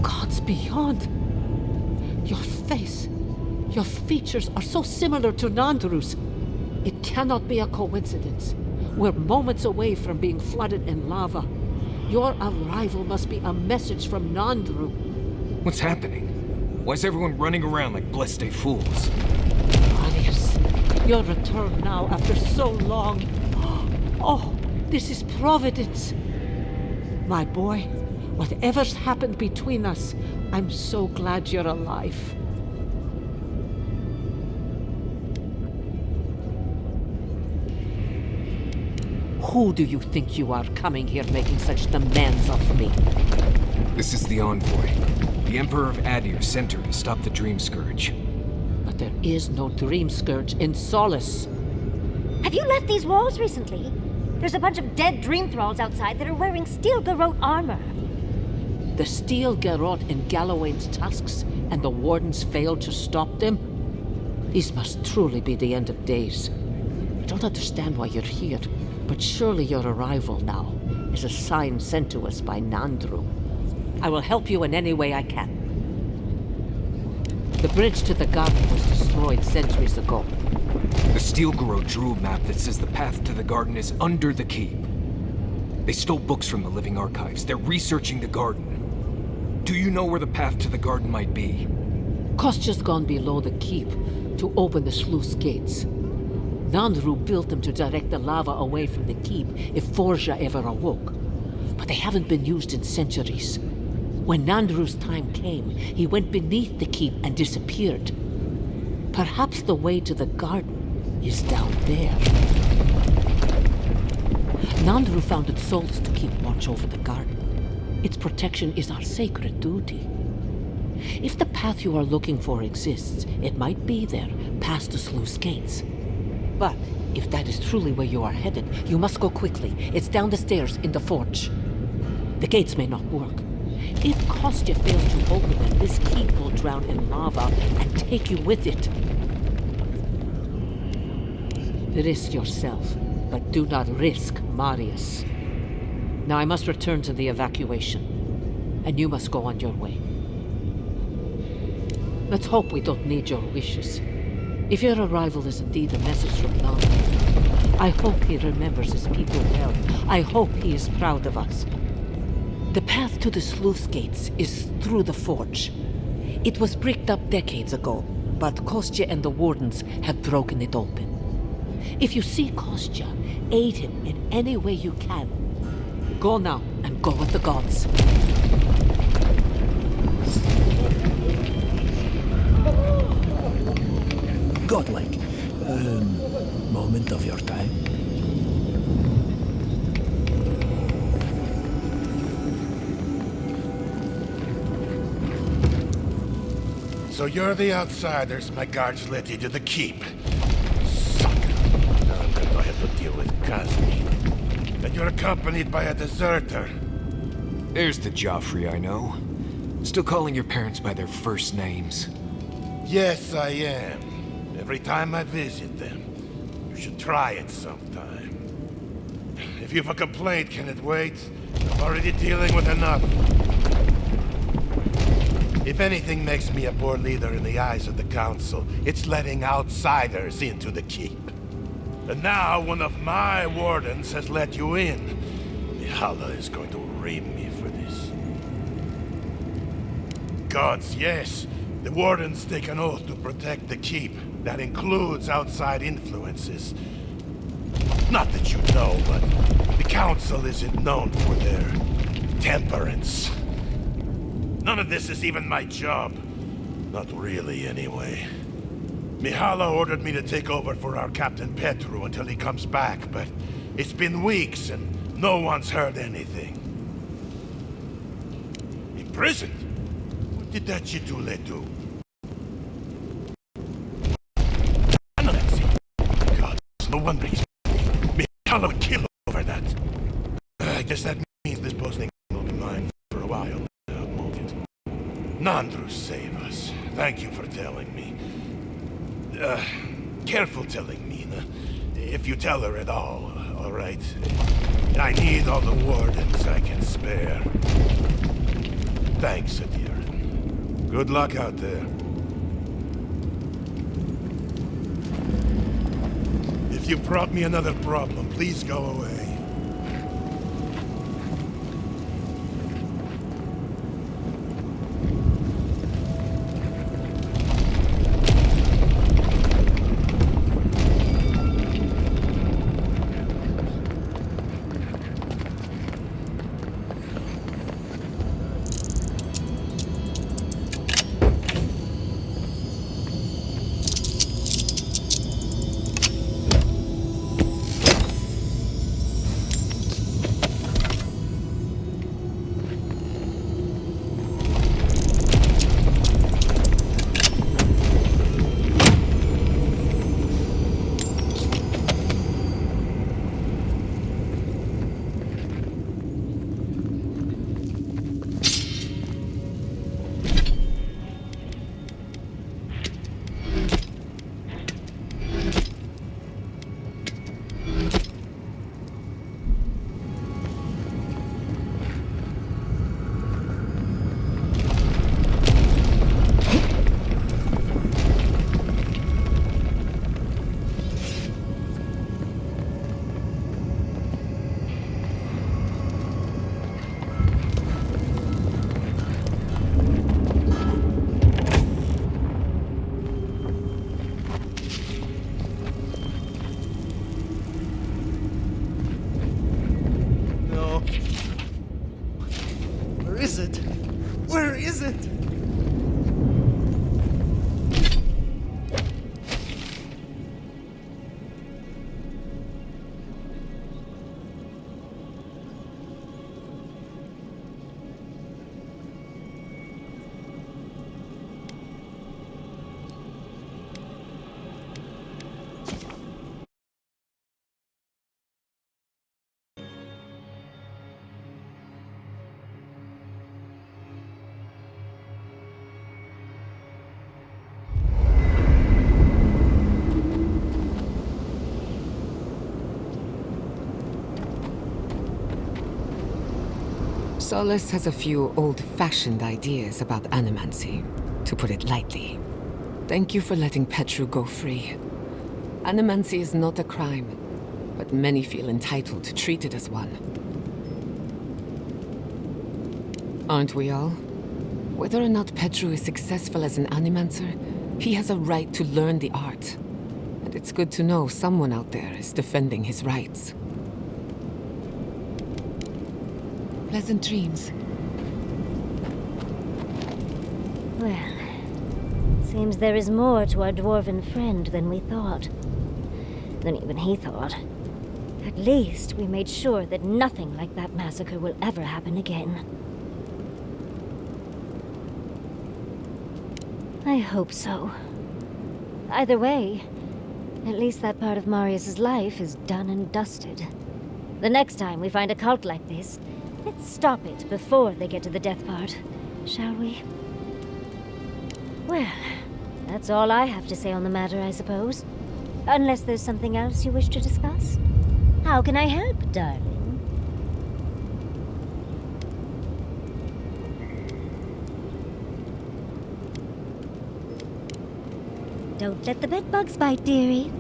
Gods beyond. Your face, your features are so similar to Nandru's. It cannot be a coincidence. We're moments away from being flooded in lava. Your arrival must be a message from Nandru. What's happening? Why is everyone running around like blessed fools? Marius, your return now after so long. Oh, this is providence. My boy, whatever's happened between us, I'm so glad you're alive. Who do you think you are coming here making such demands of me? This is the envoy. The Emperor of Adir sent her to stop the Dream Scourge. But there is no Dream Scourge in Solace. Have you left these walls recently? There's a bunch of dead dream thralls outside that are wearing steel garrote armor. The steel garrote in Galloway's tusks, and the wardens failed to stop them? These must truly be the end of days. I don't understand why you're here, but surely your arrival now is a sign sent to us by Nandru. I will help you in any way I can. The bridge to the garden was destroyed centuries ago. The Steel Garrote drew a map that says the path to the garden is under the keep. They stole books from the living archives. They're researching the garden. Do you know where the path to the garden might be? Kostya's gone below the keep to open the sluice gates. Nandru built them to direct the lava away from the keep if Forja ever awoke. But they haven't been used in centuries. When Nandru's time came, he went beneath the keep and disappeared. Perhaps the way to the garden is down there. Nandru founded souls to keep watch over the garden. Its protection is our sacred duty. If the path you are looking for exists, it might be there, past the sluice gates. But if that is truly where you are headed, you must go quickly. It's down the stairs in the forge. The gates may not work. If Kostya fails to open them, this keep will drown in lava and take you with it. Risk yourself, but do not risk Marius. Now I must return to the evacuation, and you must go on your way. Let's hope we don't need your wishes. If your arrival is indeed a message from Nandru, I hope he remembers his people well. I hope he is proud of us. The path to the sluice gates is through the forge. It was bricked up decades ago, but Kostya and the wardens have broken it open. If you see Kostya, aid him in any way you can. Go now and go with the gods. Godlike. Moment of your time. So you're the outsiders my guards led you to the keep. Sucker. Now I'm going to have to deal with Kazmi. And you're accompanied by a deserter. There's the Joffrey I know. Still calling your parents by their first names. Yes, I am. Every time I visit them. You should try it sometime. If you have a complaint, can it wait? I'm already dealing with enough. If anything makes me a poor leader in the eyes of the Council, it's letting outsiders into the keep. And now one of my wardens has let you in. Mihala is going to ream me for this. Gods, yes. The wardens take an oath to protect the keep. That includes outside influences. Not that you know, but the Council isn't known for their temperance. None of this is even my job. Not really, anyway. Mihala ordered me to take over for our Captain Petru until he comes back, but it's been weeks and no one's heard anything. Imprisoned? What did that Chitule do? God, no wonder he's... Mihala killed over that. I guess that means this posting will be mine for a while. Nandru, save us. Thank you for telling me. Careful telling Mina. If you tell her at all right? I need all the wardens I can spare. Thanks, Adir. Good luck out there. If you've brought me another problem, please go away. Where is it? Solace has a few old-fashioned ideas about animancy, to put it lightly. Thank you for letting Petru go free. Animancy is not a crime, but many feel entitled to treat it as one. Aren't we all? Whether or not Petru is successful as an animancer, he has a right to learn the art. And it's good to know someone out there is defending his rights. Pleasant dreams. Well, seems there is more to our dwarven friend than we thought. Than even he thought. At least we made sure that nothing like that massacre will ever happen again. I hope so. Either way, at least that part of Marius's life is done and dusted. The next time we find a cult like this, let's stop it before they get to the death part, shall we? Well, that's all I have to say on the matter, I suppose. Unless there's something else you wish to discuss. How can I help, darling? Don't let the bedbugs bite, dearie.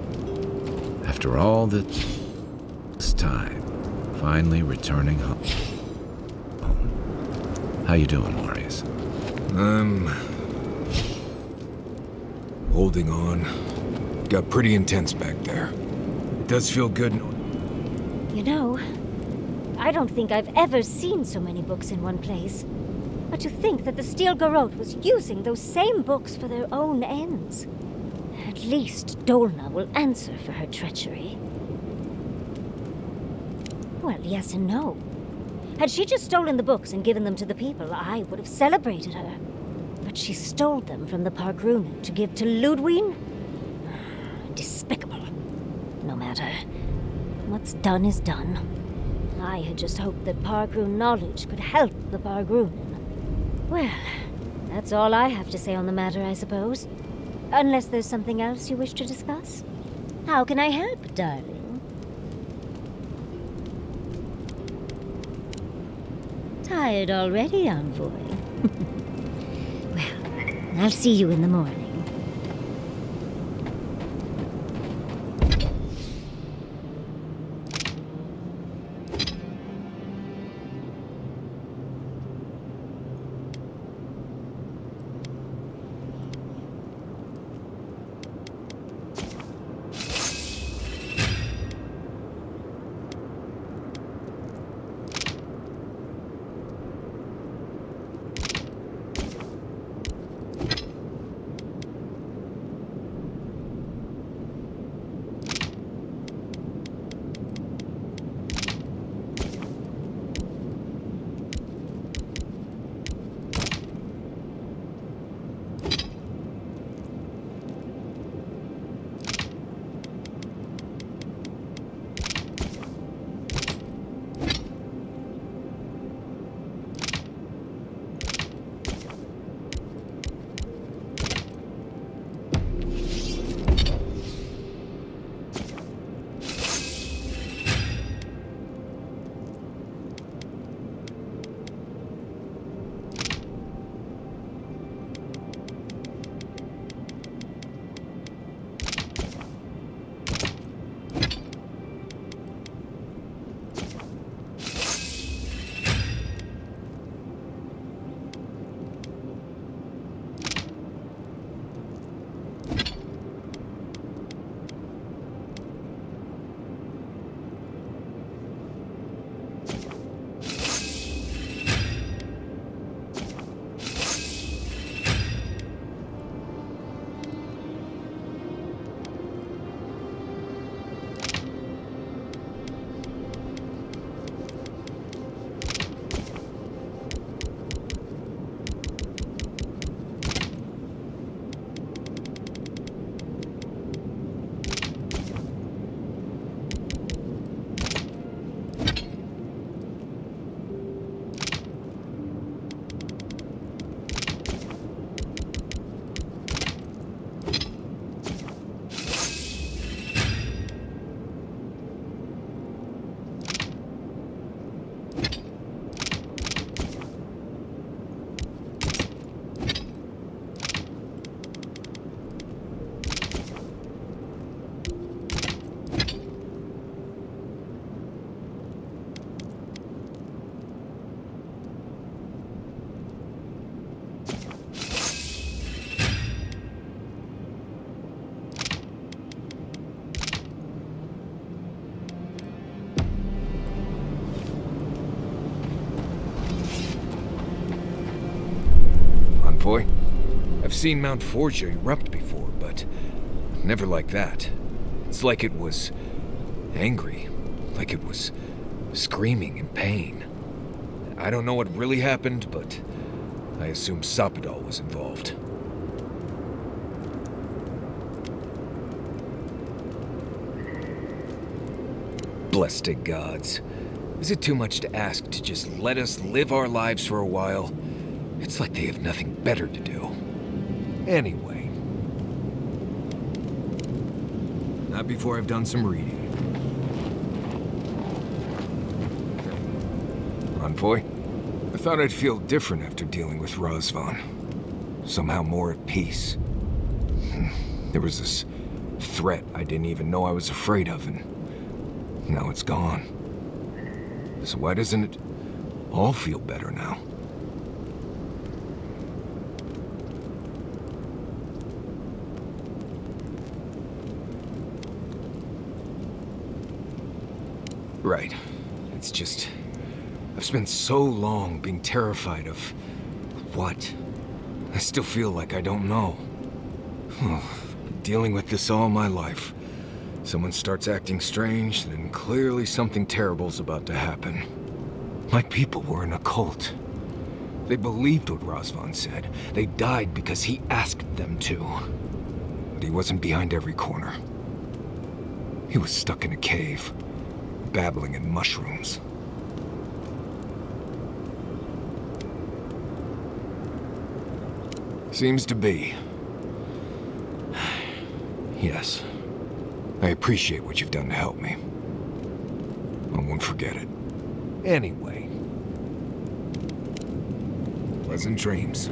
After all this time, finally returning home. How you doing, Marius? Holding on. Got pretty intense back there. It does feel good. You know, I don't think I've ever seen so many books in one place. But to think that the Steel Garrote was using those same books for their own ends. At least Dolna will answer for her treachery. Well, yes and no. Had she just stolen the books and given them to the people, I would have celebrated her. But she stole them from the Pargrunen to give to Ludwig? Despicable. No matter. What's done is done. I had just hoped that Pargrun knowledge could help the Pargrunen. Well, that's all I have to say on the matter, I suppose. Unless there's something else you wish to discuss. How can I help, darling? Tired already, envoy? Well, I'll see you in the morning. Boy, I've seen Mount Forgia erupt before, but never like that. It's like it was angry, like it was screaming in pain. I don't know what really happened, but I assume Sapadal was involved. Blessed gods. Is it too much to ask to just let us live our lives for a while? It's like they have nothing better to do. Anyway. Not before I've done some reading. Envoy, I thought I'd feel different after dealing with Razvan. Somehow more at peace. There was this threat I didn't even know I was afraid of, and now it's gone. So why doesn't it all feel better now? Right. It's just... I've spent so long being terrified of... what? I still feel like I don't know. Been dealing with this all my life. Someone starts acting strange, then clearly something terrible's about to happen. My people were in a cult. They believed what Razvan said. They died because he asked them to. But he wasn't behind every corner. He was stuck in a cave, babbling in mushrooms. Seems to be. Yes. I appreciate what you've done to help me. I won't forget it. Anyway. Pleasant dreams.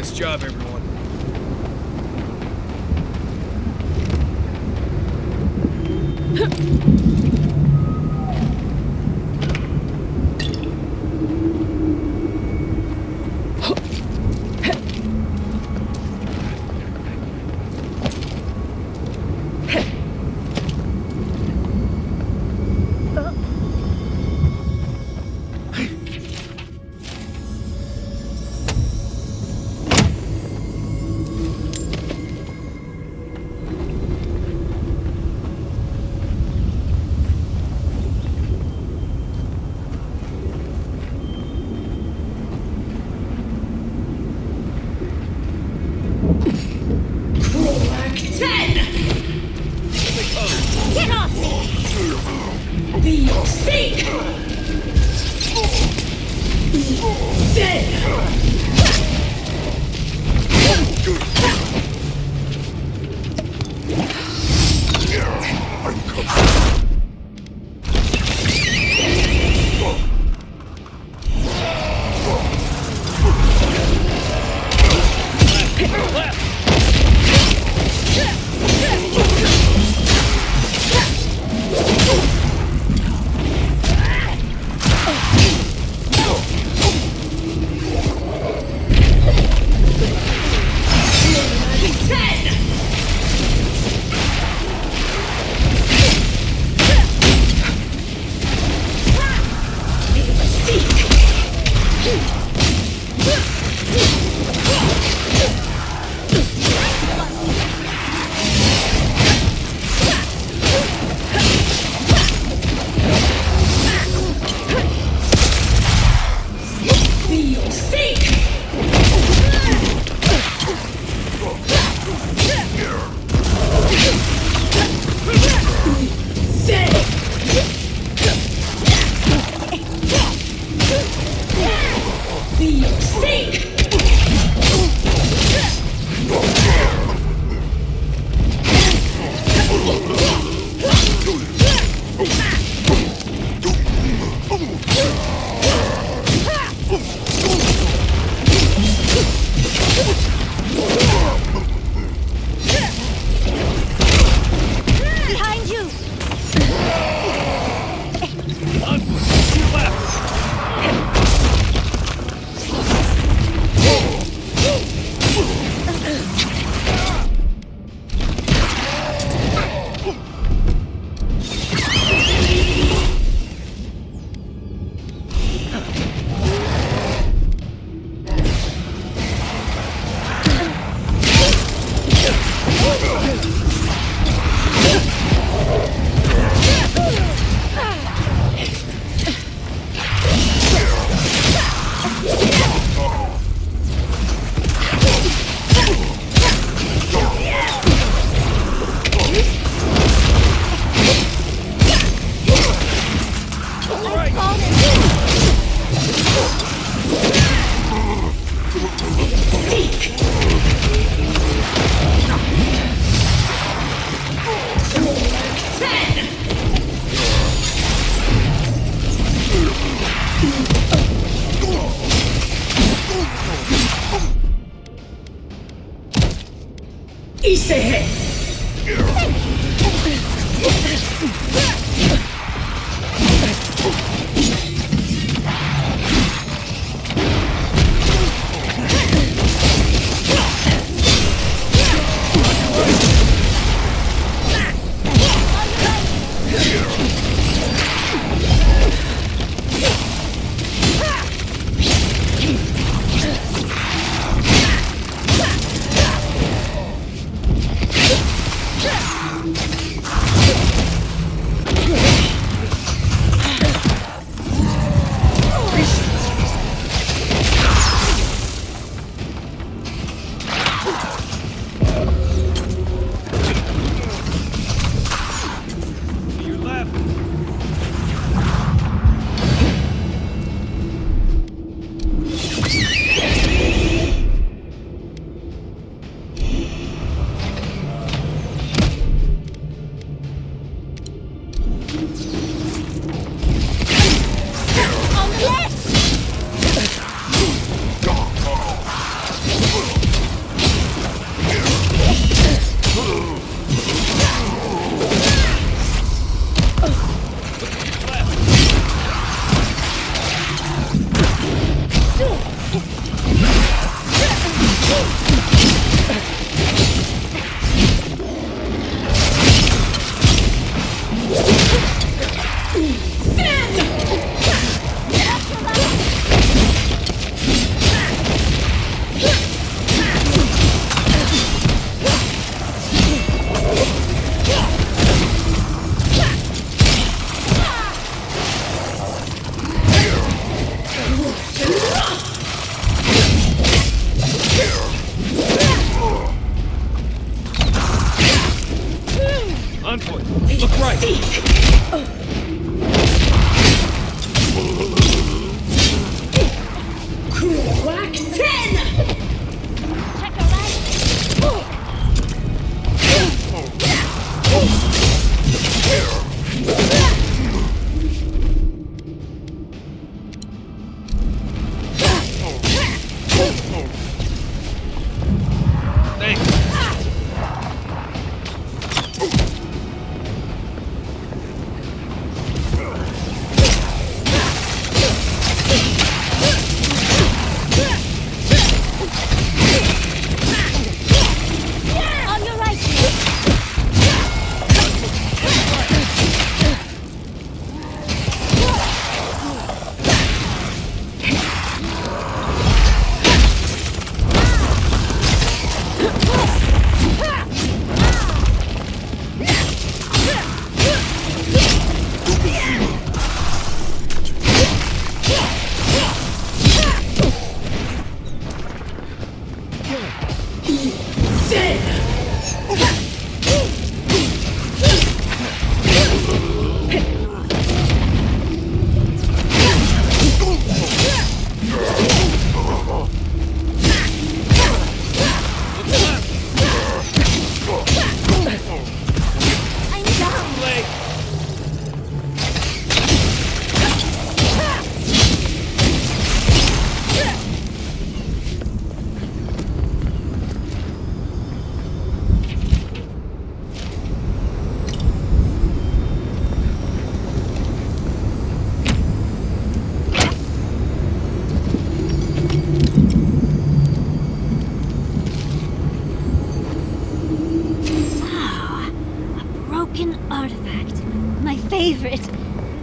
Nice job, everyone.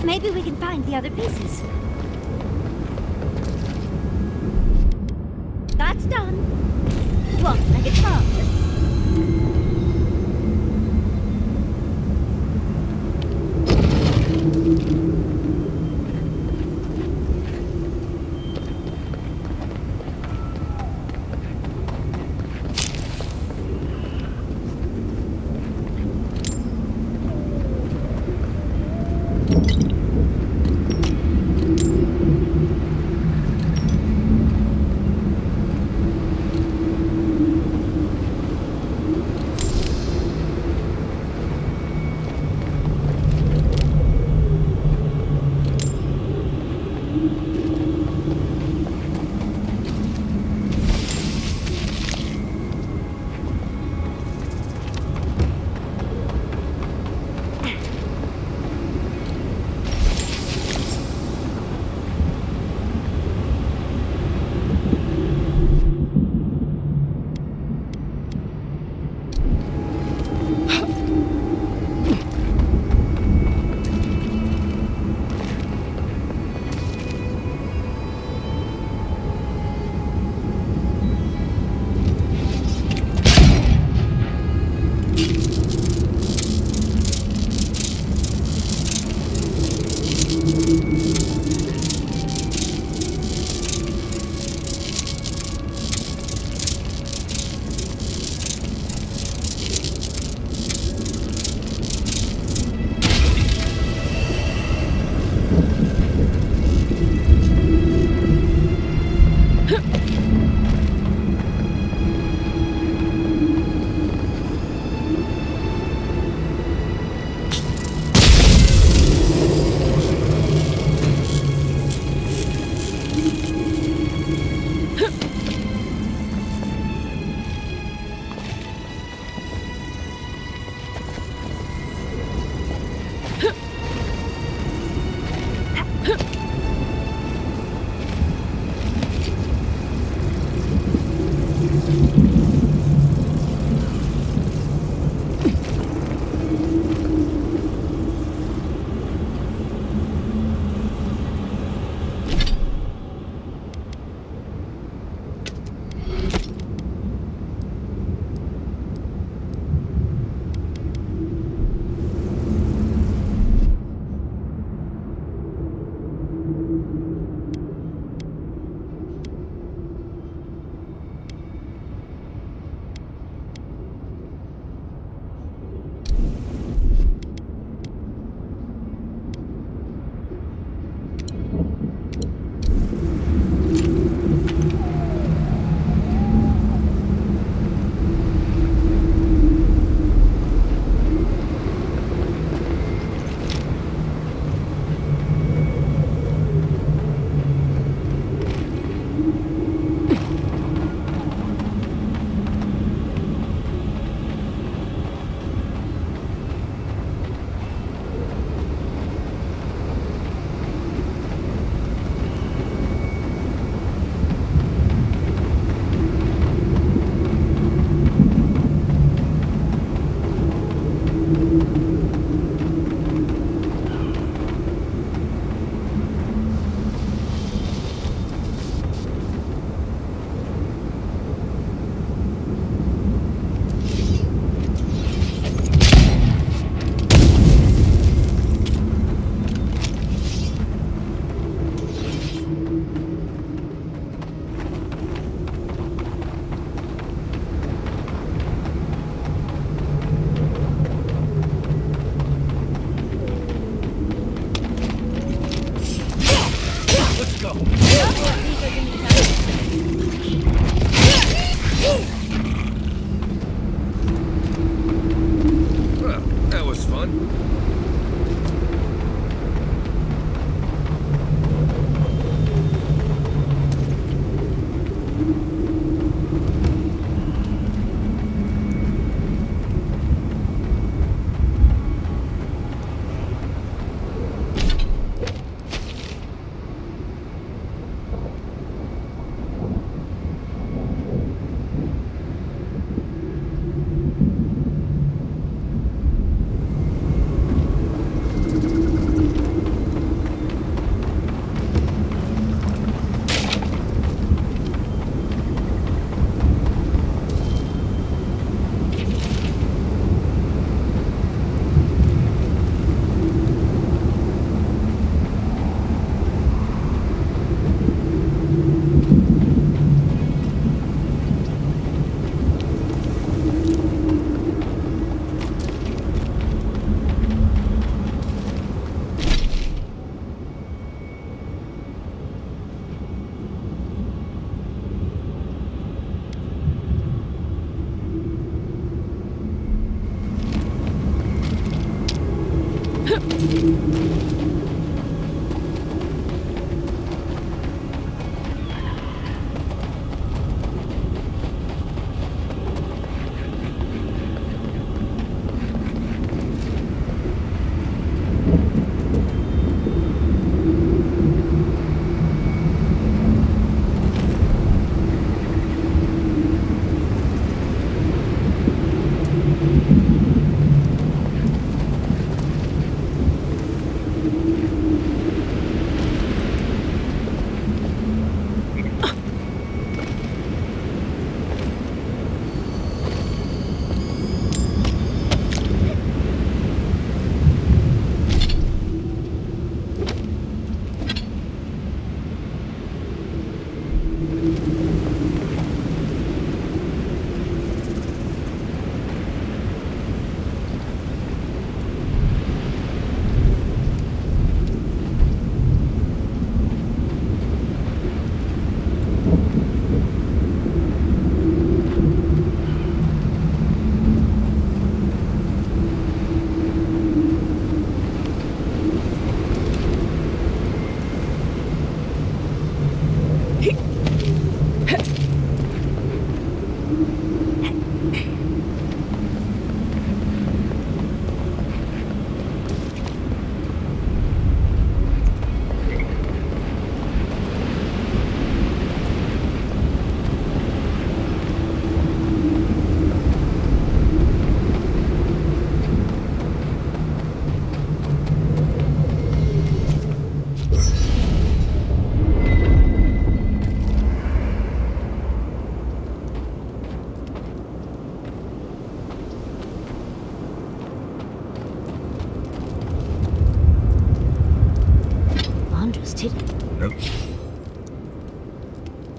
Maybe we can find the other pieces. That's done. What, like it's faster?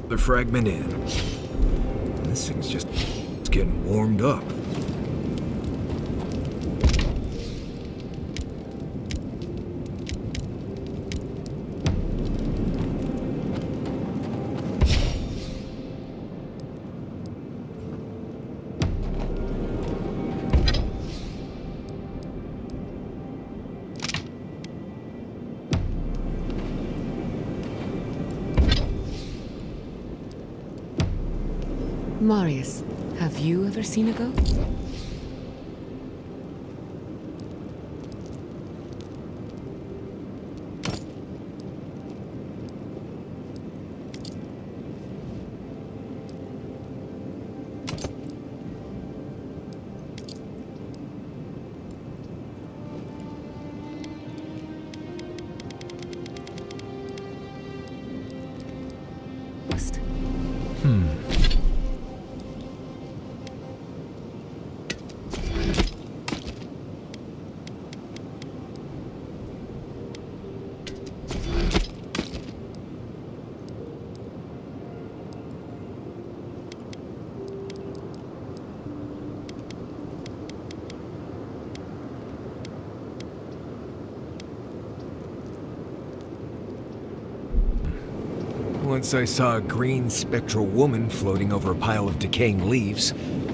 The fragment in. This thing's just it's getting warmed up. Marius, have you ever seen a ghost? Once I saw a green spectral woman floating over a pile of decaying leaves.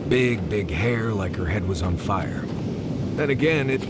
Big hair like her head was on fire. Then again, it...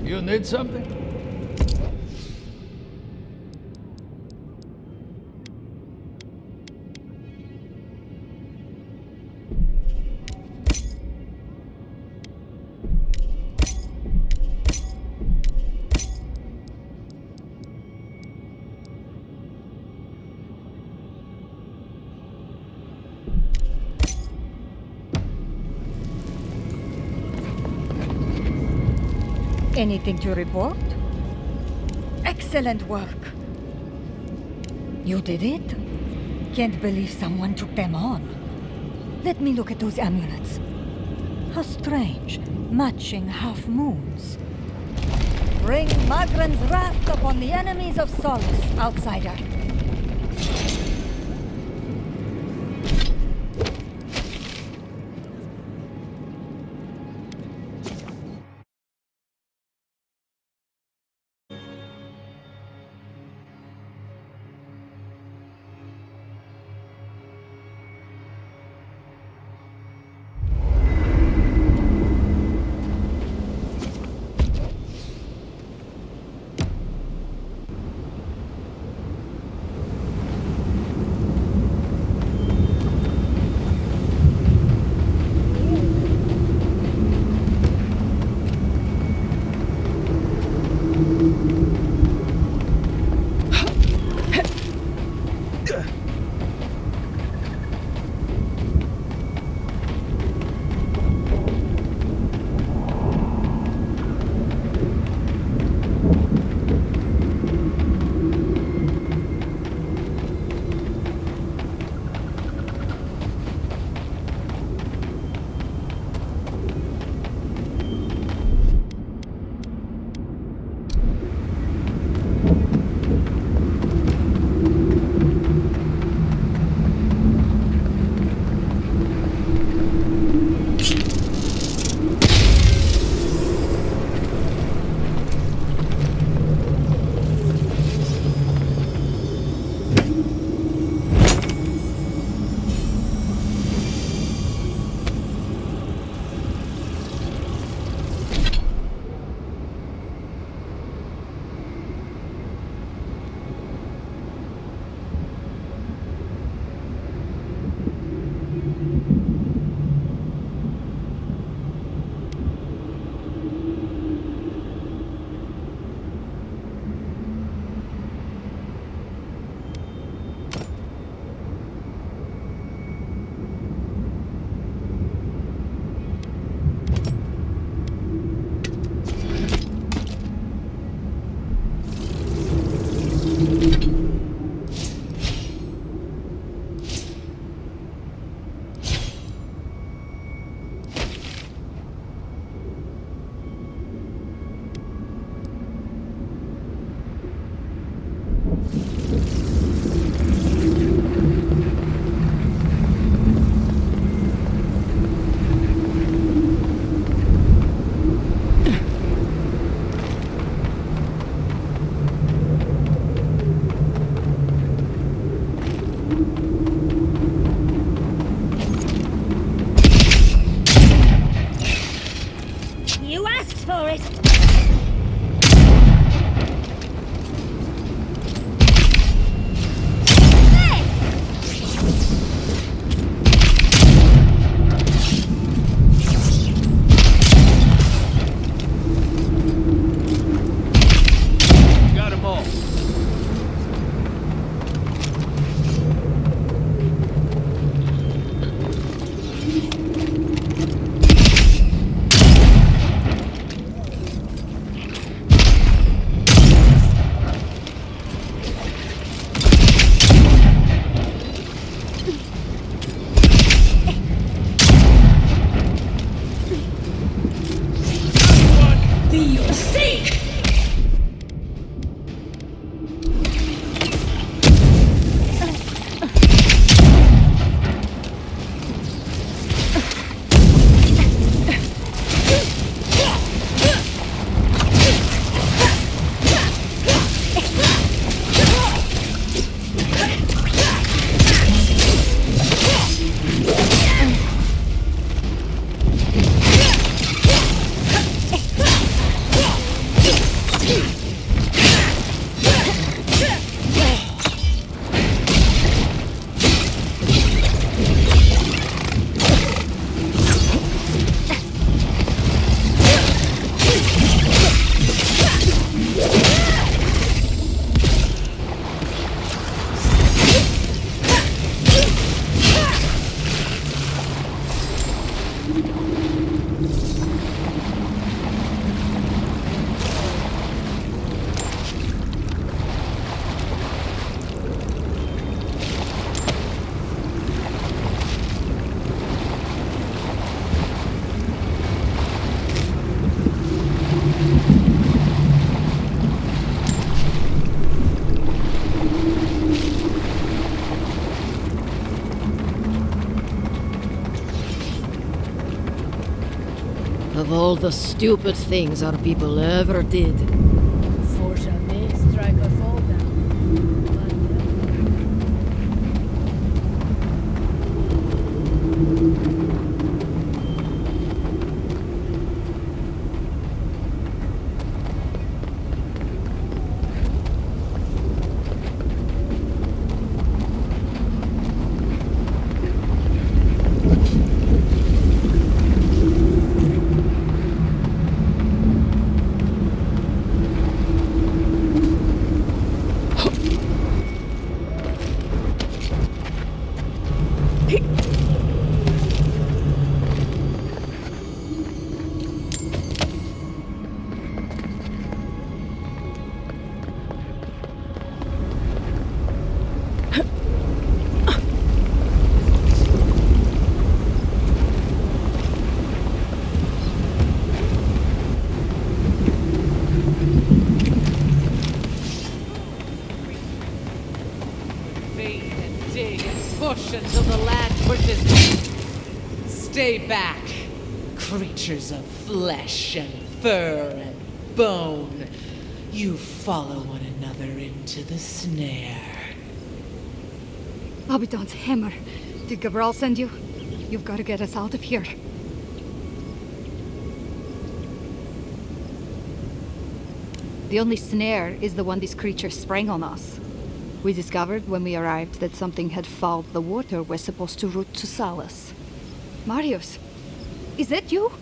You need something? Anything to report? Excellent work. You did it? Can't believe someone took them on. Let me look at those amulets. How strange, matching half moons. Bring Magran's wrath upon the enemies of Solace, outsider. Of all the stupid things our people ever did. For jamais strike us all down. Until the land pushes me. Stay back, creatures of flesh and fur and bone. You follow one another into the snare. Abaddon's hammer. Did Cabral send you? You've got to get us out of here. The only snare is the one these creatures sprang on us. We discovered when we arrived that something had fouled the water we're supposed to route to Salus. Marius, is that you?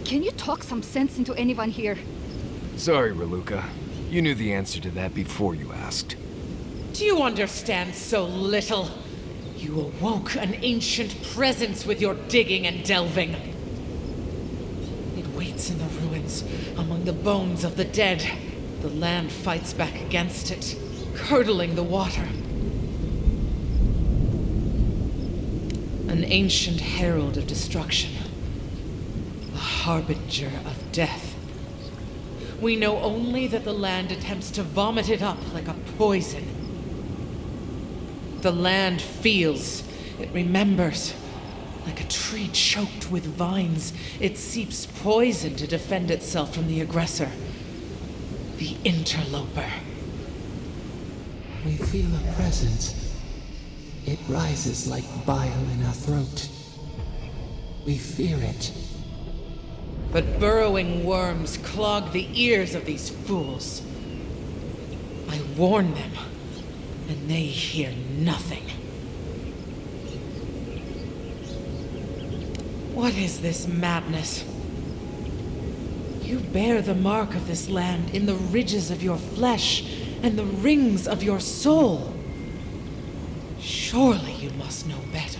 Can you talk some sense into anyone here? Sorry, Raluca. You knew the answer to that before you asked. Do you understand so little? You awoke an ancient presence with your digging and delving. It waits in the ruins, among the bones of the dead. The land fights back against it, curdling the water. An ancient herald of destruction. A harbinger of death. We know only that the land attempts to vomit it up like a poison. The land feels, it remembers. Like a tree choked with vines, it seeps poison to defend itself from the aggressor. The interloper. We feel a presence. It rises like bile in our throat. We fear it. But burrowing worms clog the ears of these fools. I warn them, and they hear nothing. What is this madness? You bear the mark of this land in the ridges of your flesh and the rings of your soul. Surely you must know better.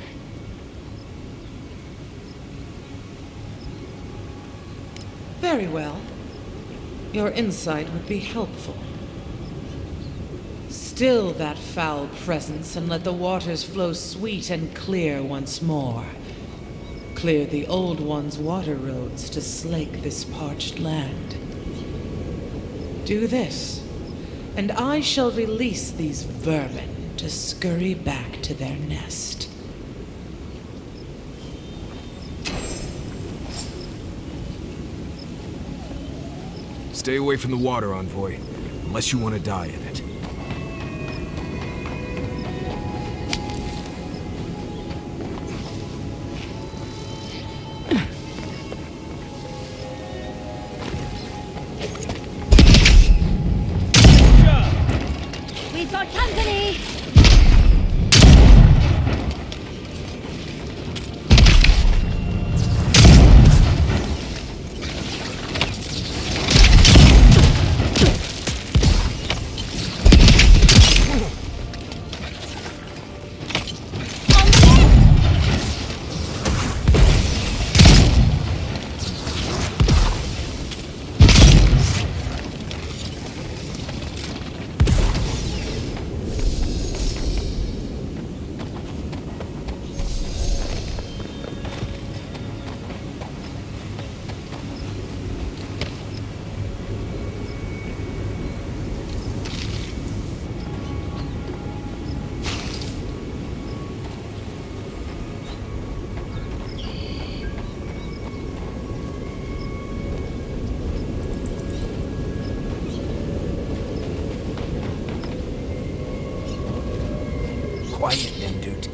Very well. Your insight would be helpful. Still that foul presence and let the waters flow sweet and clear once more. Clear the old one's water roads to slake this parched land. Do this, and I shall release these vermin to scurry back to their nest. Stay away from the water, Envoy, unless you want to die in it. We've got company! quiet then, dude.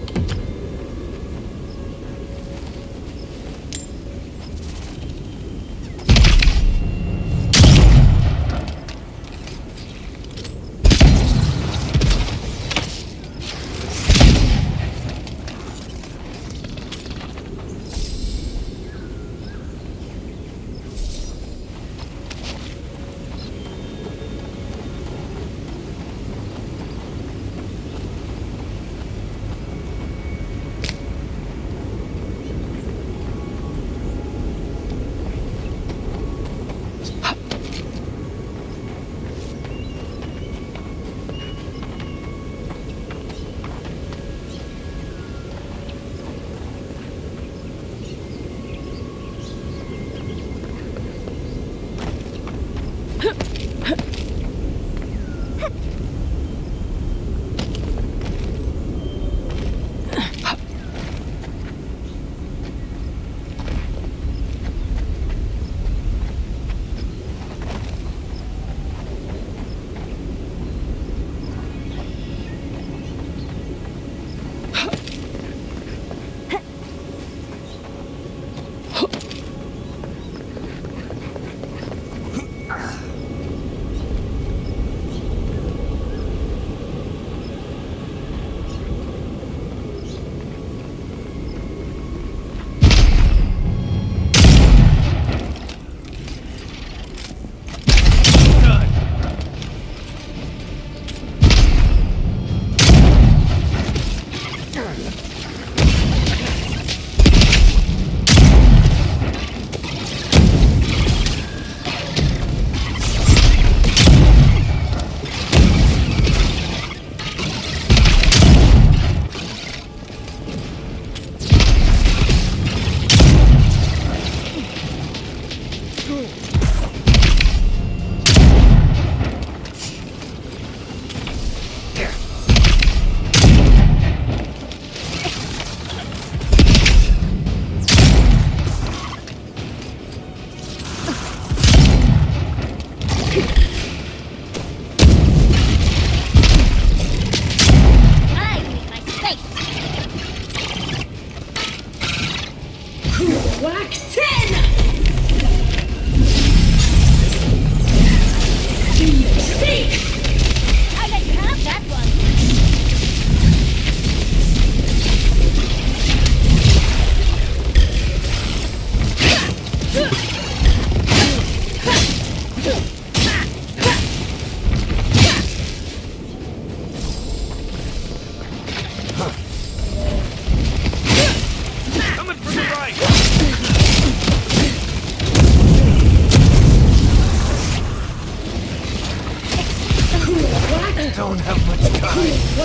Don't have much time.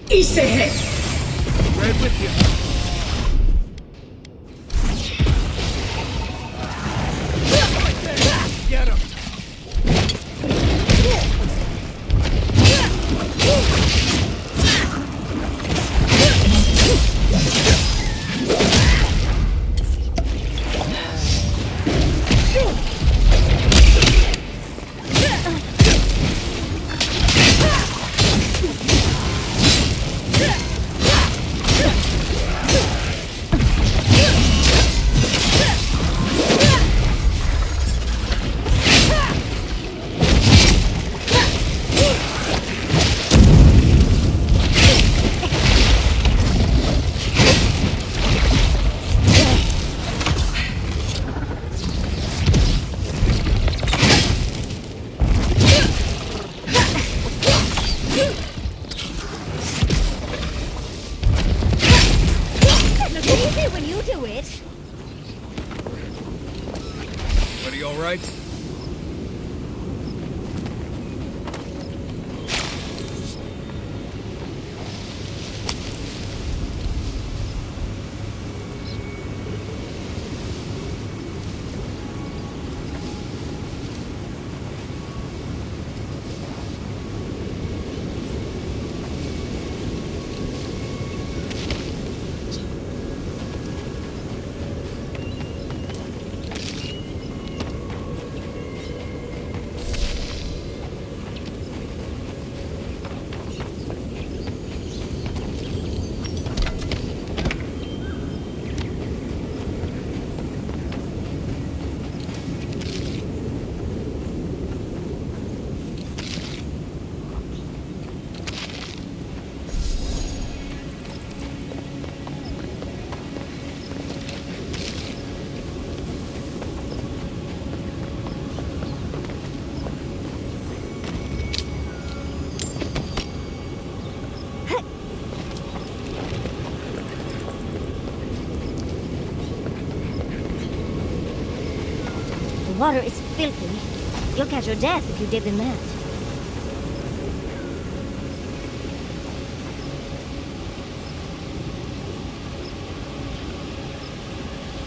伊勢へ Right with you. Get him. water is filthy. You'll catch your death if you dip in that.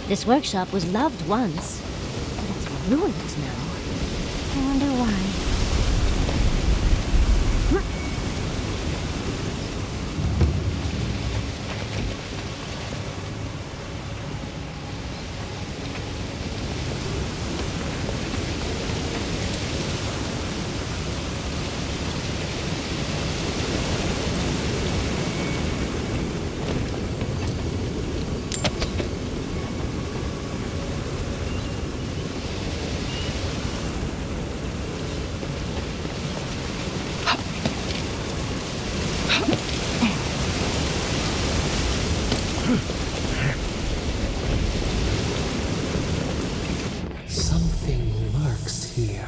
This workshop was loved once, but it's ruined now. I wonder why. Something lurks here.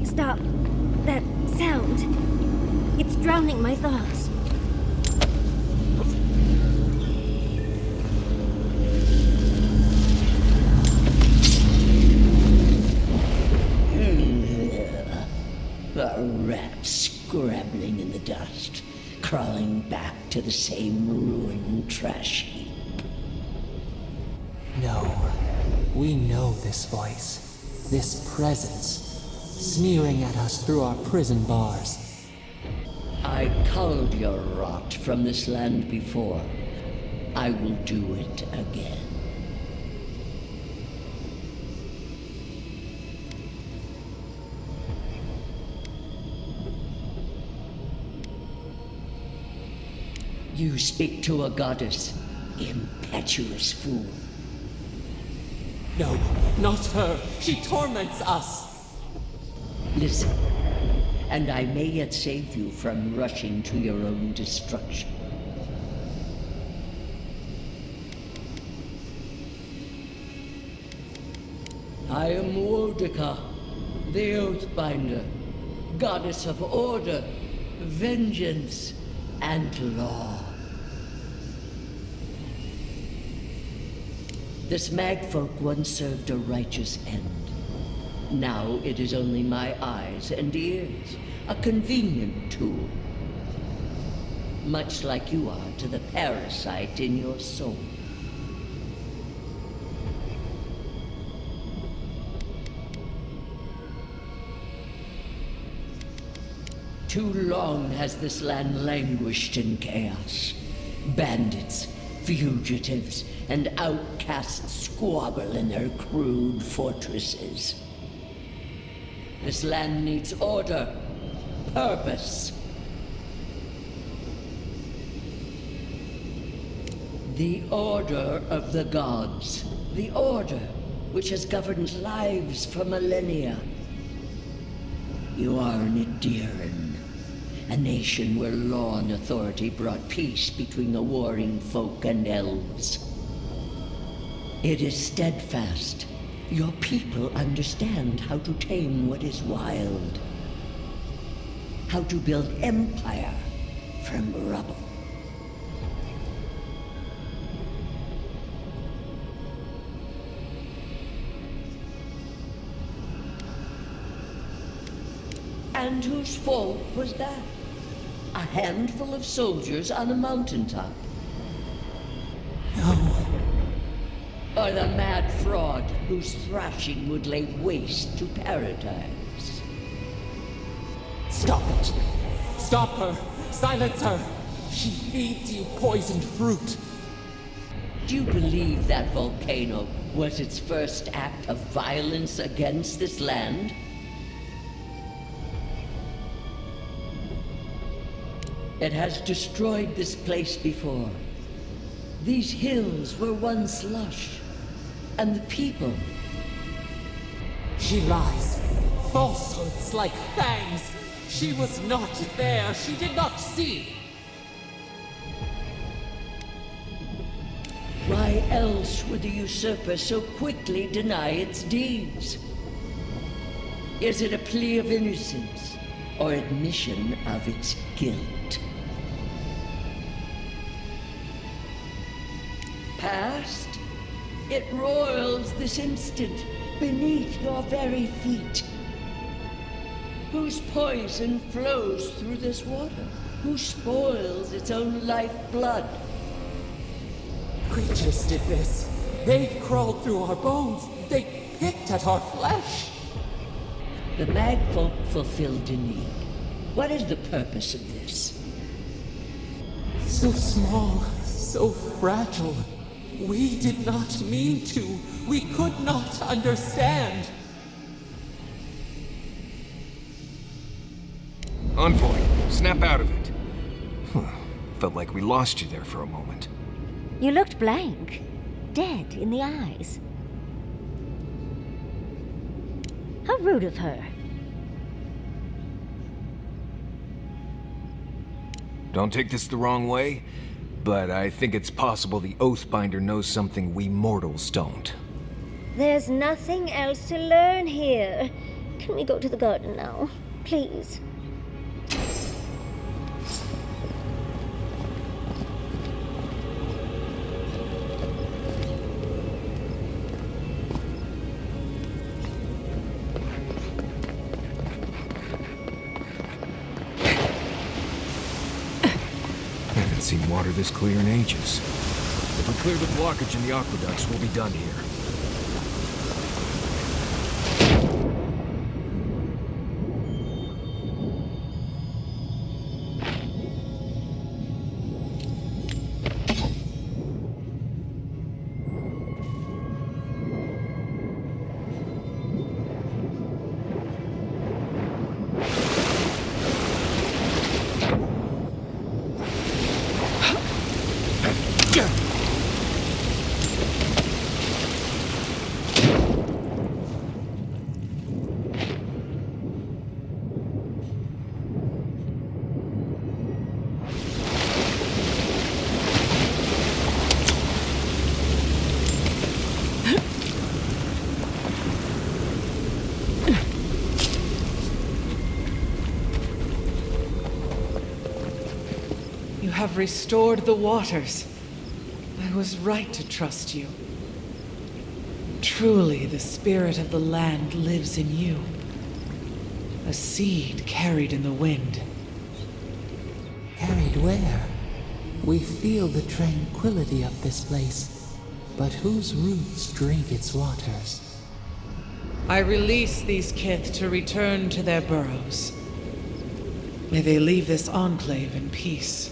Stop. That sound. It's drowning my thoughts. A rat scrabbling in the dust, crawling back to the same ruined trash heap. No. We know this voice. This presence. Sneering at us through our prison bars. I culled your rot from this land before. I will do it again. You speak to a goddess, impetuous fool. No, not her. She torments us. Listen, and I may yet save you from rushing to your own destruction. I am Wodika, the Oathbinder, goddess of order, vengeance, and law. This magfolk once served a righteous end. Now it is only my eyes and ears, a convenient tool. Much like you are to the parasite in your soul. Too long has this land languished in chaos. Bandits, fugitives, and outcasts squabble in their crude fortresses. This land needs order, purpose. The order of the gods. The order which has governed lives for millennia. You are an Edirn, a nation where law and authority brought peace between the warring folk and elves. It is steadfast. Your people understand how to tame what is wild. How to build empire from rubble. And whose fault was that? A handful of soldiers on a mountaintop? No. Or the mad fraud whose thrashing would lay waste to paradise? Stop it! Stop her! Silence her! She feeds you poisoned fruit. Do you believe that volcano was its first act of violence against this land? It has destroyed this place before. These hills were once lush, and the people. She lies. Falsehoods like fangs. She was not there. She did not see. Why else would the usurper so quickly deny its deeds? Is it a plea of innocence, or admission of its guilt? Past, it roils this instant beneath your very feet. Whose poison flows through this water? Who spoils its own lifeblood? Creatures did this. They crawled through our bones. They picked at our flesh. The Magfolk fulfilled a need. What is the purpose of this? So small, so fragile. We did not mean to. We could not understand. Envoy, snap out of it. Felt like we lost you there for a moment. You looked blank, dead in the eyes. How rude of her. Don't take this the wrong way, but I think it's possible the Oathbinder knows something we mortals don't. There's nothing else to learn here. Can we go to the garden now, please? Seen water this clear in ages. If we clear the blockage in the aqueducts, we'll be done here. Have restored the waters. I was right to trust you. Truly, the spirit of the land lives in you. A seed carried in the wind. Carried where? We feel the tranquility of this place, but whose roots drink its waters? I release these kith to return to their burrows. May they leave this enclave in peace.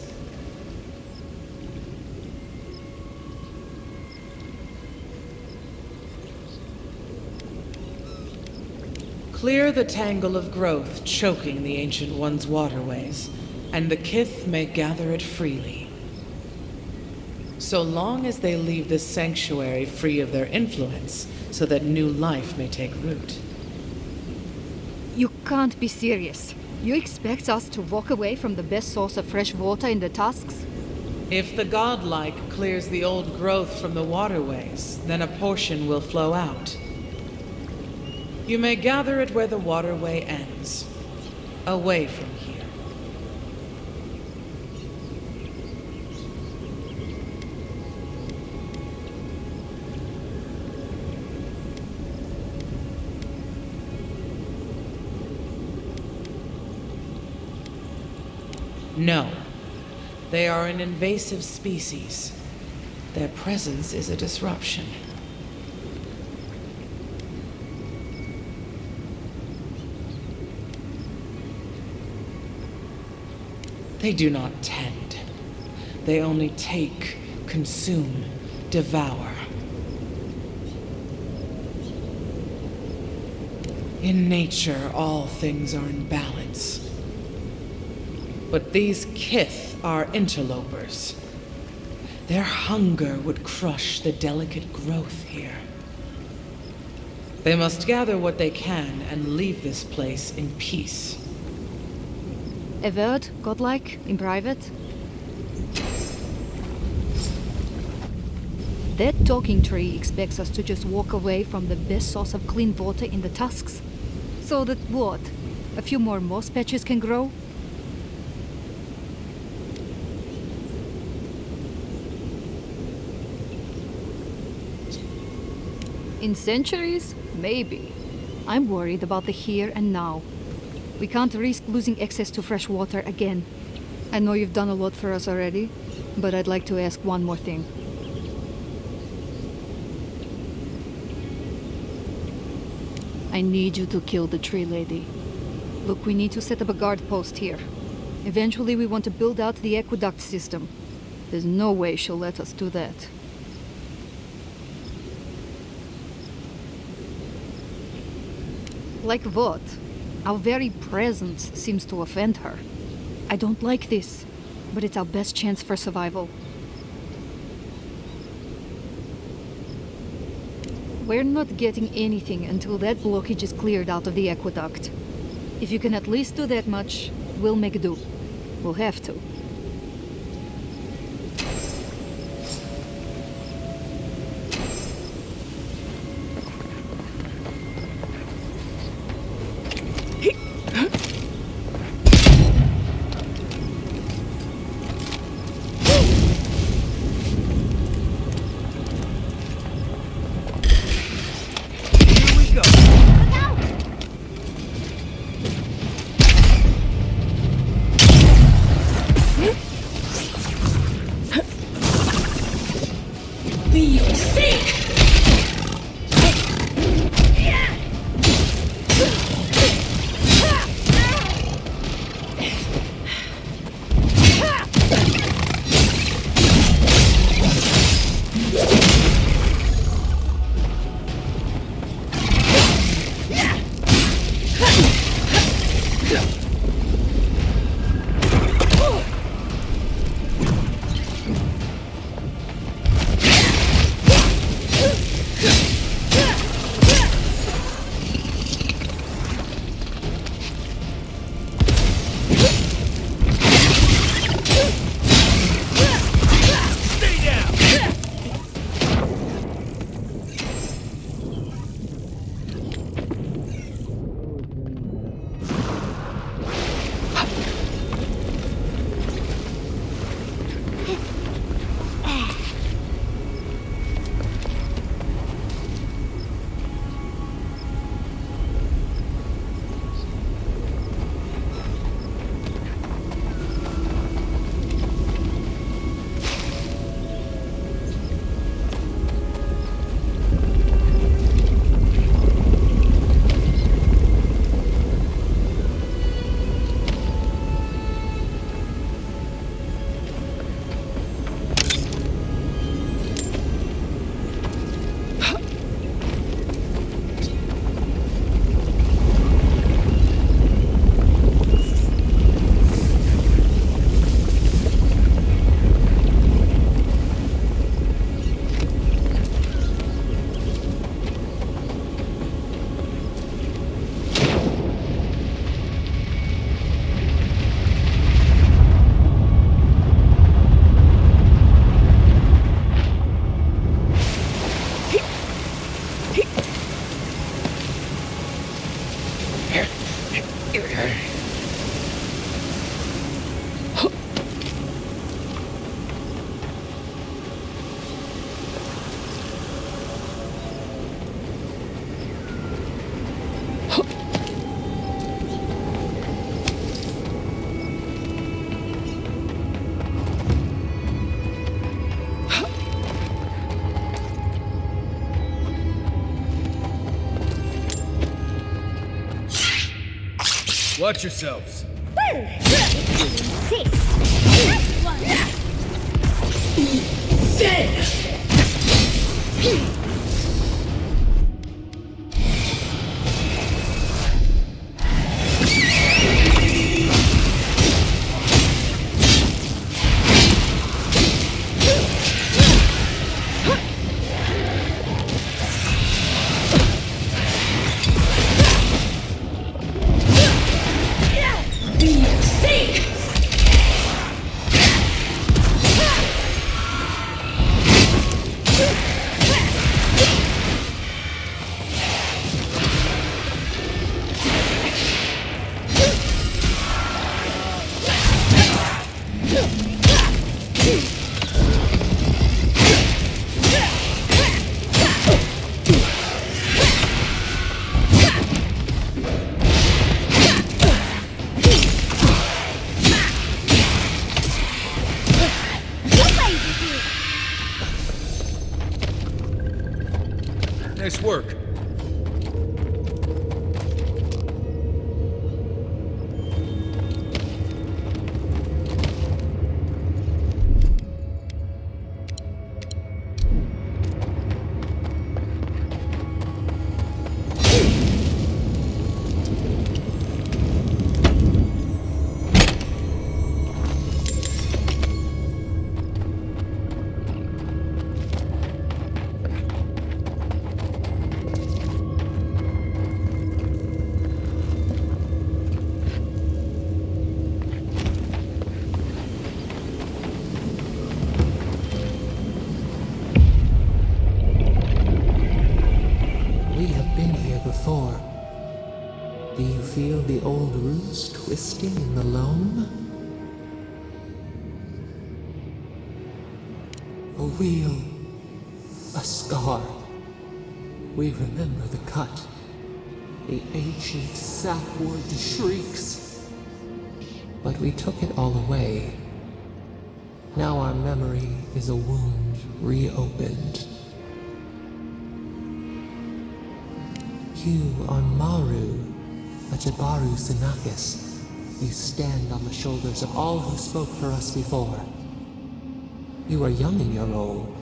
Clear the tangle of growth choking the Ancient One's waterways, and the kith may gather it freely. So long as they leave this sanctuary free of their influence, so that new life may take root. You can't be serious. You expect us to walk away from the best source of fresh water in the Tusks? If the godlike clears the old growth from the waterways, then a portion will flow out. You may gather it where the waterway ends, away from here. No. They are an invasive species. Their presence is a disruption. They do not tend. They only take, consume, devour. In nature, all things are in balance. But these kith are interlopers. Their hunger would crush the delicate growth here. They must gather what they can and leave this place in peace. A word, godlike, in private? That talking tree expects us to just walk away from the best source of clean water in the tusks. So that what? A few more moss patches can grow? In centuries? Maybe. I'm worried about the here and now. We can't risk losing access to fresh water again. I know you've done a lot for us already, but I'd like to ask one more thing. I need you to kill the tree lady. Look, we need to set up a guard post here. Eventually we want to build out the aqueduct system. There's no way she'll let us do that. Like what? Our very presence seems to offend her. I don't like this, but it's our best chance for survival. We're not getting anything until that blockage is cleared out of the aqueduct. If you can at least do that much, we'll make do. We'll have to. Watch yourselves. Well, you insist. That's one. Dead! Nice work. Do you feel the old roots twisting in the loam? A wheel, a scar. We remember the cut, the ancient sapward shrieks. But we took it all away. Now our memory is a wound reopened. You are Maru, a Jabaru Sinakis. You stand on the shoulders of all who spoke for us before. You are young in your role,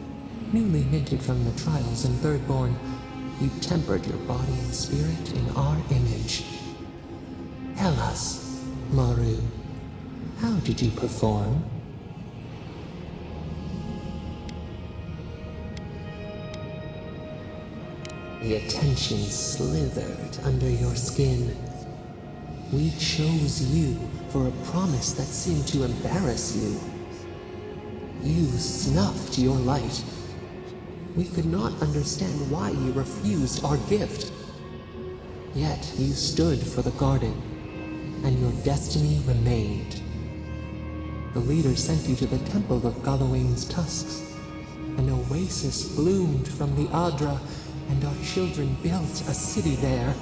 newly minted from your trials in Thirdborn. You tempered your body and spirit in our image. Tell us, Maru, how did you perform? The attention slithered under your skin. We chose you for a promise that seemed to embarrass you. You snuffed your light. We could not understand why you refused our gift. Yet you stood for the garden, and your destiny remained. The leader sent you to the temple of Galawain's tusks. An oasis bloomed from the Adra, and our children built a city there.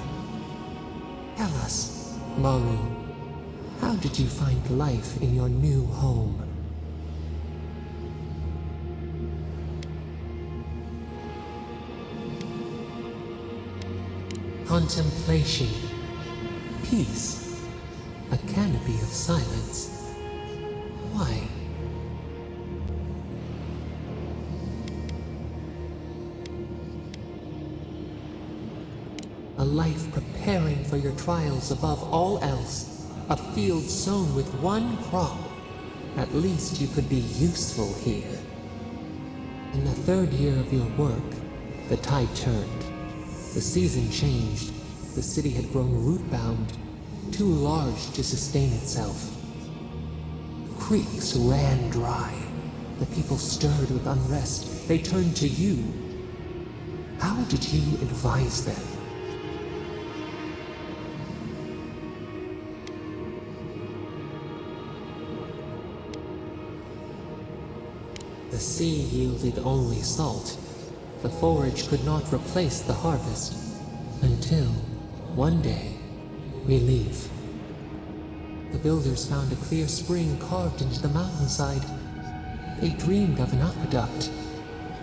Tell us, Maru, how did you find life in your new home? Contemplation, peace, a canopy of silence. Why? A life preparing for your trials above all else. A field sown with one crop. At least you could be useful here. In the third year of your work, the tide turned. The season changed. The city had grown root-bound, too large to sustain itself. Creeks ran dry. The people stirred with unrest. They turned to you. How did you advise them? The sea yielded only salt. The forage could not replace the harvest. Until, one day, relief. The builders found a clear spring carved into the mountainside. They dreamed of an aqueduct,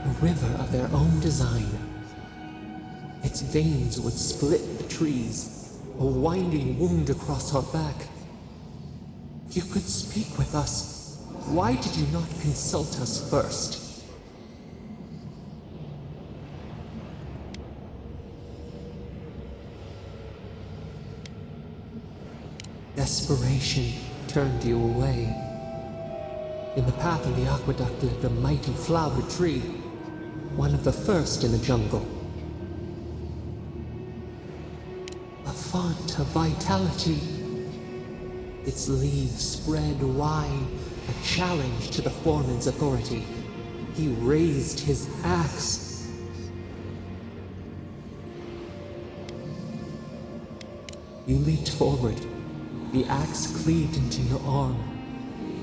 a river of their own design. Its veins would split the trees, a winding wound across our back. You could speak with us. Why did you not consult us first? Desperation turned you away. In the path of the aqueduct lived a mighty flower tree, one of the first in the jungle. A font of vitality. Its leaves spread wide, a challenge to the foreman's authority. He raised his axe. You leaped forward. The axe cleaved into your arm.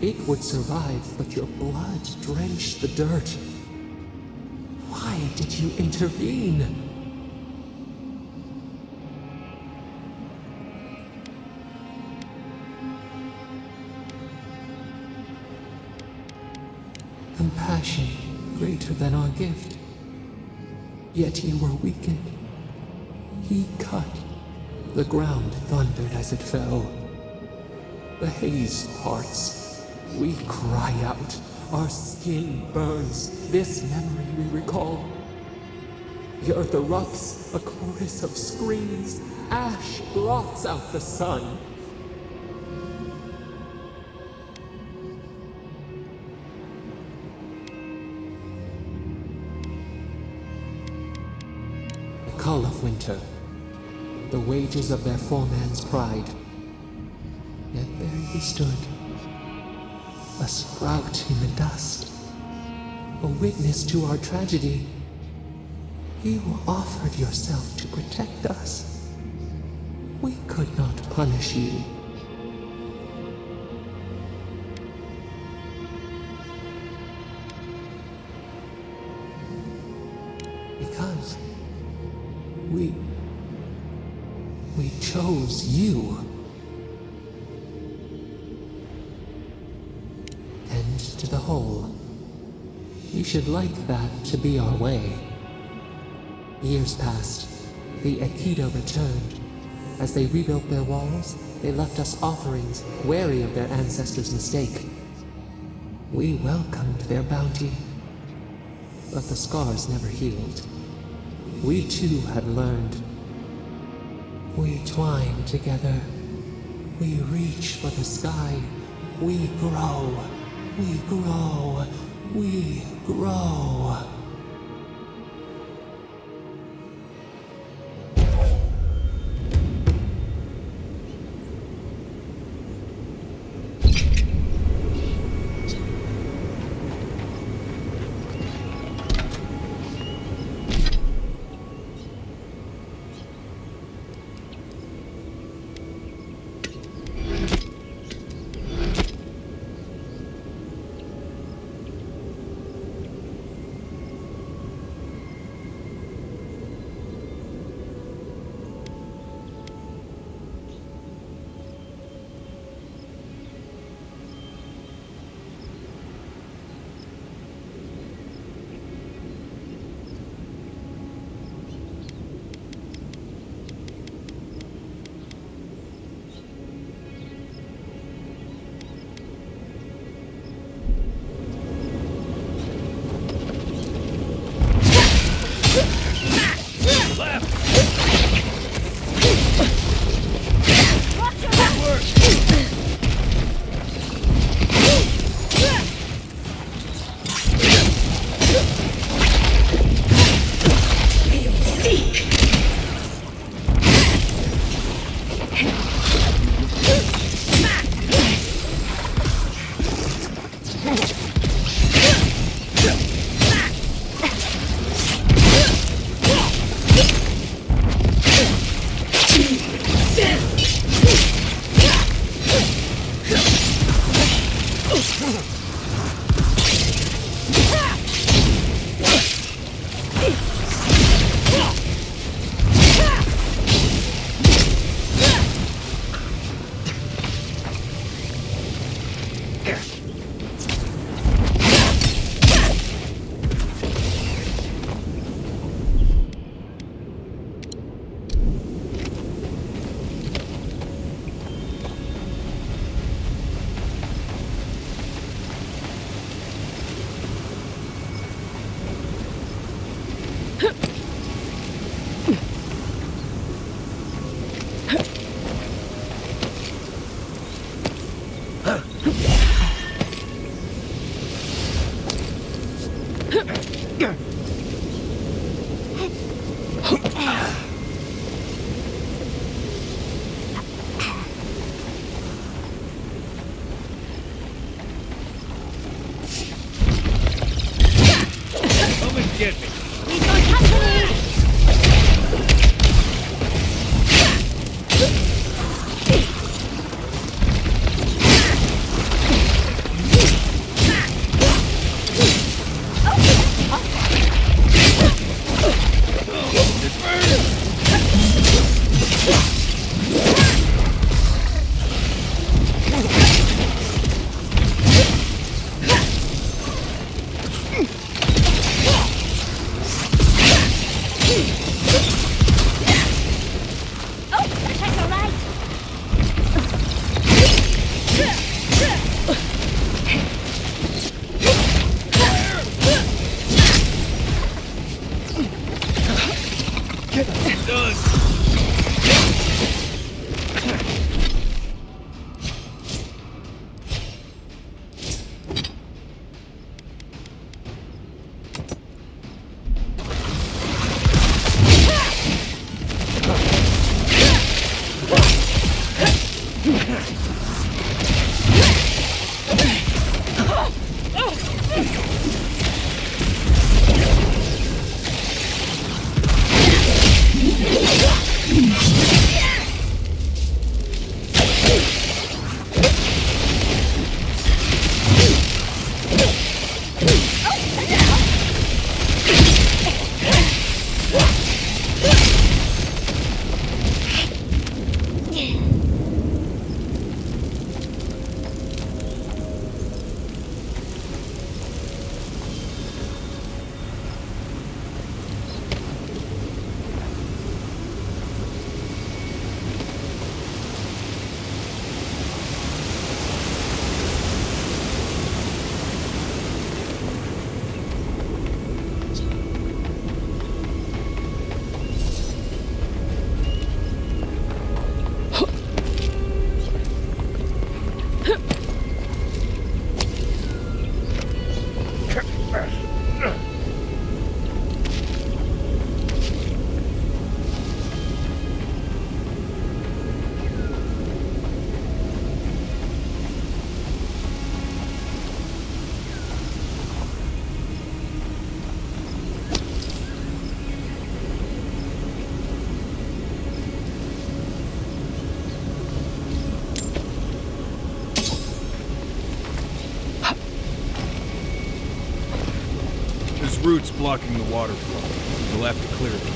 It would survive, but your blood drenched the dirt. Why did you intervene? Compassion greater than our gift. Yet you were weakened. He cut. The ground thundered as it fell. The haze parts. We cry out. Our skin burns. This memory we recall. The earth erupts. A chorus of screams. Ash blots out the sun. The cull of winter. The wages of their foreman's pride. Yet there you stood, a sprout in the dust, a witness to our tragedy. You offered yourself to protect us. We could not punish you. Because we chose you. And to the whole. We should like that to be our way. Years passed. The Aikido returned. As they rebuilt their walls, they left us offerings, wary of their ancestors' mistake. We welcomed their bounty. But the scars never healed. We too had learned. We twine together. We reach for the sky. We grow. We grow. We grow. Come and get me. Roots blocking the water flow. You'll have to clear them.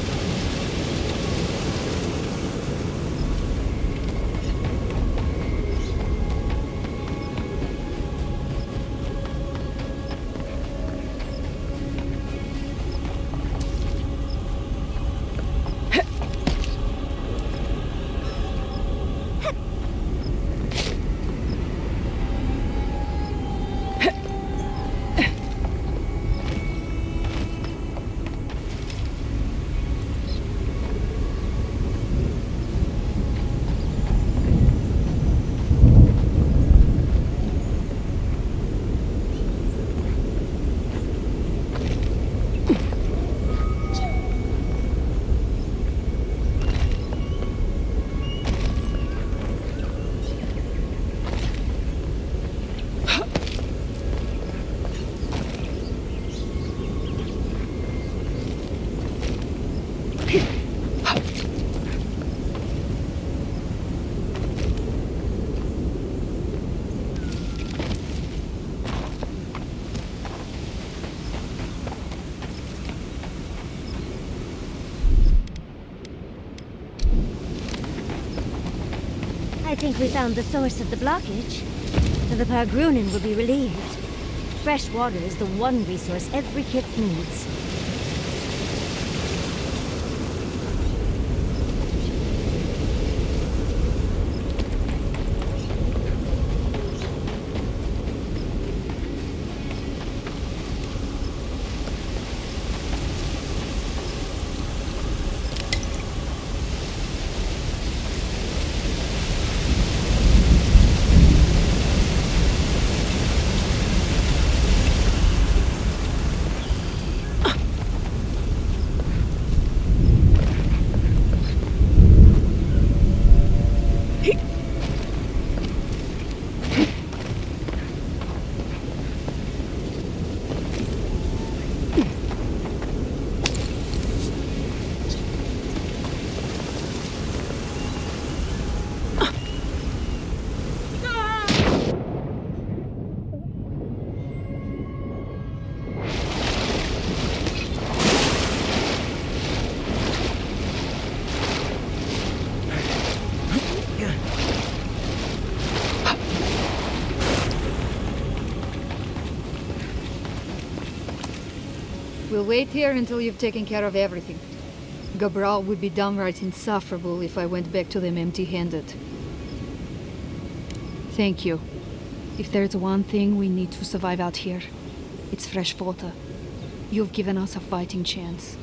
I think we found the source of the blockage. The Pargrunin will be relieved. Fresh water is the one resource every kid needs. We'll wait here until you've taken care of everything. Gabral would be downright insufferable if I went back to them empty-handed. Thank you. If there's one thing we need to survive out here, it's fresh water. You've given us a fighting chance.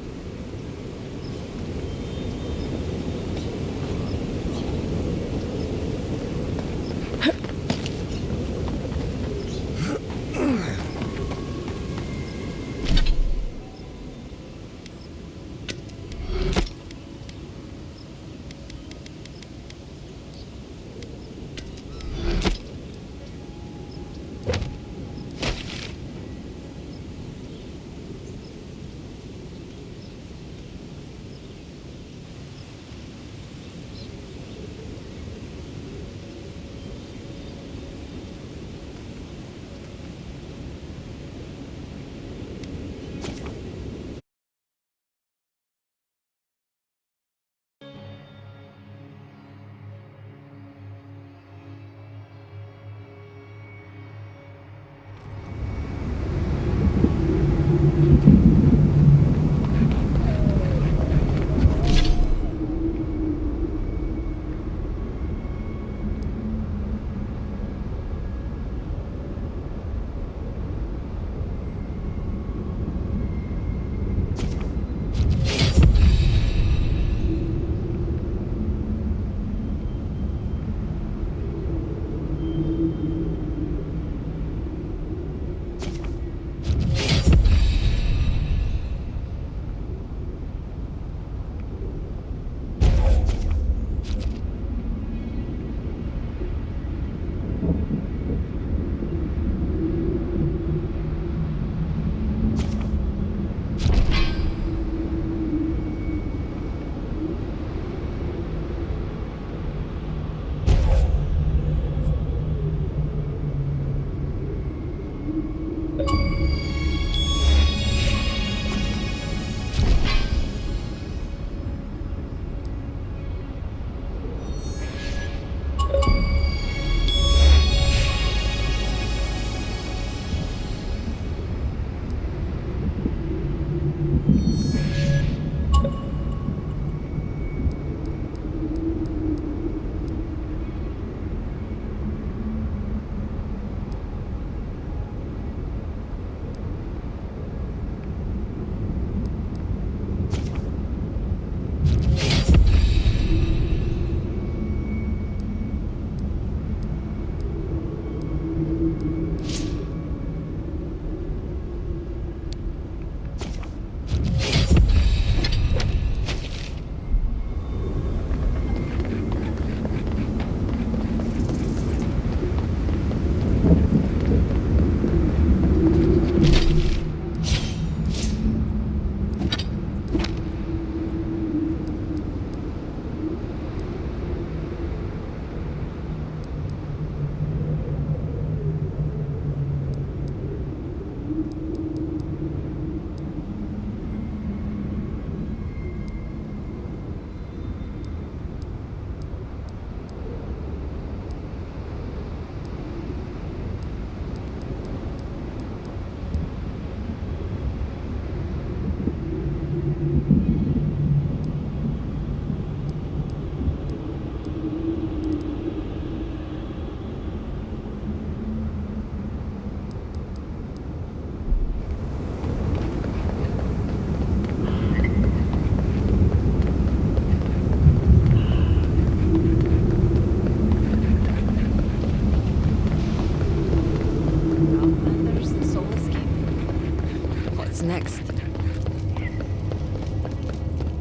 next?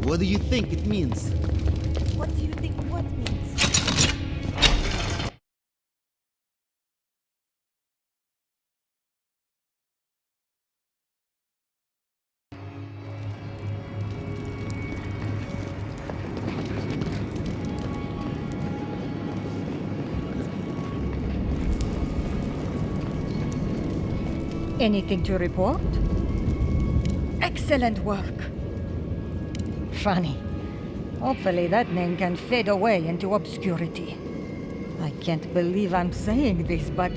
What do you think it means? What do you think what means? Anything to report? Excellent work. Funny. Hopefully that name can fade away into obscurity. I can't believe I'm saying this, but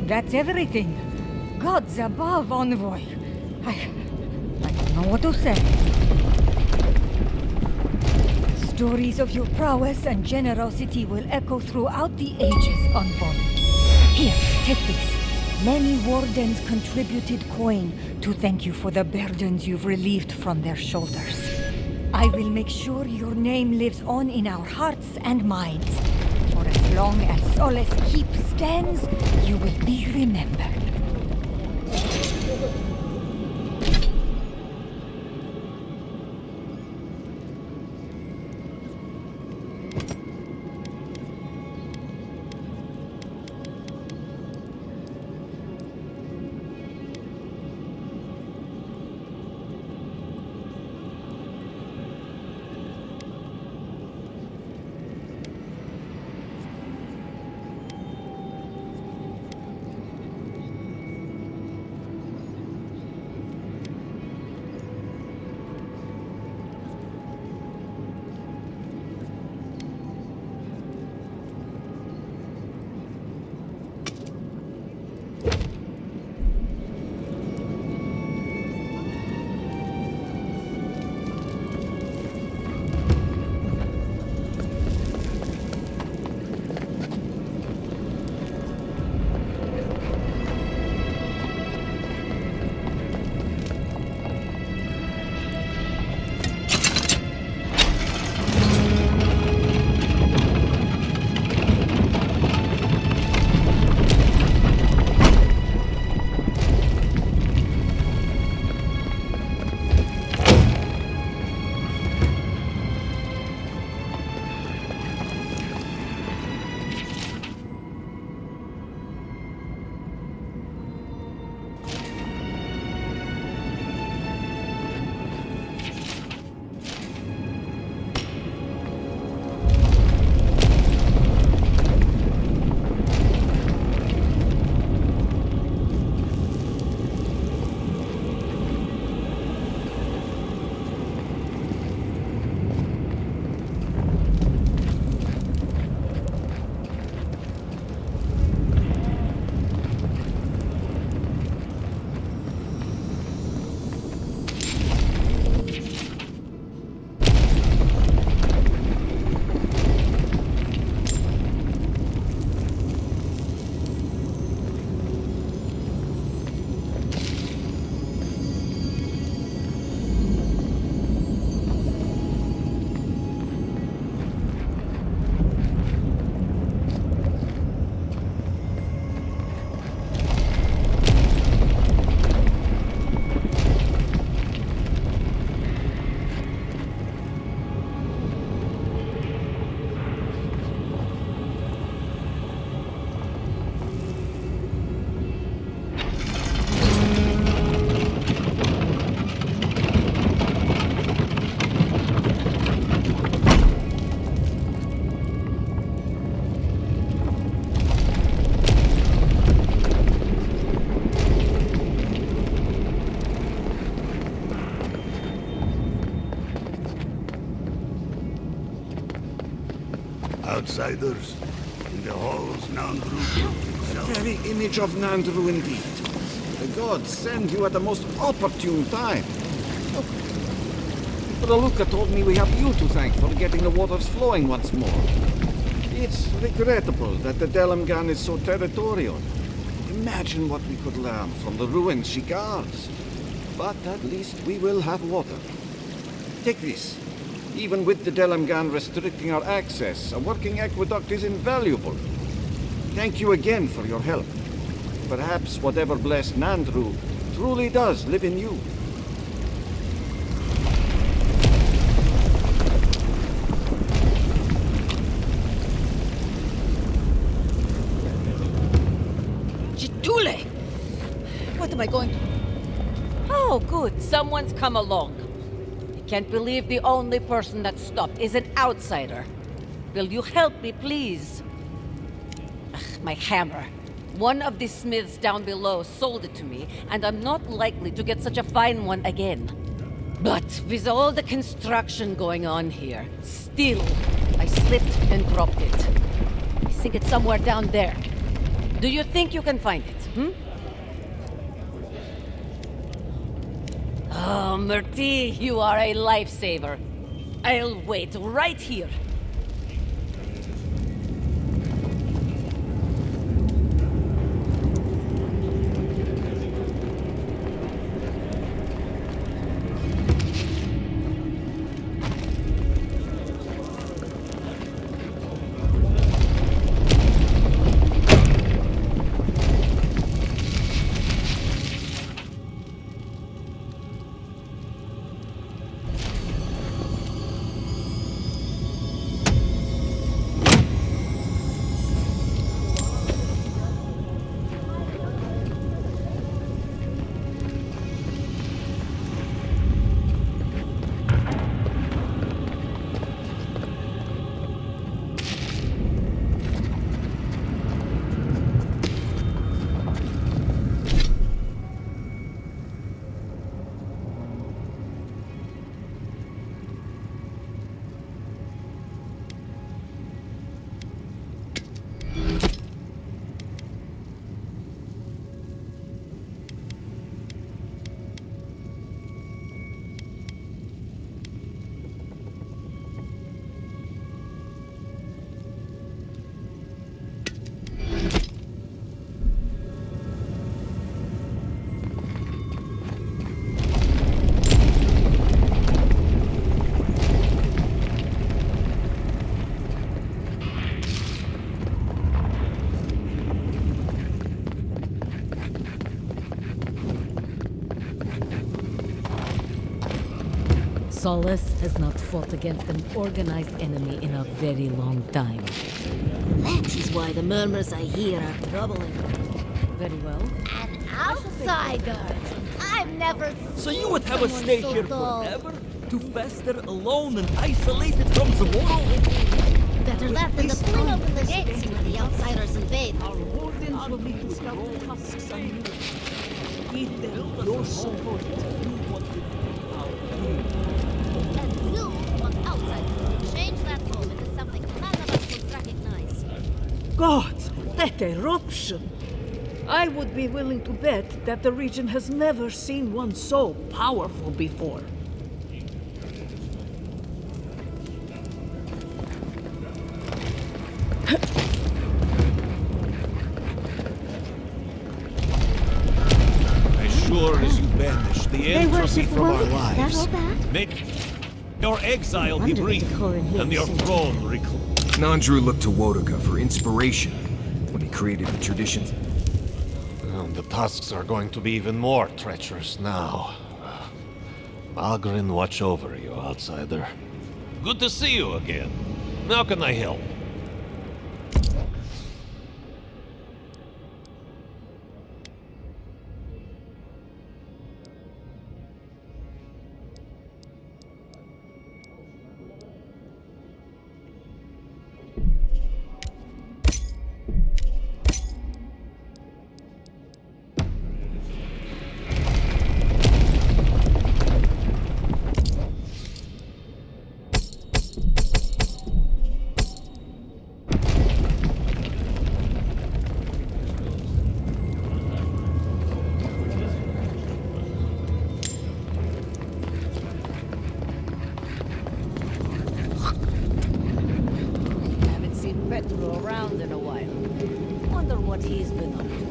that's everything. Gods above, envoy. I don't know more to say. Stories of your prowess and generosity will echo throughout the ages, Envoy. Here, take this. Many wardens contributed coin to thank you for the burdens you've relieved from their shoulders. I will make sure your name lives on in our hearts and minds. For as long as Solace Keep stands, you will be remembered. Outsiders in the halls, Nandru. The very image of Nandru indeed. The gods send you at the most opportune time. Look. Raluka told me we have you to thank for getting the waters flowing once more. It's regrettable that the Delamgan is so territorial. Imagine what we could learn from the ruins she guards. But at least we will have water. Take this. Even with the Delamgan restricting our access, a working aqueduct is invaluable. Thank you again for your help. Perhaps whatever blessed Nandru truly does live in you. Jitule! What am I going to... Oh, good. Someone's come along. Can't believe the only person that stopped is an outsider. Will you help me, please? Ugh, my hammer. One of the smiths down below sold it to me, and I'm not likely to get such a fine one again. But with all the construction going on here, still, I slipped and dropped it. I think it's somewhere down there. Do you think you can find it, Oh, Murti, you are a lifesaver. I'll wait right here. Solace has not fought against an organized enemy in a very long time. That is why the murmurs I hear are troubling. Very well. An outsider! I've never So you would have us stay here forever? To fester alone and isolated from the world? Better that than to fling open the gates when the outsiders invade. Our wardens will be to scout the tusks on you. Give them your support. You want to be our And you want outsiders to change that home into something none of us would recognize. Gods, that eruption! I would be willing to bet that the region has never seen one so powerful before. As sure as you banish the entropy from our lives, may your exile be brief and your throne reclaimed. Nandru looked to Wodoka for inspiration when he created the traditions. The tusks are going to be even more treacherous now. Algrin, watch over you, outsider. Good to see you again. How can I help? Around in a while. Wonder what he's been up to.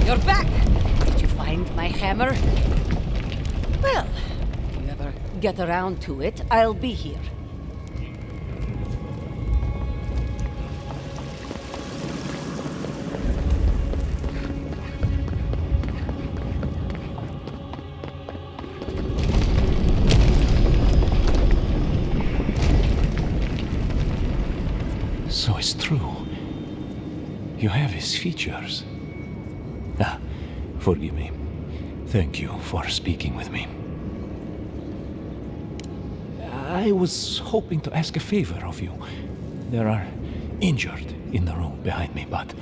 You're back! Did you find my hammer? Well, if you ever get around to it, I'll be here. So it's true. You have his features. Ah, forgive me. Thank you for speaking with me. I was hoping to ask a favor of you. There are injured in the room behind me, but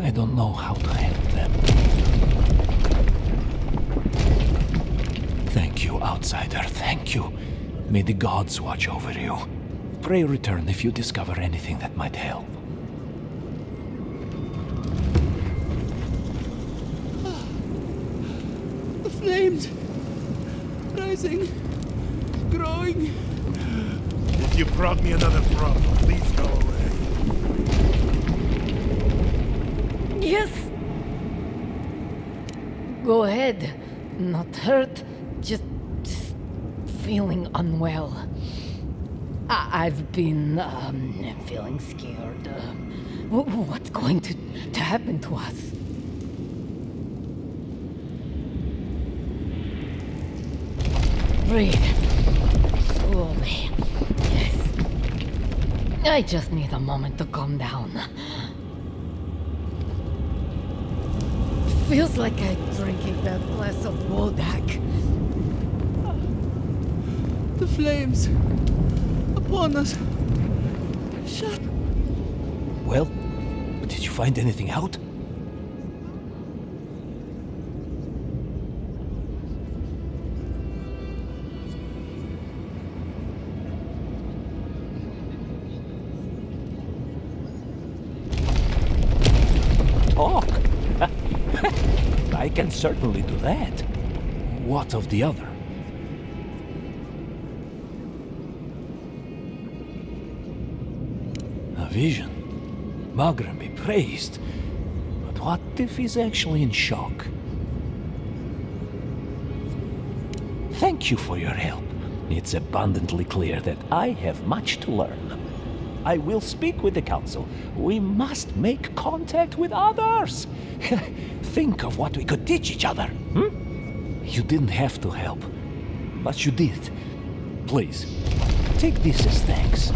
I don't know how to help them. Thank you, outsider. Thank you. May the gods watch over you. Pray return if you discover anything that might help. The flames! Rising, growing. If you brought me another problem, please go away. Yes! Go ahead. Not hurt, just feeling unwell. I've been, feeling scared. What's going to happen to us? Breathe. Slowly. Yes. I just need a moment to calm down. Feels like I'm drinking that glass of Wodak. The flames upon us. Shut. Well, did you find anything out? Talk? I can certainly do that. What of the other? A vision. Magran be praised. But what if he's actually in shock? Thank you for your help. It's abundantly clear that I have much to learn. I will speak with the council. We must make contact with others. Think of what we could teach each other. You didn't have to help, but you did. Please, take this as thanks.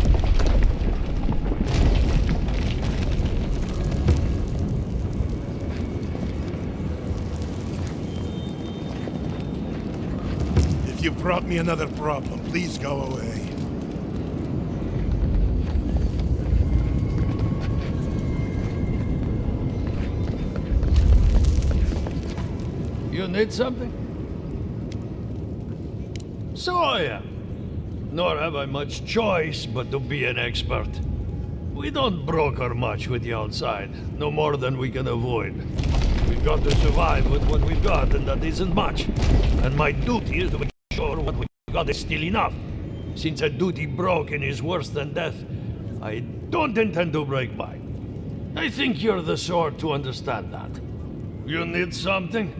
If you brought me another problem, please go away. You need something? So I am. Nor have I much choice but to be an expert. We don't broker much with the outside, no more than we can avoid. We've got to survive with what we've got, and that isn't much. And my duty is to make sure what we've got is still enough. Since a duty broken is worse than death, I don't intend to break mine. I think you're the sort to understand that. You need something?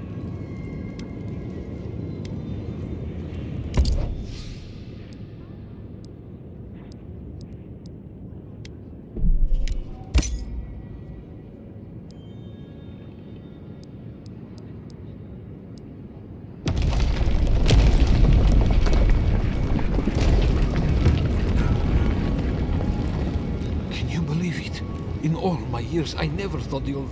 In all my years, I never thought the old...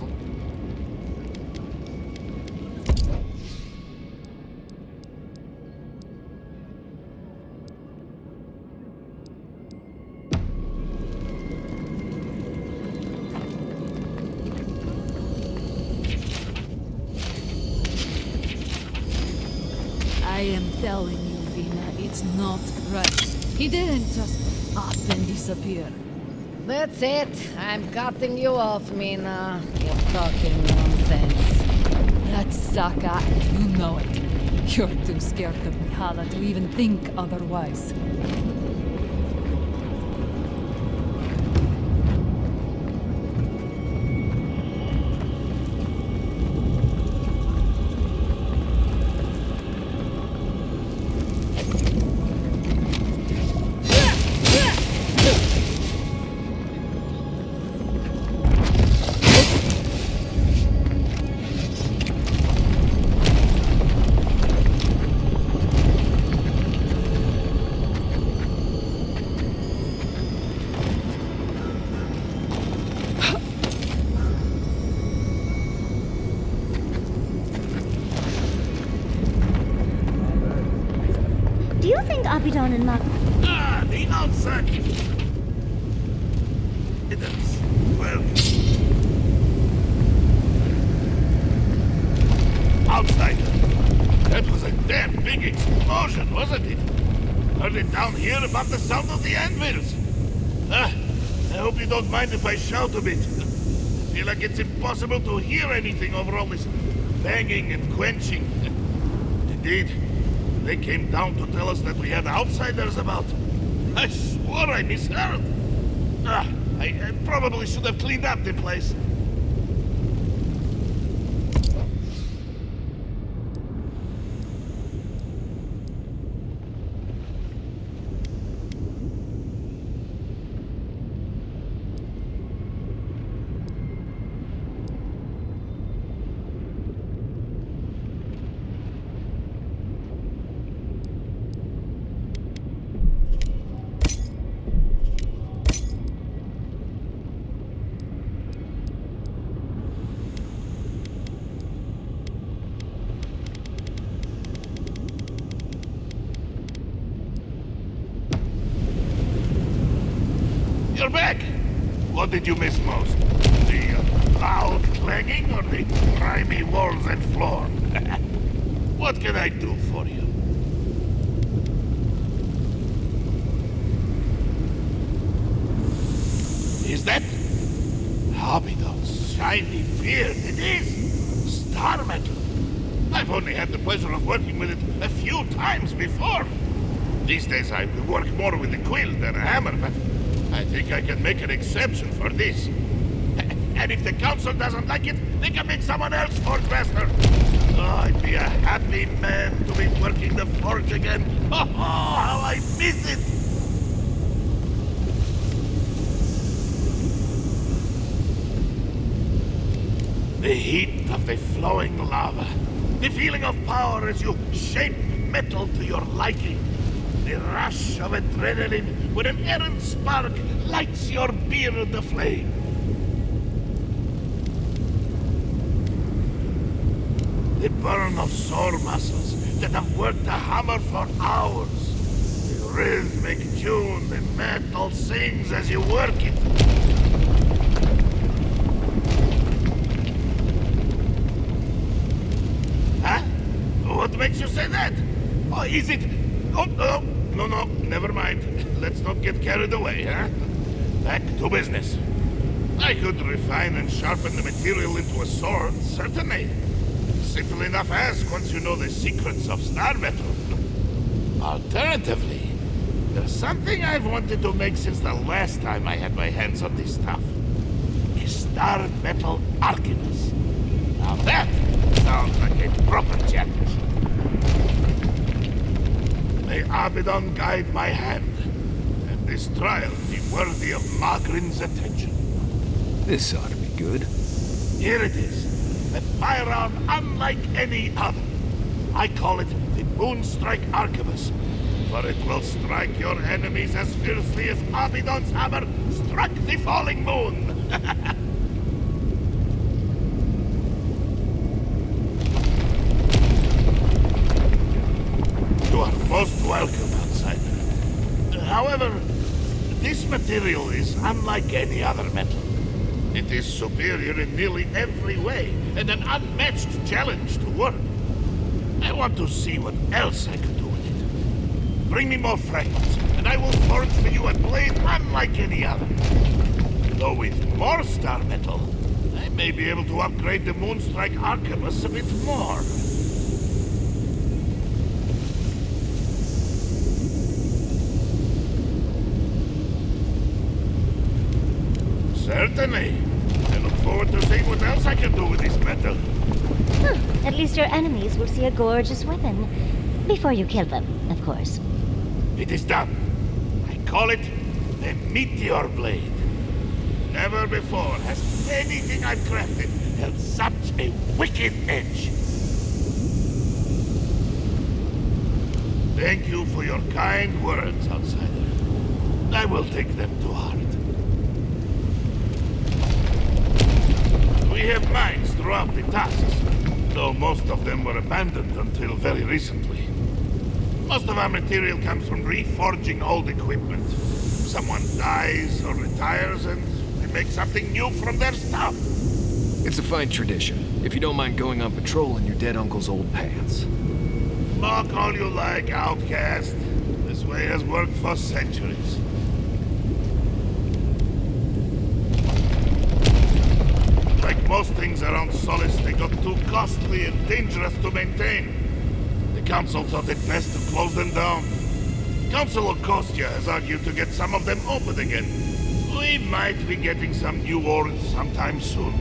I am telling you, Vina, it's not right. He didn't just up and disappear. That's it. I'm cutting you off, Mina. You're talking nonsense. That's Saka, and you know it. You're too scared of Mihala to even think otherwise. think Abidon and Mag... Ah, the outside! It is... well... outside. That was a damn big explosion, wasn't it? Heard it down here above the sound of the anvils. Ah, I hope you don't mind if I shout a bit. I feel like it's impossible to hear anything over all this banging and quenching. Indeed, they came down to tell us that we had outsiders about. I swore I misheard. Ah, I probably should have cleaned up the place. You're back! What did you miss most? The loud clanging or the grimy walls and floor? What can I do for you? Is that Abidon's shiny beard? It is! Star metal! I've only had the pleasure of working with it a few times before. These days I work more with a quill than a hammer, but I think I can make an exception for this. And if the council doesn't like it, they can make someone else forge master. Oh, I'd be a happy man to be working the forge again. Oh, how I miss it! The heat of the flowing lava. The feeling of power as you shape metal to your liking. The rush of adrenaline when an errant spark lights your beard aflame. The burn of sore muscles that have worked the hammer for hours. The rhythmic tune the metal sings as you work it. Huh? What makes you say that? Oh, is it... Oh, no, never mind. Let's not get carried away, huh? Back to business. I could refine and sharpen the material into a sword, certainly. Simple enough ask once you know the secrets of star metal. Alternatively, there's something I've wanted to make since the last time I had my hands on this stuff. A star metal archivist. Now that sounds like a proper challenge. May Abidon guide my hand, and this trial be worthy of Magrin's attention. This ought to be good. Here it is, a firearm unlike any other. I call it the Moonstrike Arquebus, for it will strike your enemies as fiercely as Abidon's hammer struck the falling moon. You are most welcome, outsider. However, this material is unlike any other metal. It is superior in nearly every way, and an unmatched challenge to work. I want to see what else I can do with it. Bring me more frames, and I will forge for you a blade unlike any other. Though with more star metal, I may be able to upgrade the Moonstrike Arquebus a bit more. Certainly. I look forward to seeing what else I can do with this metal. At least your enemies will see a gorgeous weapon. Before you kill them, of course. It is done. I call it the Meteor Blade. Never before has anything I've crafted held such a wicked edge. Thank you for your kind words, outsider. I will take them to heart. We have mines throughout the tasks, though most of them were abandoned until very recently. Most of our material comes from reforging old equipment. Someone dies or retires and we make something new from their stuff. It's a fine tradition, if you don't mind going on patrol in your dead uncle's old pants. Mock all you like, outcast. This way has worked for centuries. Like most things around Solace, they got too costly and dangerous to maintain. The Council thought it best to close them down. Council of Kostya has argued to get some of them open again. We might be getting some new ores sometime soon.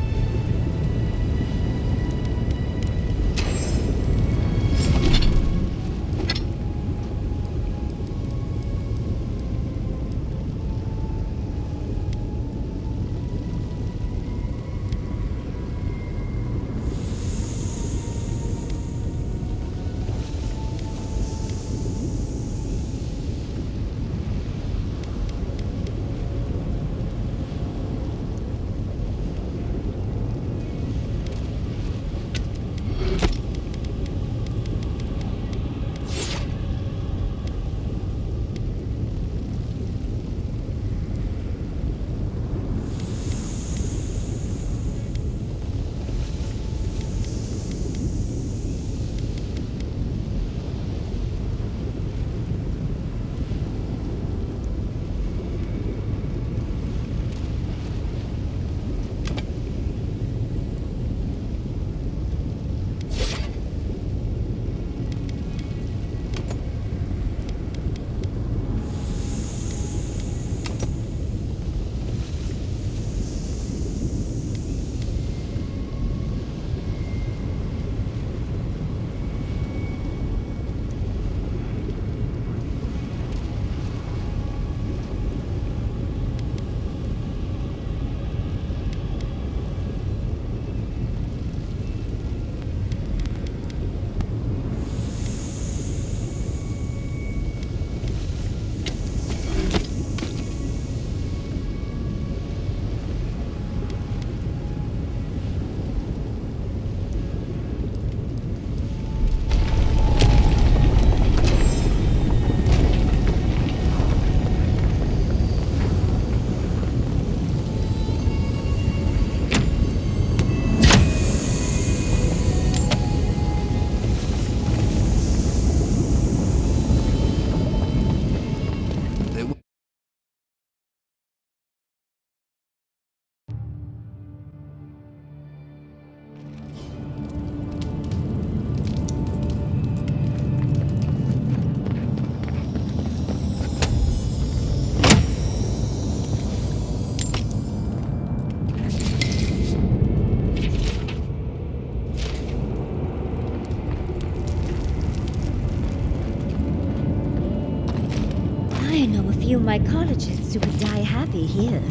few mycologists who would die happy here.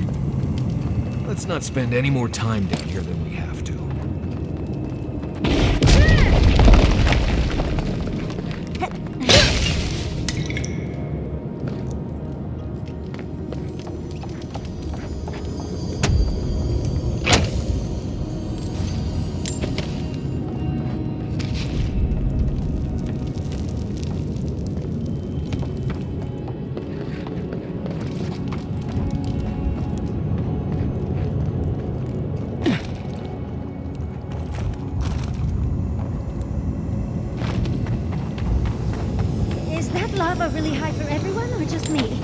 Let's not spend any more time down here than we have to. Lava really high for everyone, or just me?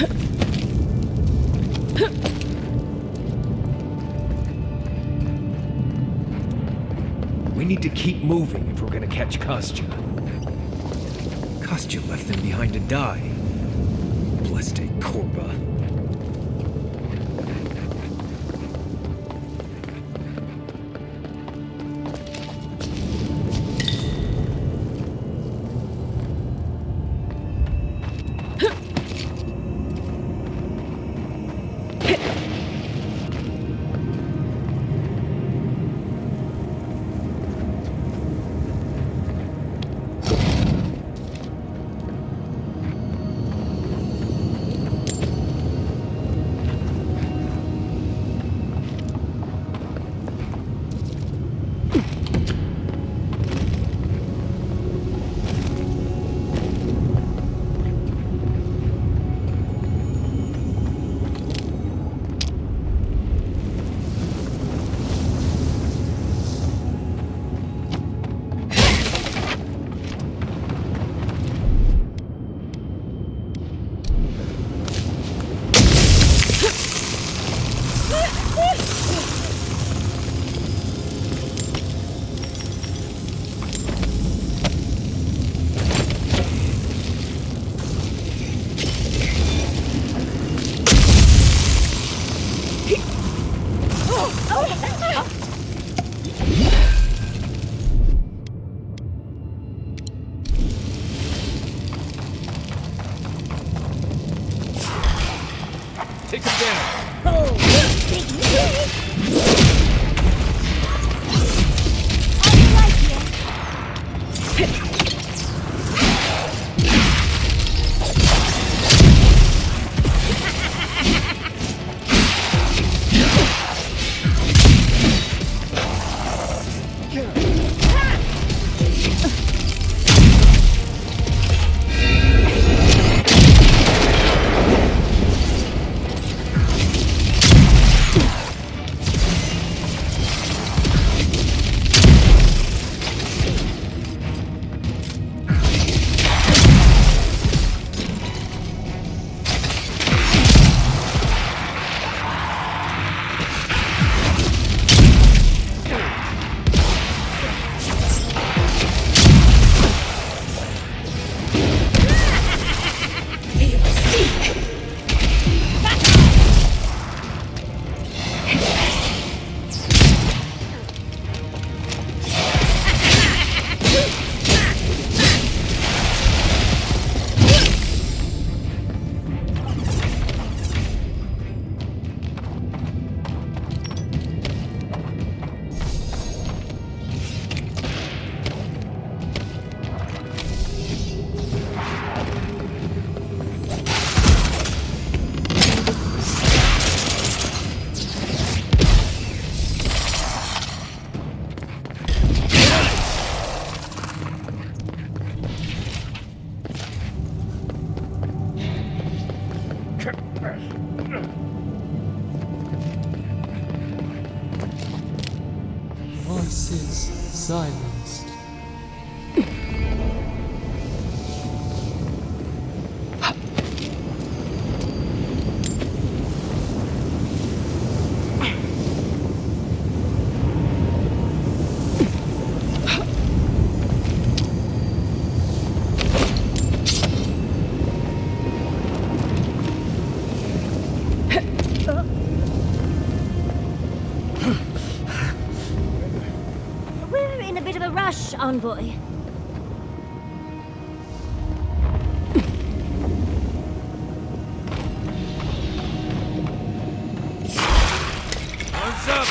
We need to keep moving if we're gonna catch Kostya. Kostya left them behind to die. Bleste Korba. Take him down! Voices silenced. Envoy. Arms up!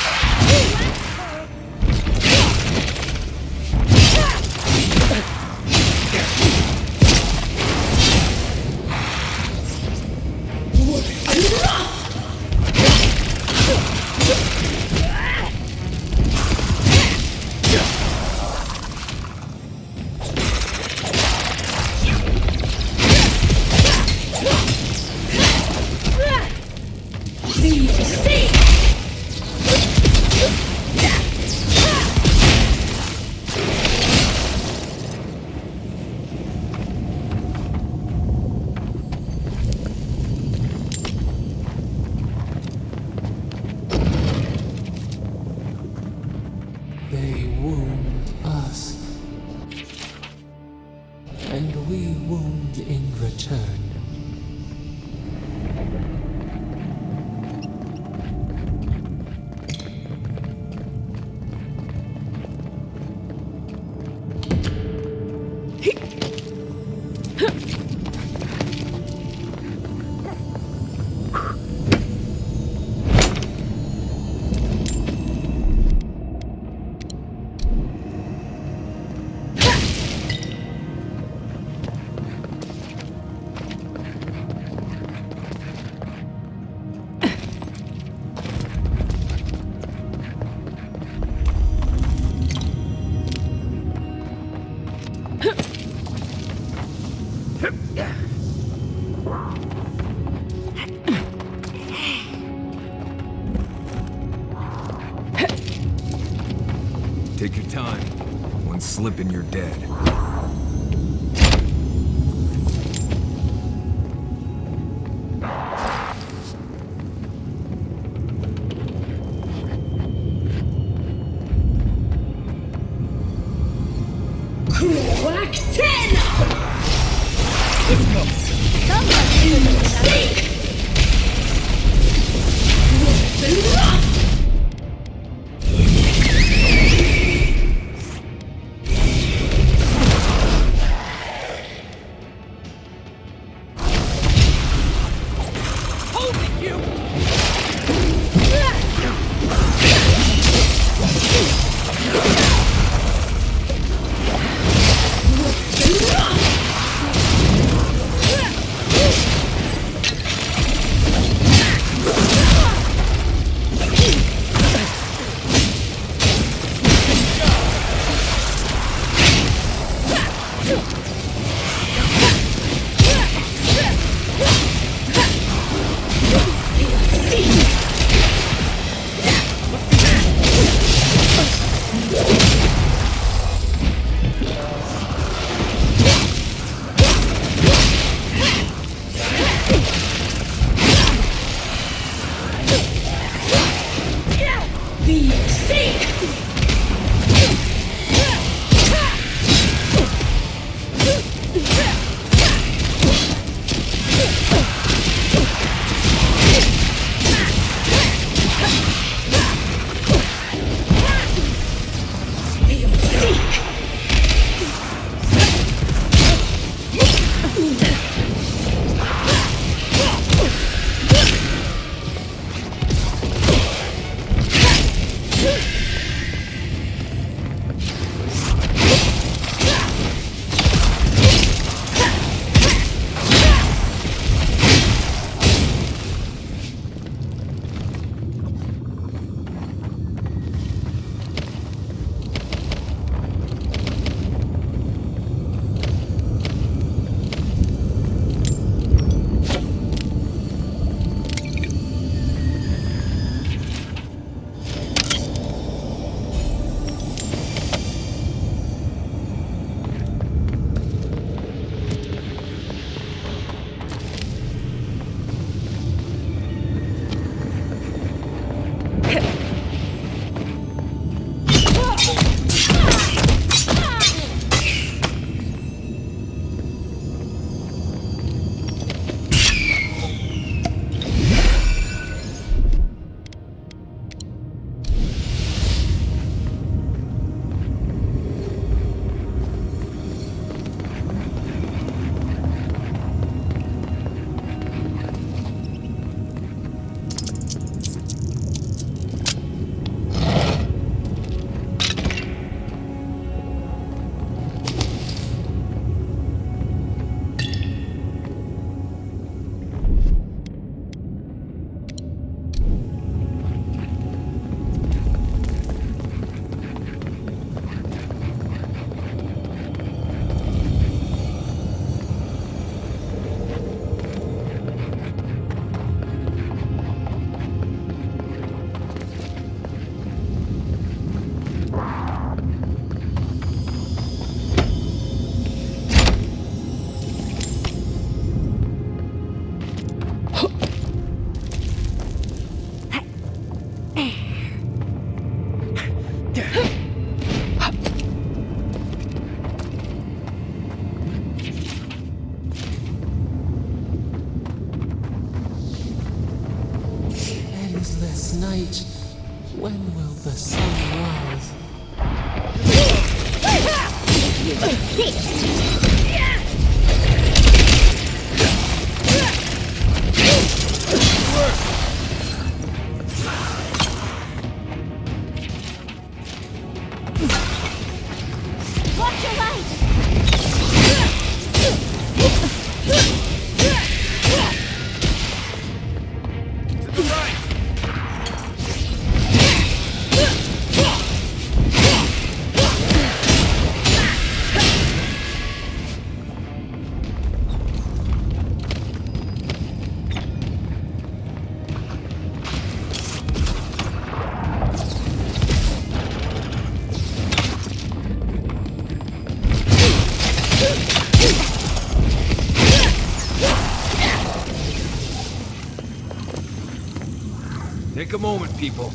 time. One slip and you're dead. Whack 10! night, when will the sun rise? Watch your right! Take a moment, people.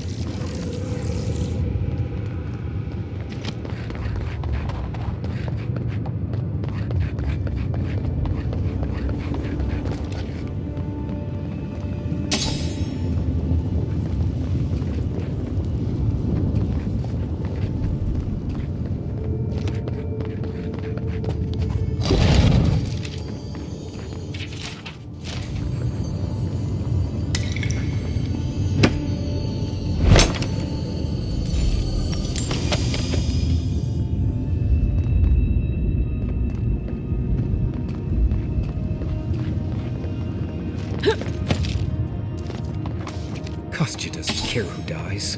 Kostya doesn't care who dies.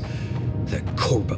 The Korba.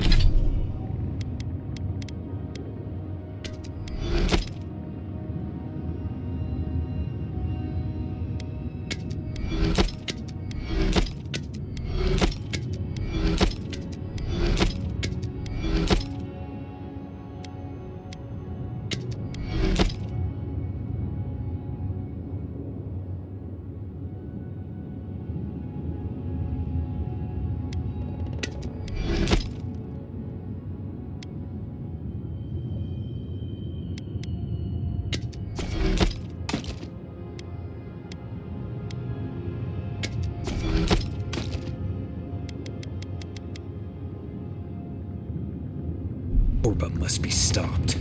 Korba must be stopped.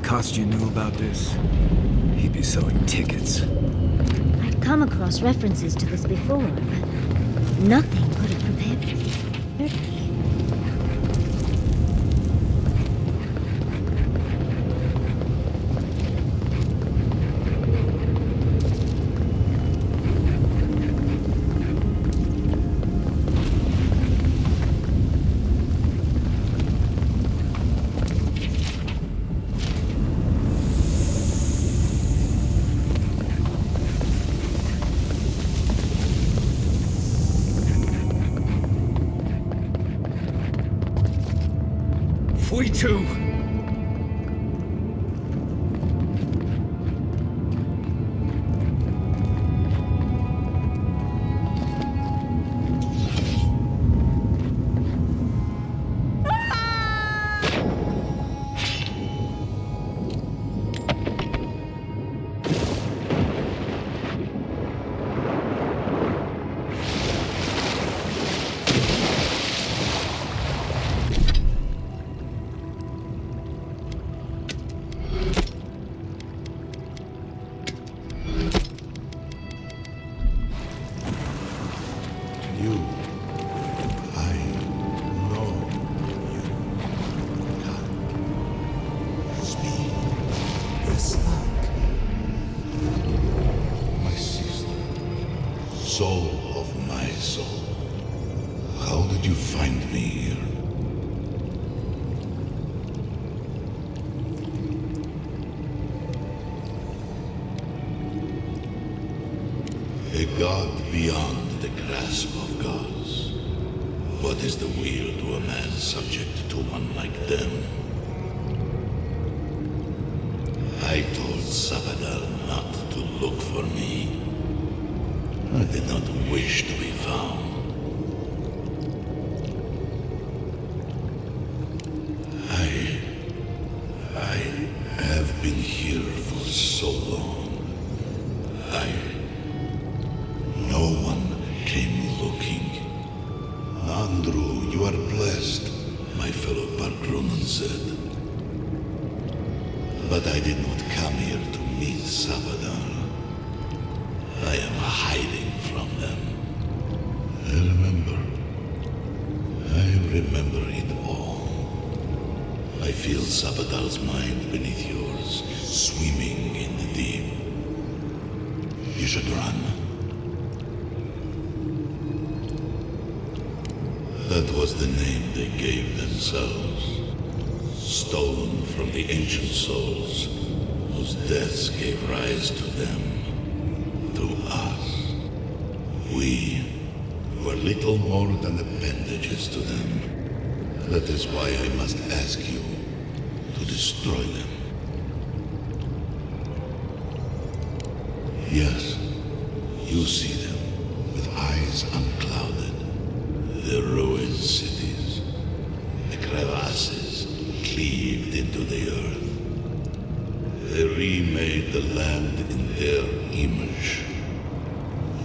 Kostya knew about this, he'd be selling tickets. I've come across references to this before, but nothing could have prepared me. We too! Soul of my soul. How did you find me here? A god beyond the grasp of gods. What is the will to a man subject to one like them? I told Sabadal not to look for me. I did not wish to be found. I have been here for so long. No one came looking. Nandru, you are blessed, my fellow Parkronan said. But I did not come here to meet Sabadal. I am hiding from them. I remember it all. I feel Sabadal's mind beneath yours, swimming in the deep. You should run. That was the name they gave themselves. Stolen from the ancient souls, whose deaths gave rise to them. To us. We were little more than appendages to them. That is why I must ask you to destroy them. Yes, you see them with eyes unclouded. The ruined cities, the crevasses cleaved into the earth. They remade the land in their image.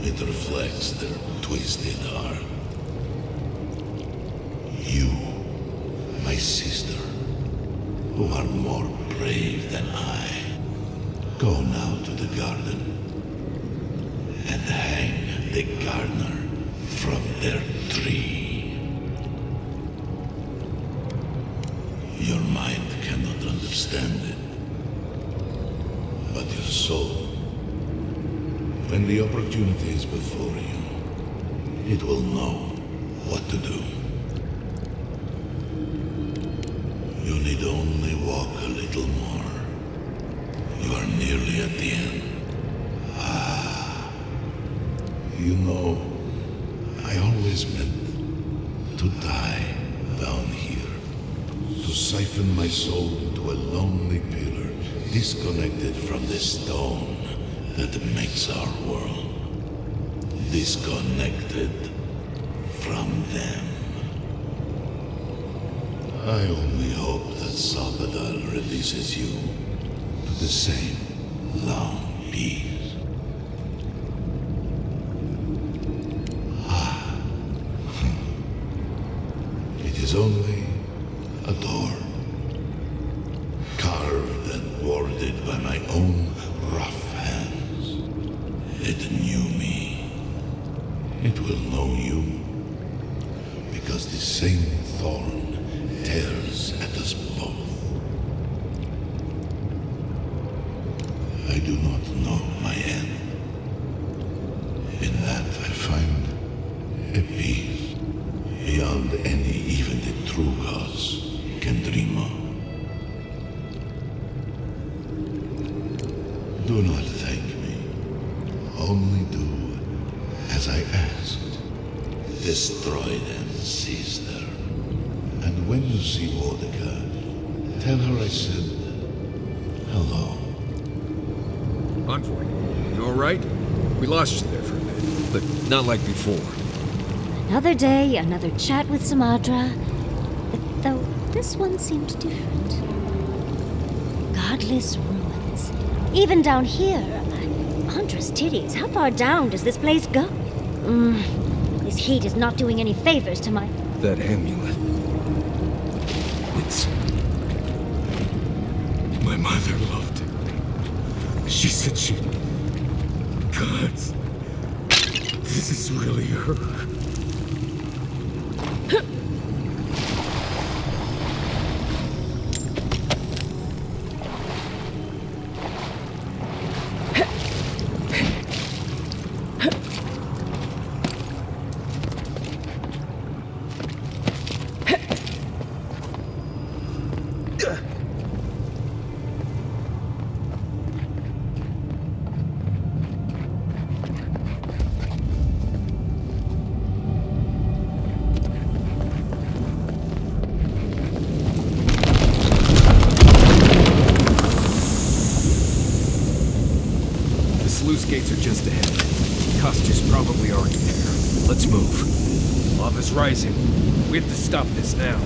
It reflects their twisted heart. You, my sister, who are more brave than I, go now to the garden and hang the gardener from their tree. Your mind cannot understand it, but your soul, when the opportunity is before you, it will know what to do. You need only walk a little more. You are nearly at the end. You know, I always meant to die down here, to siphon my soul into a lonely pillar, disconnected from the stone that makes our world, disconnected from them. I only hope that Sabadal releases you to the same long peace. It is only a door, carved and warded by my own rough hands. It knew me. It will know you, because the same thorn tears at us both. I do not know my end. In that I find a peace beyond any even the true gods can dream of. Do not thank me. Only do as I asked. Destroy them, sister. And when you see Mordecai, whatever I said, hello. Envoy, you alright? We lost you there for a minute, but not like before. Another day, another chat with Samadra. Though this one seemed different. Godless ruins. Even down here. Hunter's titties, how far down does this place go? This heat is not doing any favors to my... That amulet. It's... My mother loved it. She said she... Gods... This is really her. Sluice gates are just ahead. Costa's probably already there. Let's move. Lava's rising. We have to stop this now.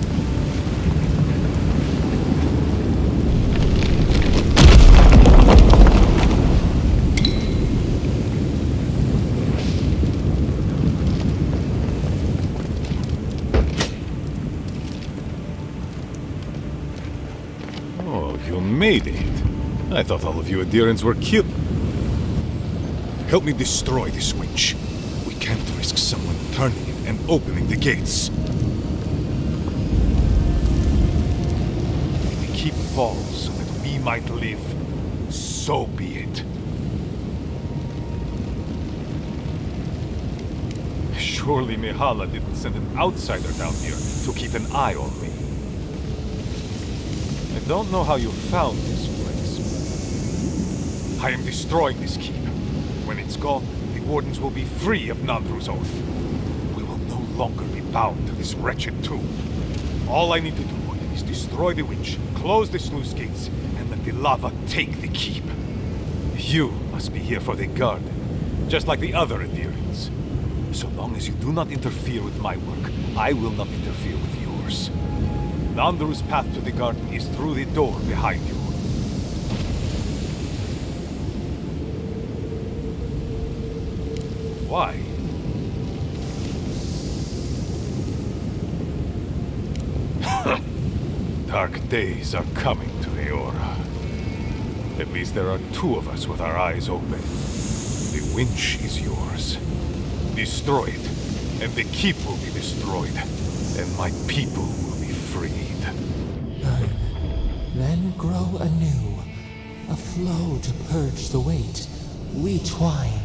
Oh, you made it. I thought all of you adherents were killed. Help me destroy this witch. We can't risk someone turning it and opening the gates. If the keep falls so that we might live, so be it. Surely Mihala didn't send an outsider down here to keep an eye on me. I don't know how you found this place. I am destroying this keep. When it's gone, the Wardens will be free of Nandru's oath. We will no longer be bound to this wretched tomb. All I need to do is destroy the witch, close the sluice gates, and let the lava take the keep. You must be here for the garden, just like the other adherents. So long as you do not interfere with my work, I will not interfere with yours. Nandru's path to the garden is through the door behind you. Why? Dark days are coming to Eoре. At least there are two of us with our eyes open. The winch is yours. Destroy it, and the keep will be destroyed, and my people will be freed. Burn, then grow anew. A flow to purge the weight. We twine.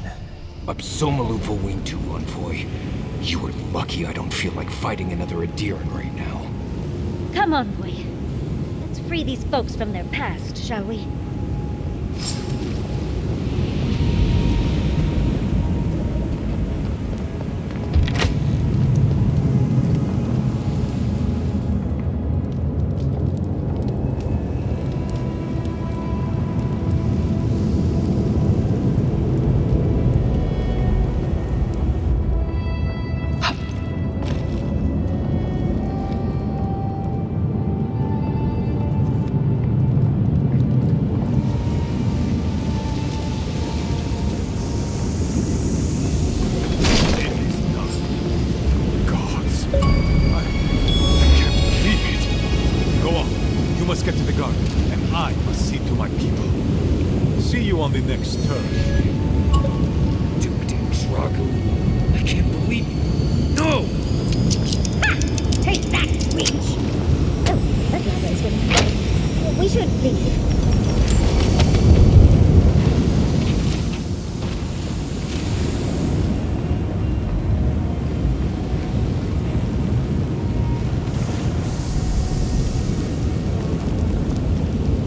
Absomalupo Wintu, Envoy. You are lucky I don't feel like fighting another adherent right now. Come on, boy. Let's free these folks from their past, shall we?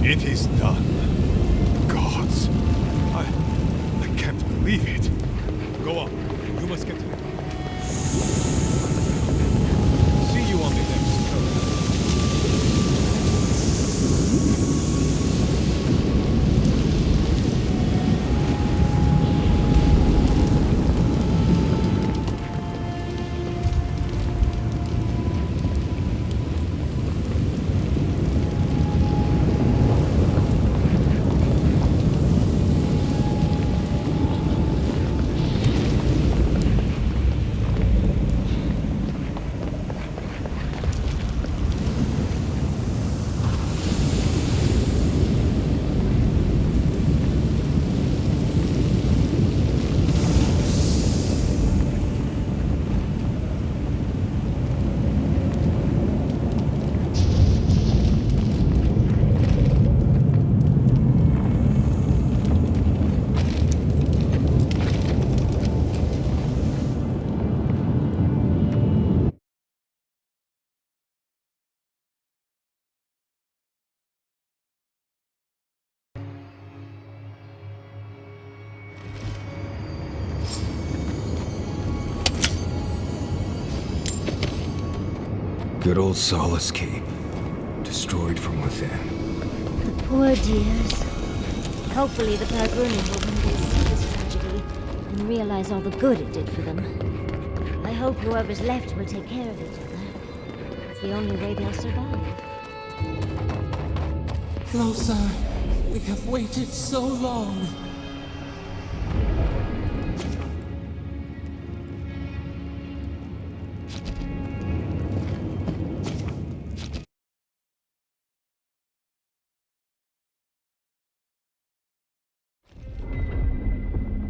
It is done. Gods. I can't believe it. Go on. You must get to it. See you on the next turn. Good old Solace Keep. Destroyed from within. The poor dears. Hopefully the Pargrunin will one day see this tragedy and realize all the good it did for them. I hope whoever's left will take care of each other. It's the only way they'll survive. Closer. We have waited so long.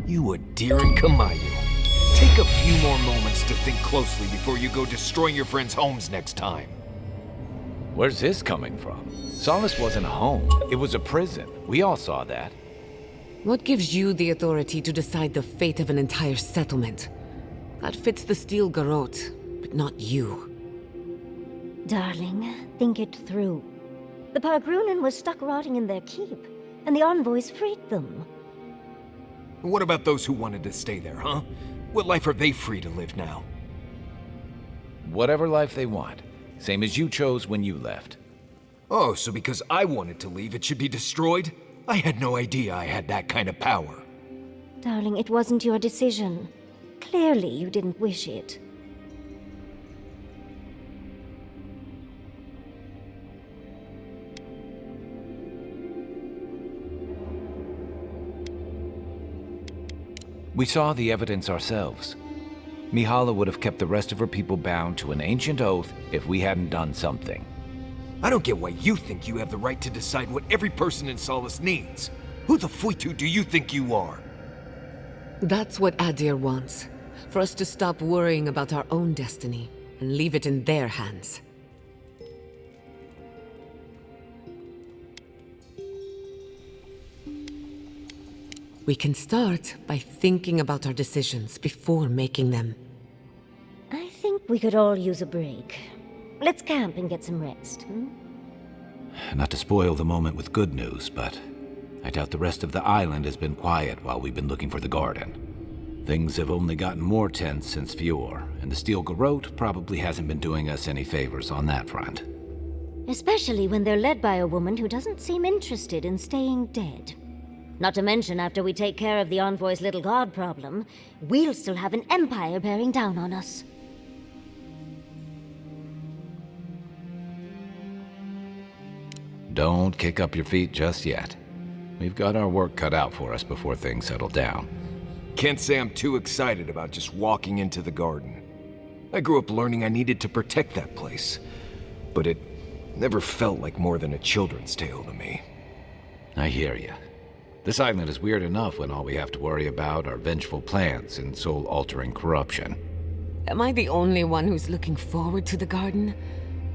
You Adiran Kamayu. Take a few more moments to think closely before you go destroying your friends' homes next time. Where's this coming from? Solace wasn't home. It was a prison. We all saw that. What gives you the authority to decide the fate of an entire settlement? That fits the Steel Garrote, but not you. Darling, think it through. The Pargrunin was stuck rotting in their keep, and the envoys freed them. What about those who wanted to stay there, huh? What life are they free to live now? Whatever life they want. Same as you chose when you left. Oh, so because I wanted to leave, it should be destroyed? I had no idea I had that kind of power. Darling, it wasn't your decision. Clearly you didn't wish it. We saw the evidence ourselves. Mihala would have kept the rest of her people bound to an ancient oath if we hadn't done something. I don't get why you think you have the right to decide what every person in Solace needs. Who the fuitu do you think you are? That's what Adir wants. For us to stop worrying about our own destiny and leave it in their hands. We can start by thinking about our decisions before making them. I think we could all use a break. Let's camp and get some rest, Not to spoil the moment with good news, but I doubt the rest of the island has been quiet while we've been looking for the garden. Things have only gotten more tense since Eore, and the Steel Garrote probably hasn't been doing us any favors on that front. Especially when they're led by a woman who doesn't seem interested in staying dead. Not to mention, after we take care of the envoy's little god problem, we'll still have an empire bearing down on us. Don't kick up your feet just yet. We've got our work cut out for us before things settle down. Can't say I'm too excited about just walking into the garden. I grew up learning I needed to protect that place, but it never felt like more than a children's tale to me. I hear you. This island is weird enough when all we have to worry about are vengeful plans and soul-altering corruption. Am I the only one who's looking forward to the garden?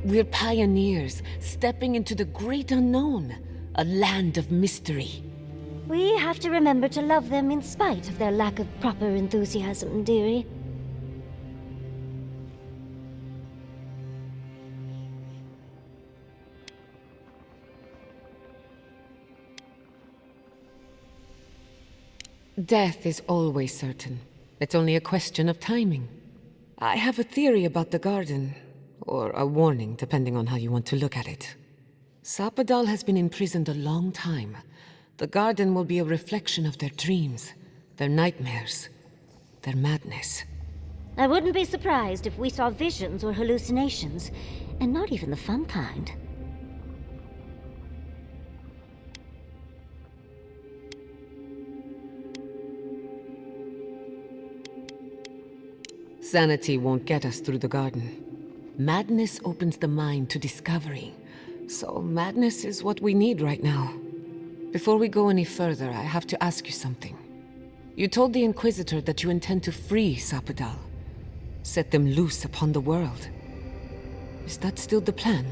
We're pioneers, stepping into the great unknown, a land of mystery. We have to remember to love them in spite of their lack of proper enthusiasm, dearie. Death is always certain. It's only a question of timing. I have a theory about the garden, or a warning, depending on how you want to look at it. Sapadal has been imprisoned a long time. The garden will be a reflection of their dreams, their nightmares, their madness. I wouldn't be surprised if we saw visions or hallucinations, and not even the fun kind. Sanity won't get us through the garden. Madness opens the mind to discovery. So madness is what we need right now. Before we go any further, I have to ask you something. You told the Inquisitor that you intend to free Sapadal. Set them loose upon the world. Is that still the plan?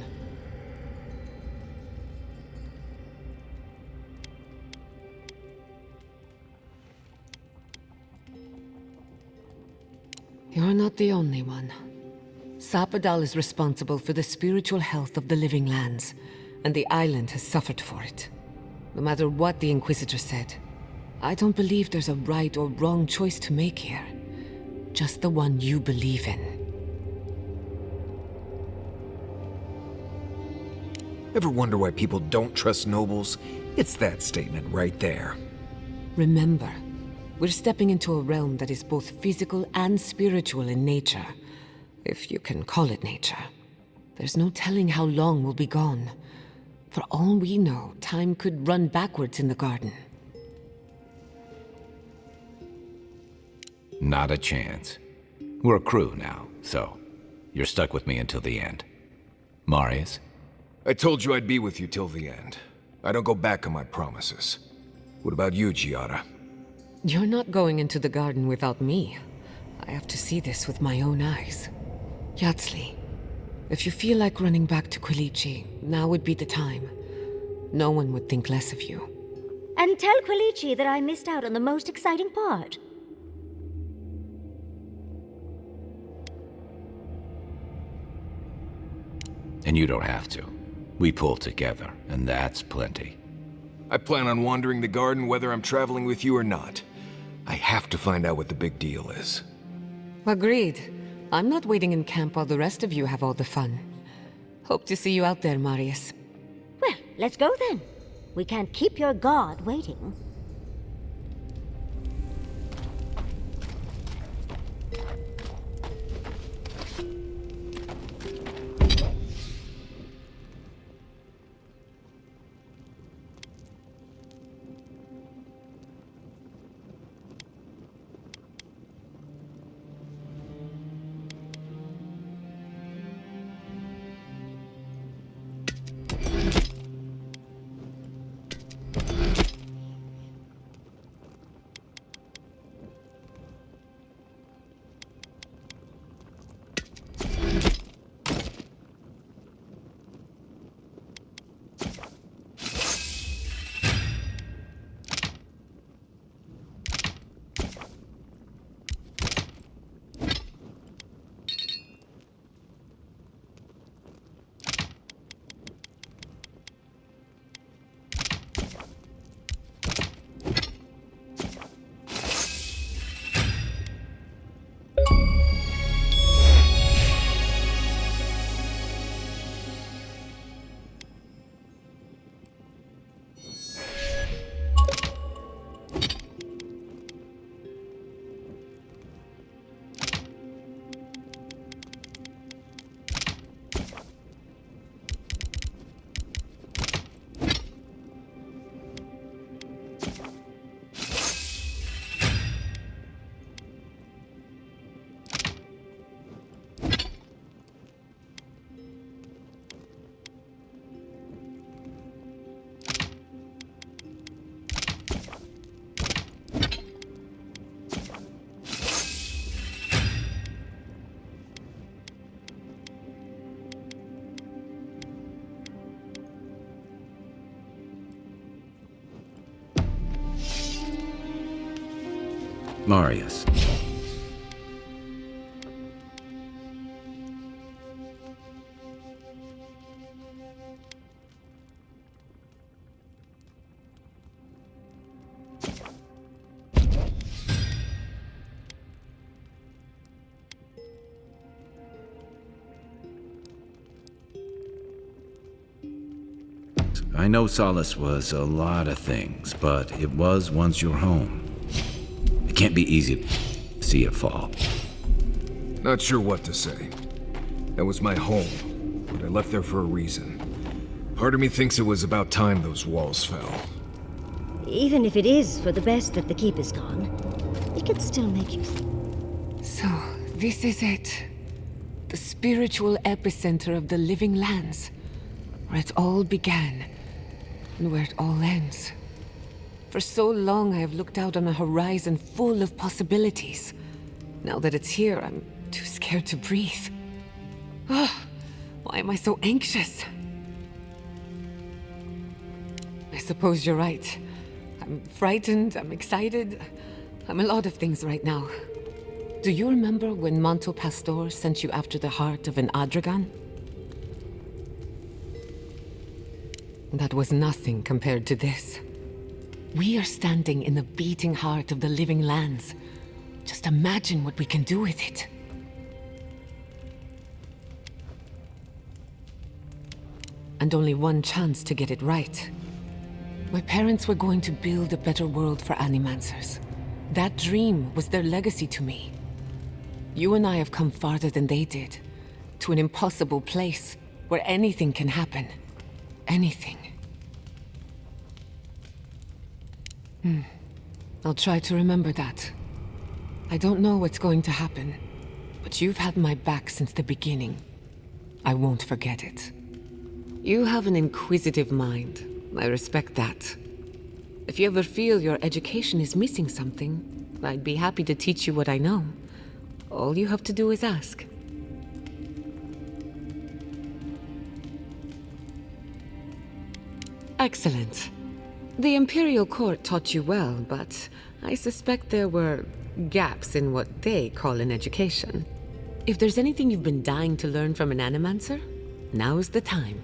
You're not the only one. Sapadal is responsible for the spiritual health of the living lands, and the island has suffered for it. No matter what the Inquisitor said, I don't believe there's a right or wrong choice to make here. Just the one you believe in. Ever wonder why people don't trust nobles? It's that statement right there. Remember, we're stepping into a realm that is both physical and spiritual in nature. If you can call it nature. There's no telling how long we'll be gone. For all we know, time could run backwards in the garden. Not a chance. We're a crew now, so you're stuck with me until the end. Marius? I told you I'd be with you till the end. I don't go back on my promises. What about you, Giada? You're not going into the garden without me. I have to see this with my own eyes. Yatsli, if you feel like running back to Quilici, now would be the time. No one would think less of you. And tell Quilici that I missed out on the most exciting part. And you don't have to. We pull together, and that's plenty. I plan on wandering the garden whether I'm traveling with you or not. I have to find out what the big deal is. Agreed. I'm not waiting in camp while the rest of you have all the fun. Hope to see you out there, Marius. Well, let's go then. We can't keep your god waiting. Marius. I know Solace was a lot of things, but it was once your home. It can't be easy to see it fall. Not sure what to say. That was my home, but I left there for a reason. Part of me thinks it was about time those walls fell. Even if it is for the best that the keep is gone, it could still make you... So, this is it. The spiritual epicenter of the living lands. Where it all began, and where it all ends. For so long I have looked out on a horizon full of possibilities. Now that it's here, I'm too scared to breathe. Oh, why am I so anxious? I suppose you're right. I'm frightened, I'm excited. I'm a lot of things right now. Do you remember when Manto Pastor sent you after the heart of an Adragan? That was nothing compared to this. We are standing in the beating heart of the living lands. Just imagine what we can do with it. and only one chance to get it right. My parents were going to build a better world for animancers. That dream was their legacy to me. You and I have come farther than they did, to an impossible place where anything can happen. Anything. I'll try to remember that. I don't know what's going to happen, but you've had my back since the beginning. I won't forget it. You have an inquisitive mind. I respect that. If you ever feel your education is missing something, I'd be happy to teach you what I know. All you have to do is ask. Excellent. The Imperial Court taught you well, but I suspect there were gaps in what they call an education. If there's anything you've been dying to learn from an animancer, now's the time.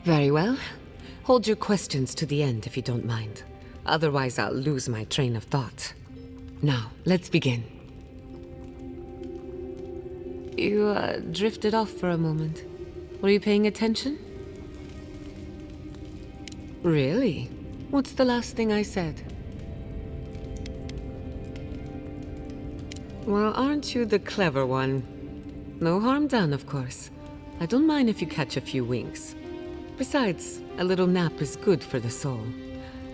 Very well. Hold your questions to the end if you don't mind. Otherwise, I'll lose my train of thought. Now, let's begin. You, drifted off for a moment. Were you paying attention? Really? What's the last thing I said? Well, aren't you the clever one? No harm done, of course. I don't mind if you catch a few winks. Besides, a little nap is good for the soul.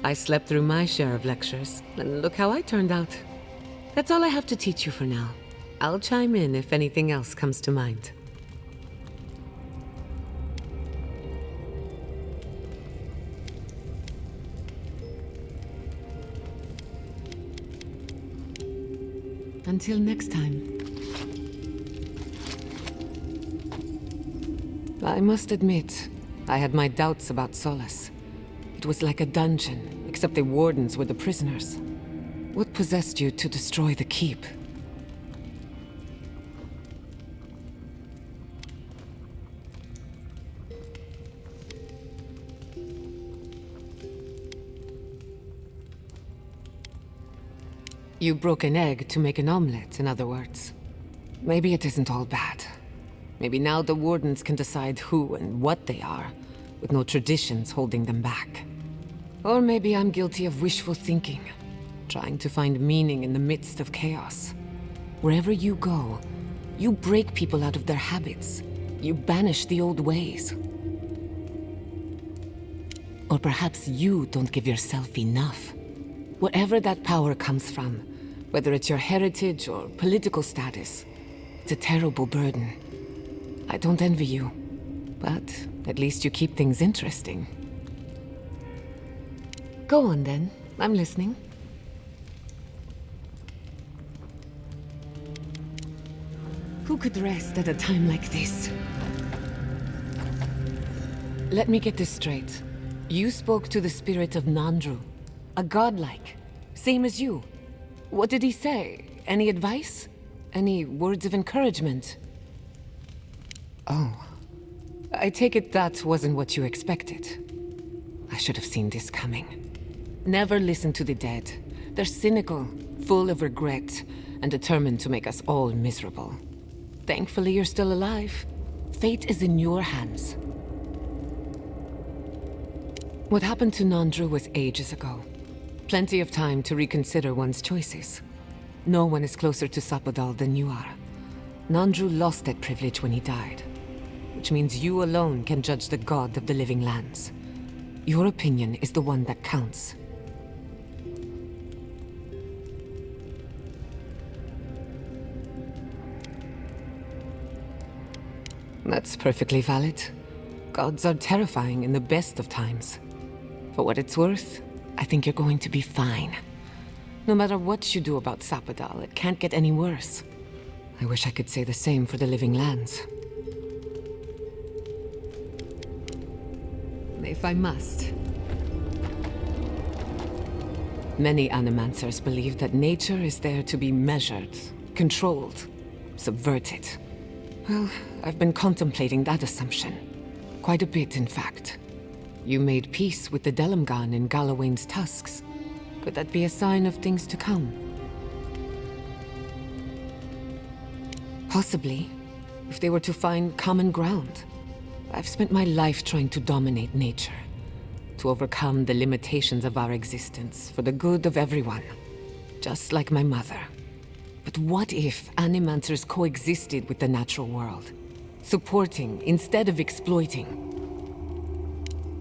I slept through my share of lectures, and look how I turned out. That's all I have to teach you for now. I'll chime in if anything else comes to mind. Until next time. I must admit, I had my doubts about Solace. It was like a dungeon, except the wardens were the prisoners. What possessed you to destroy the keep? You broke an egg to make an omelette, in other words. Maybe it isn't all bad. Maybe now the wardens can decide who and what they are, with no traditions holding them back. Or maybe I'm guilty of wishful thinking, trying to find meaning in the midst of chaos. Wherever you go, you break people out of their habits. You banish the old ways. Or perhaps you don't give yourself enough. Wherever that power comes from, whether it's your heritage or political status, it's a terrible burden. I don't envy you, but at least you keep things interesting. Go on then, I'm listening. Who could rest at a time like this? Let me get this straight. You spoke to the spirit of Nandru, a godlike, same as you. What did he say? Any advice? Any words of encouragement? Oh. I take it that wasn't what you expected. I should have seen this coming. Never listen to the dead. They're cynical, full of regret, and determined to make us all miserable. Thankfully, you're still alive. Fate is in your hands. What happened to Nandru was ages ago. Plenty of time to reconsider one's choices. No one is closer to Sapodal than you are. Nandru lost that privilege when he died, which means you alone can judge the god of the living lands. Your opinion is the one that counts. That's perfectly valid. Gods are terrifying in the best of times. For what it's worth, I think you're going to be fine. No matter what you do about Sapodal, it can't get any worse. I wish I could say the same for the living lands. If I must. Many animancers believe that nature is there to be measured, controlled, subverted. Well, I've been contemplating that assumption. Quite a bit, in fact. You made peace with the Delamgan in Galawain's tusks. Could that be a sign of things to come? Possibly, if they were to find common ground. I've spent my life trying to dominate nature, to overcome the limitations of our existence for the good of everyone, just like my mother. But what if animancers coexisted with the natural world, supporting instead of exploiting?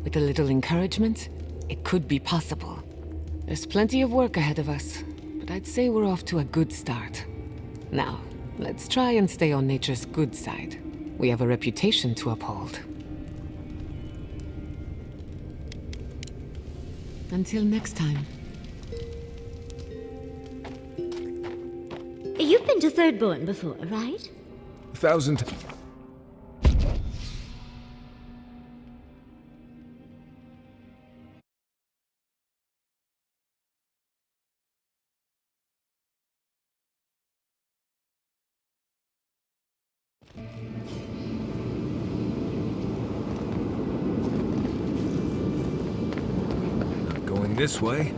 With a little encouragement, it could be possible. There's plenty of work ahead of us, but I'd say we're off to a good start. Now, let's try and stay on nature's good side. We have a reputation to uphold. Until next time. You've been to Thirdborn before, right? 1,000. Not going this way.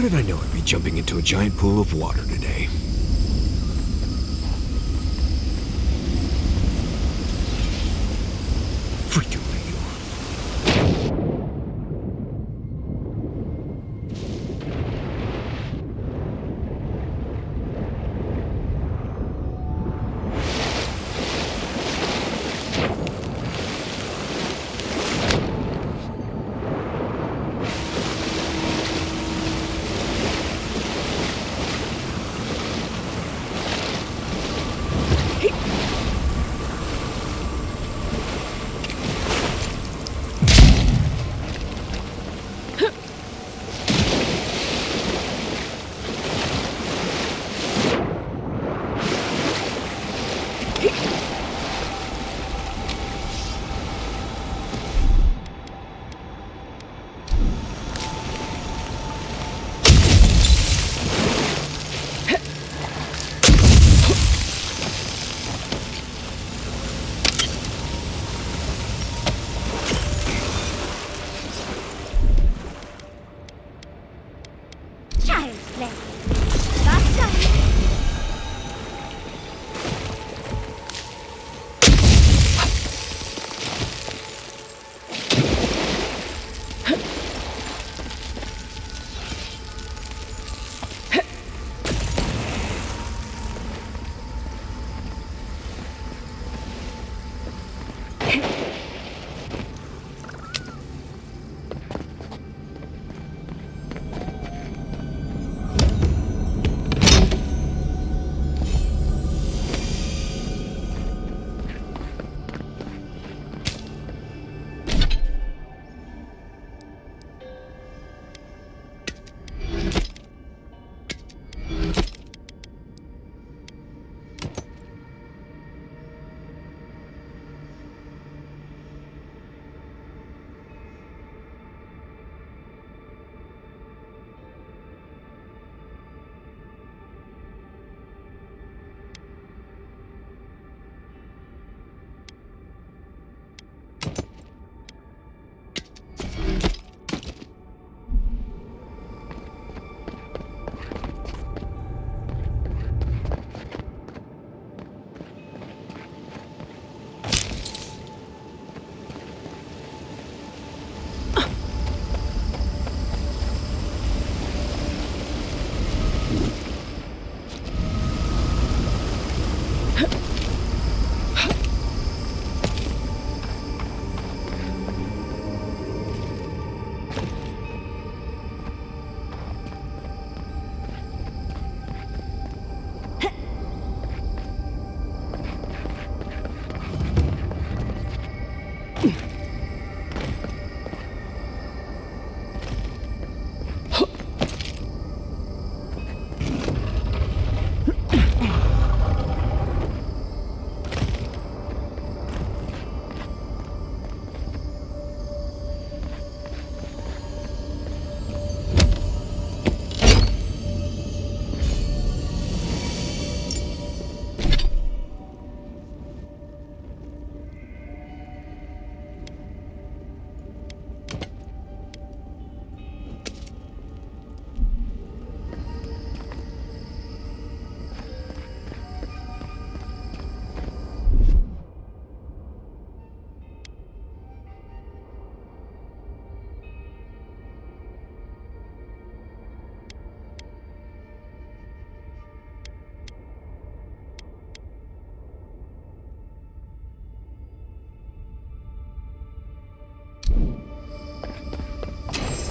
did I know I'd be jumping into a giant pool of water today? Freak you.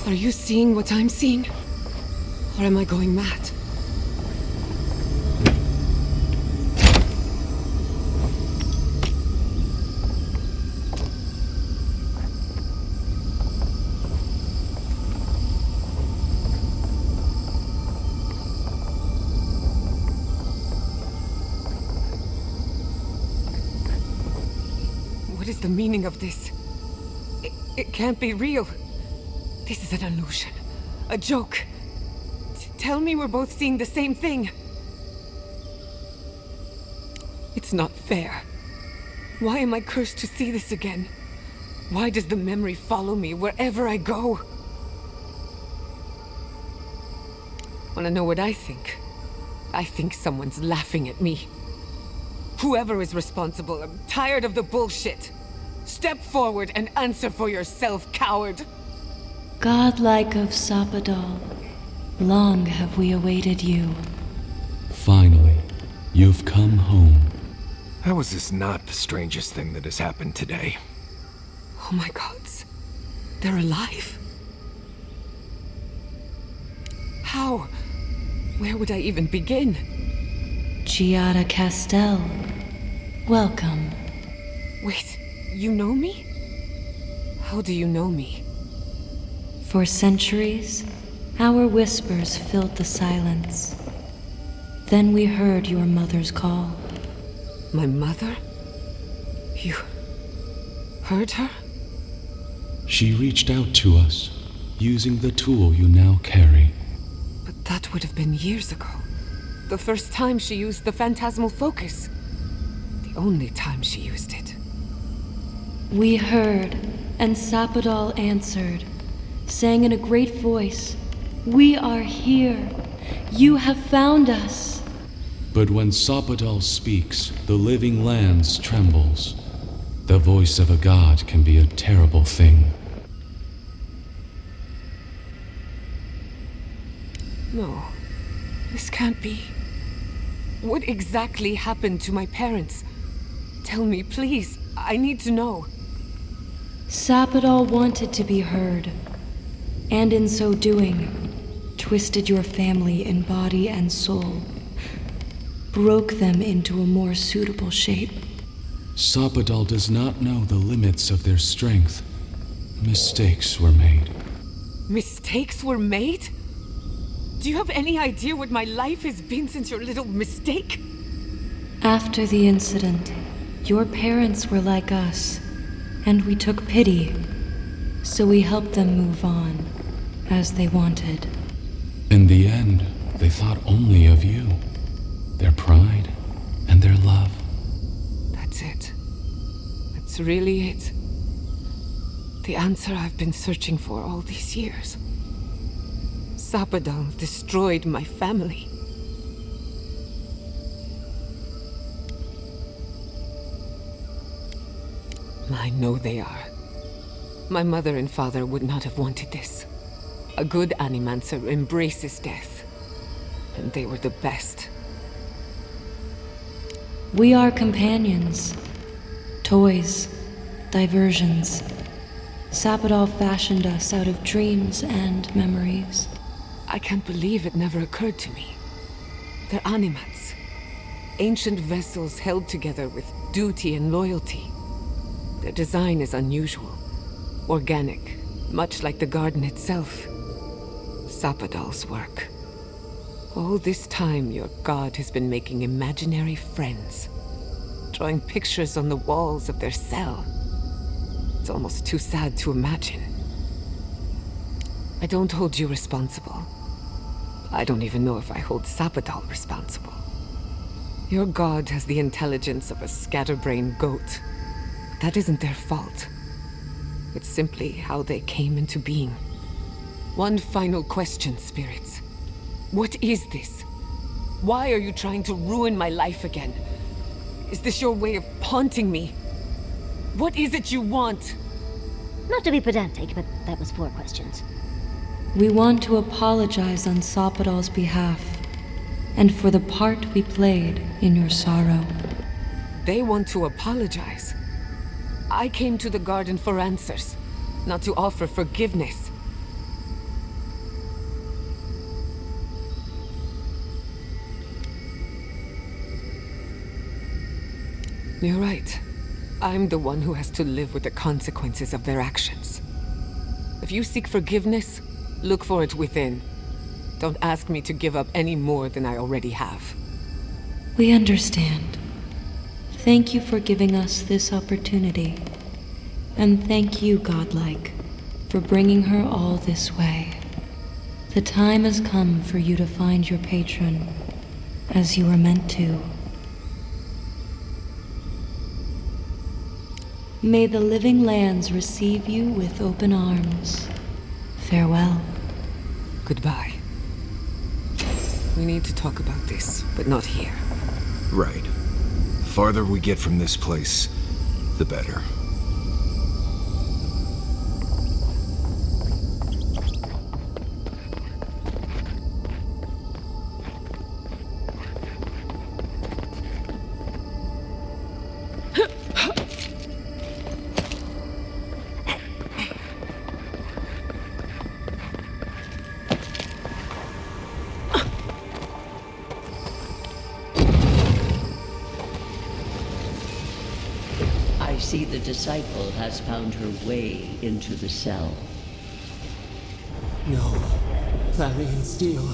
Are you seeing what I'm seeing? Or am I going mad? What is the meaning of this? It can't be real. This is an illusion. A joke. Tell me we're both seeing the same thing. It's not fair. Why am I cursed to see this again? Why does the memory follow me wherever I go? Wanna know what I think? I think someone's laughing at me. Whoever is responsible, I'm tired of the bullshit. Step forward and answer for yourself, coward. Godlike of Sapadal, long have we awaited you. Finally, you've come home. How is this not the strangest thing that has happened today? Oh my gods. They're alive. How? Where would I even begin? Giada Castell, welcome. Wait, you know me? How do you know me? For centuries, our whispers filled the silence. Then we heard your mother's call. My mother? You heard her? She reached out to us, using the tool you now carry. But that would have been years ago. The first time she used the phantasmal focus. The only time she used it. We heard, and Sapadal answered, saying in a great voice, "We are here. You have found us." But when Sapadal speaks, the living lands trembles. The voice of a god can be a terrible thing. No, this can't be. What exactly happened to my parents? Tell me, please. I need to know. Sapadal wanted to be heard, and in so doing, twisted your family in body and soul, broke them into a more suitable shape. Sapadal does not know the limits of their strength. Mistakes were made. Mistakes were made? Do you have any idea what my life has been since your little mistake? After the incident, your parents were like us, and we took pity, so we helped them move on, as they wanted. In the end, they thought only of you, their pride, and their love. That's it. That's really it. The answer I've been searching for all these years. Sapadal destroyed my family. I know they are. My mother and father would not have wanted this. A good animancer embraces death. And they were the best. We are companions. Toys. Diversions. Sapadal fashioned us out of dreams and memories. I can't believe it never occurred to me. They're animats. Ancient vessels held together with duty and loyalty. Their design is unusual. Organic, much like the garden itself. Sapadal's work. All this time, your god has been making imaginary friends. Drawing pictures on the walls of their cell. It's almost too sad to imagine. I don't hold you responsible. I don't even know if I hold Sapadal responsible. Your god has the intelligence of a scatterbrained goat. That isn't their fault. It's simply how they came into being. One final question, spirits. What is this? Why are you trying to ruin my life again? Is this your way of haunting me? What is it you want? Not to be pedantic, but that was 4 questions. We want to apologize on Sapadal's behalf, and for the part we played in your sorrow. They want to apologize. I came to the garden for answers, not to offer forgiveness. You're right. I'm the one who has to live with the consequences of their actions. If you seek forgiveness, look for it within. Don't ask me to give up any more than I already have. We understand. Thank you for giving us this opportunity. And thank you, Godlike, for bringing her all this way. The time has come for you to find your patron, as you were meant to. May the living lands receive you with open arms. Farewell. Goodbye. We need to talk about this, but not here. Right. The farther we get from this place, the better. I see the disciple has found her way into the cell. No. Clarion Steel.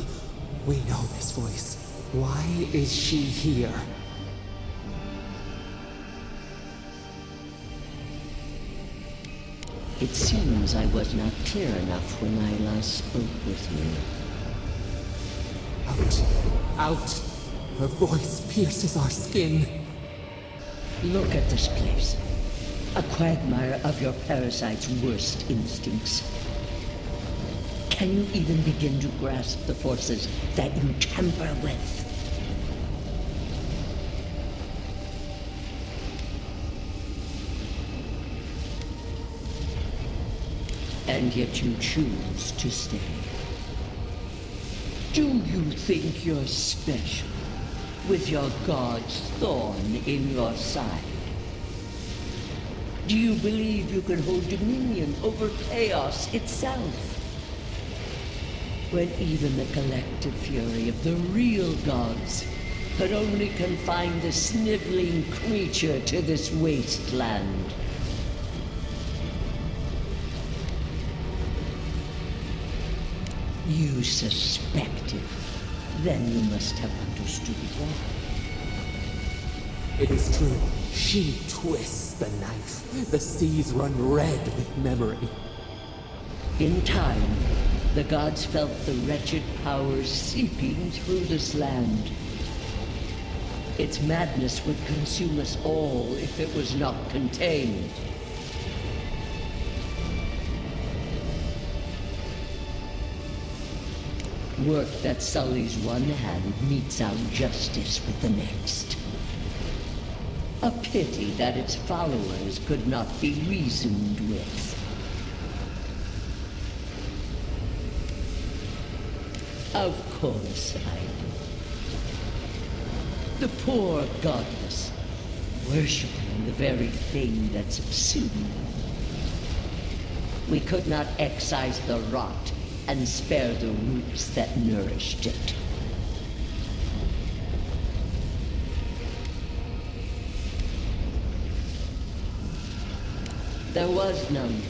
We know this voice. Why is she here? It seems I was not clear enough when I last spoke with you. Out! Her voice pierces our skin. Look at this place. A quagmire of your parasite's worst instincts. Can you even begin to grasp the forces that you tamper with? And yet you choose to stay. Do you think you're special, with your god's thorn in your side? Do you believe you can hold dominion over chaos itself? When even the collective fury of the real gods could only confine the sniveling creature to this wasteland. You suspected. Then you must have understood why. It is true. She twists the knife. The seas run red with memory. In time, the gods felt the wretched powers seeping through this land. Its madness would consume us all if it was not contained. Work that sullies one hand meets out justice with the next. A pity that its followers could not be reasoned with. Of course I do. The poor godless, worshipping the very thing that subsumed them. We could not excise the rot and spare the roots that nourished it. There was none.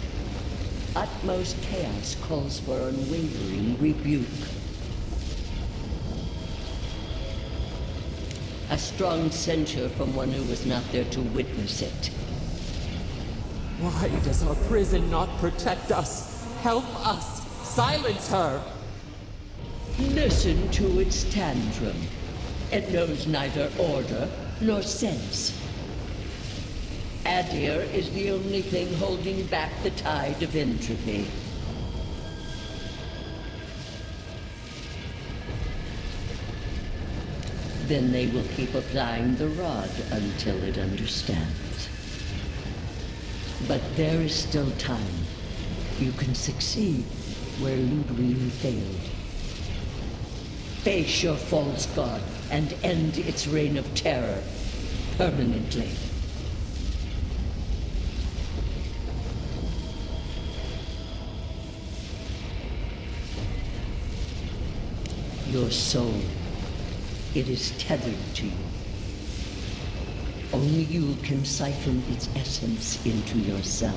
Utmost chaos calls for unwavering rebuke. A strong censure from one who was not there to witness it. Why does our prison not protect us? Help us! Silence her! Listen to its tantrum. It knows neither order nor sense. Adir is the only thing holding back the tide of entropy. Then they will keep applying the rod until it understands. But there is still time. You can succeed where Ludwig failed. Face your false god and end its reign of terror permanently. Your soul, it is tethered to you. Only you can siphon its essence into yourself.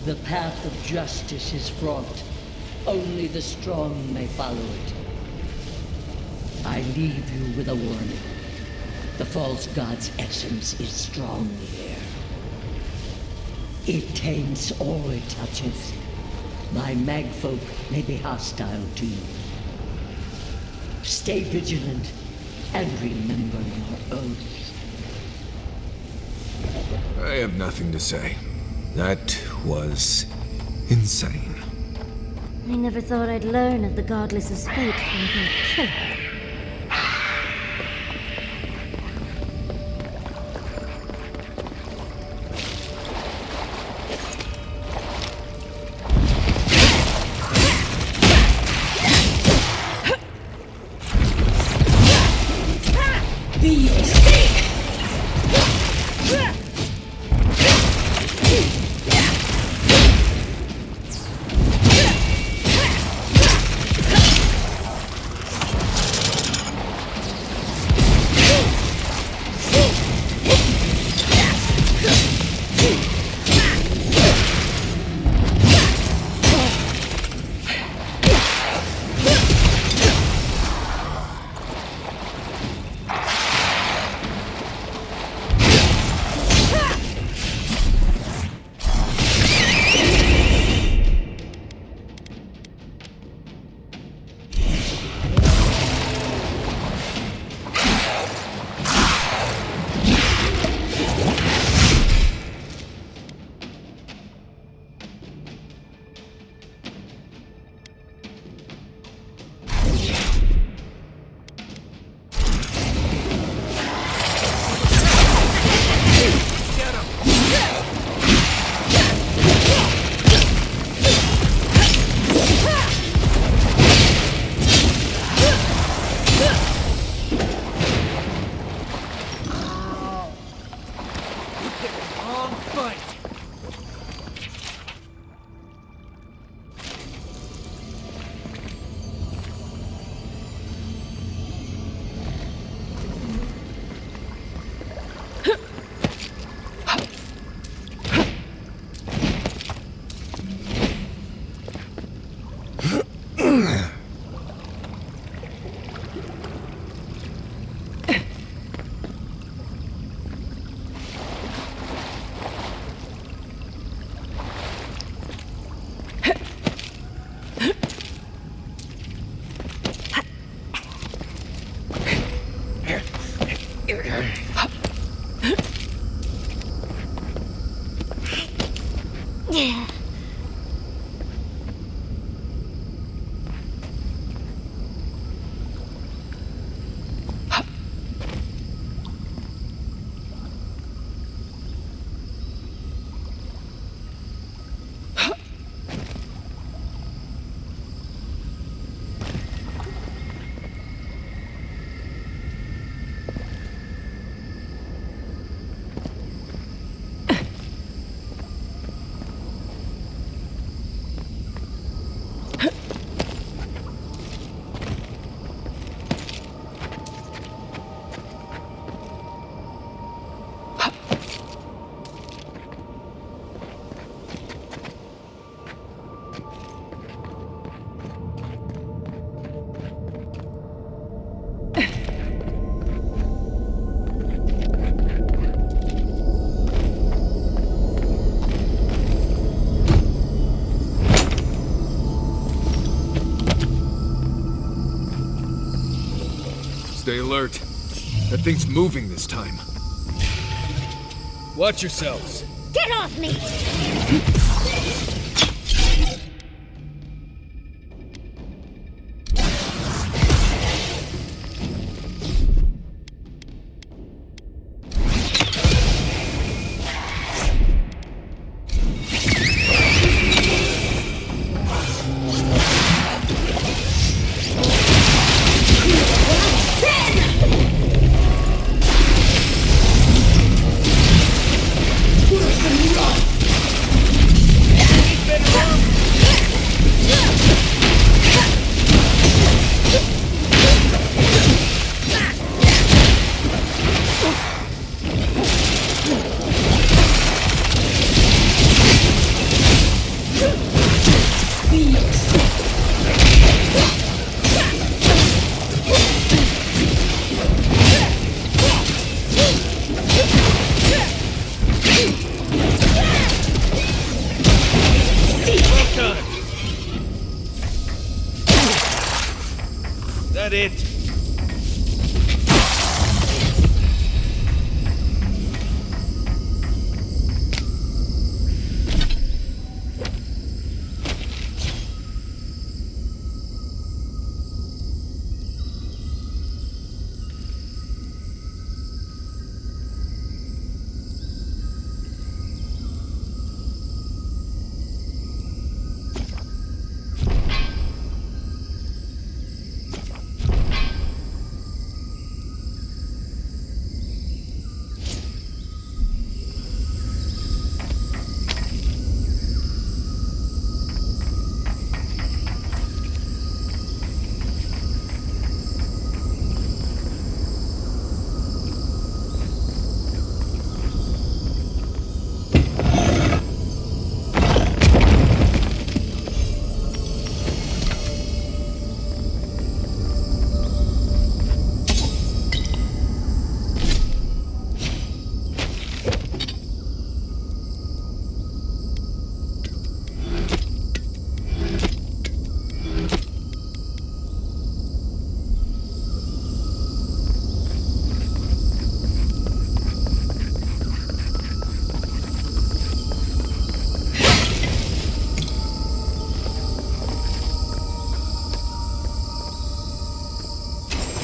The path of justice is fraught. Only the strong may follow it. I leave you with a warning. The false god's essence is strong here. It taints all it touches. My magfolk may be hostile to you. Stay vigilant. and remember your oath. I have nothing to say. That was insane. I never thought I'd learn of the Godless's fate from their killer. Stay alert. That thing's moving this time. Watch yourselves. Get off me! That it?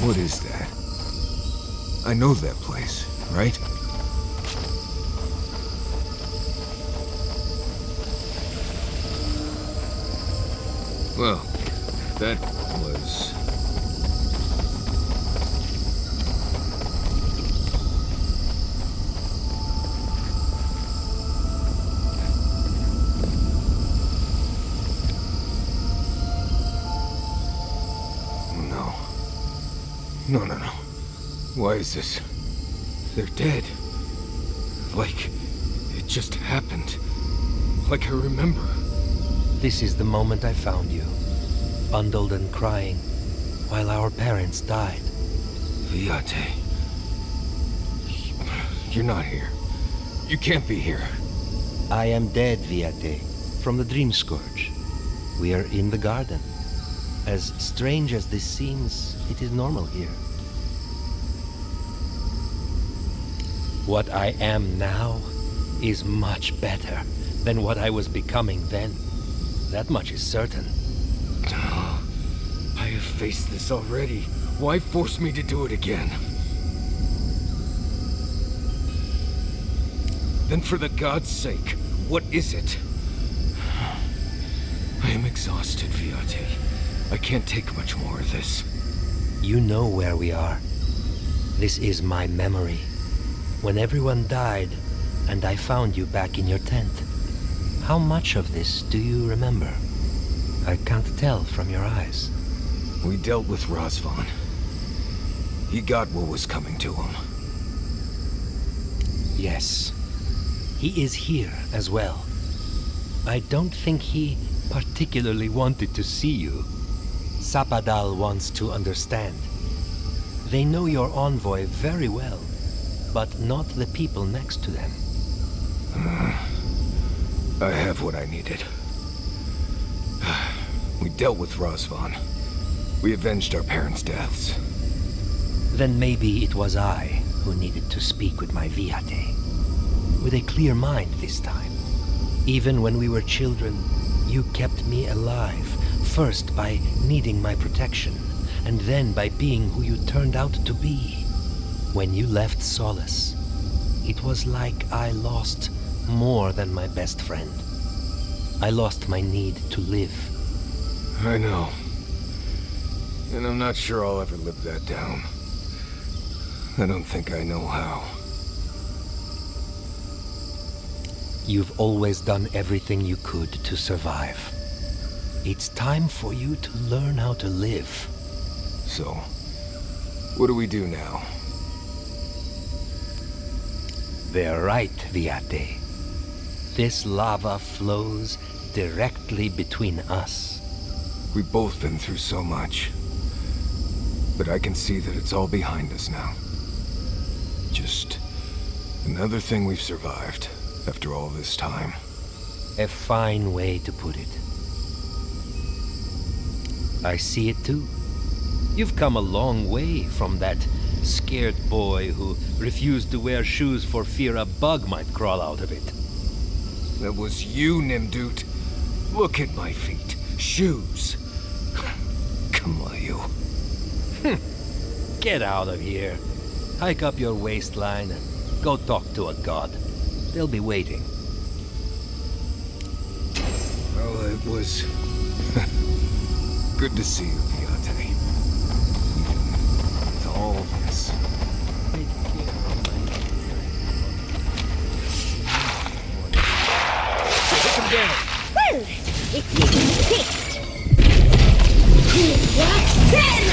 What is that? I know that place, right? Well, that was... No. Why is this? They're dead. Like, it just happened. Like I remember. This is the moment I found you. Bundled and crying, while our parents died. Viate. You're not here. You can't be here. I am dead, Viate, from the Dream Scourge. We are in the garden. As strange as this seems, it is normal here. What I am now is much better than what I was becoming then. That much is certain. I have faced this already. Why force me to do it again? Then for the gods' sake, what is it? I am exhausted, Viate. I can't take much more of this. You know where we are. This is my memory. When everyone died, and I found you back in your tent. How much of this do you remember? I can't tell from your eyes. We dealt with Razvan. He got what was coming to him. Yes. He is here as well. I don't think he particularly wanted to see you. Sapadal wants to understand. They know your envoy very well, but not the people next to them. I have what I needed. We dealt with Razvan. We avenged our parents' deaths. Then maybe it was I who needed to speak with my Viate. With a clear mind this time. Even when we were children, you kept me alive. First by needing my protection, and then by being who you turned out to be. When you left Solace, it was like I lost more than my best friend. I lost my need to live. I know. And I'm not sure I'll ever live that down. I don't think I know how. You've always done everything you could to survive. It's time for you to learn how to live. So, what do we do now? They're right, Viate. This lava flows directly between us. We've both been through so much. But I can see that it's all behind us now. Just another thing we've survived after all this time. A fine way to put it. I see it too. You've come a long way from that scared boy who refused to wear shoes for fear a bug might crawl out of it. That was you, Nimdut. Look at my feet. Shoes. Come on, you. Get out of here. Hike up your waistline and go talk to a god. They'll be waiting. Well, it was good to see you, Viate. Even with all this. Take him down. Well, if you insist. What? 10!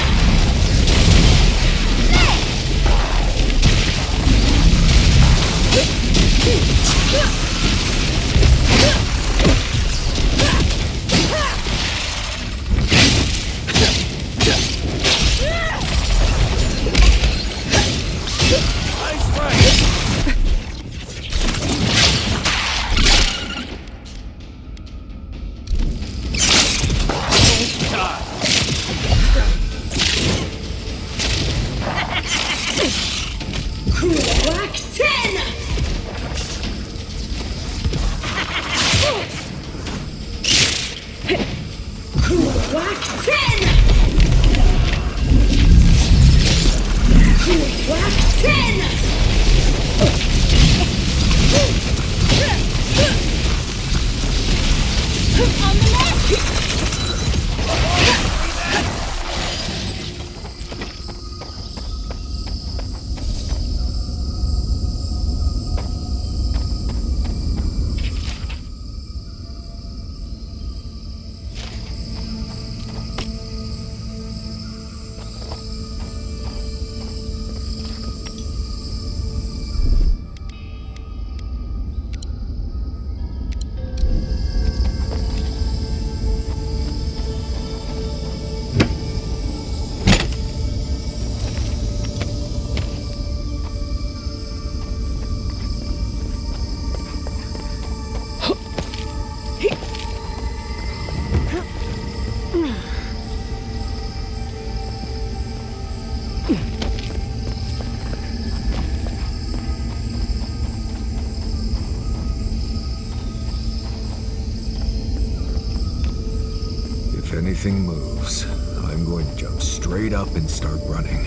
If anything moves, I'm going to jump straight up and start running.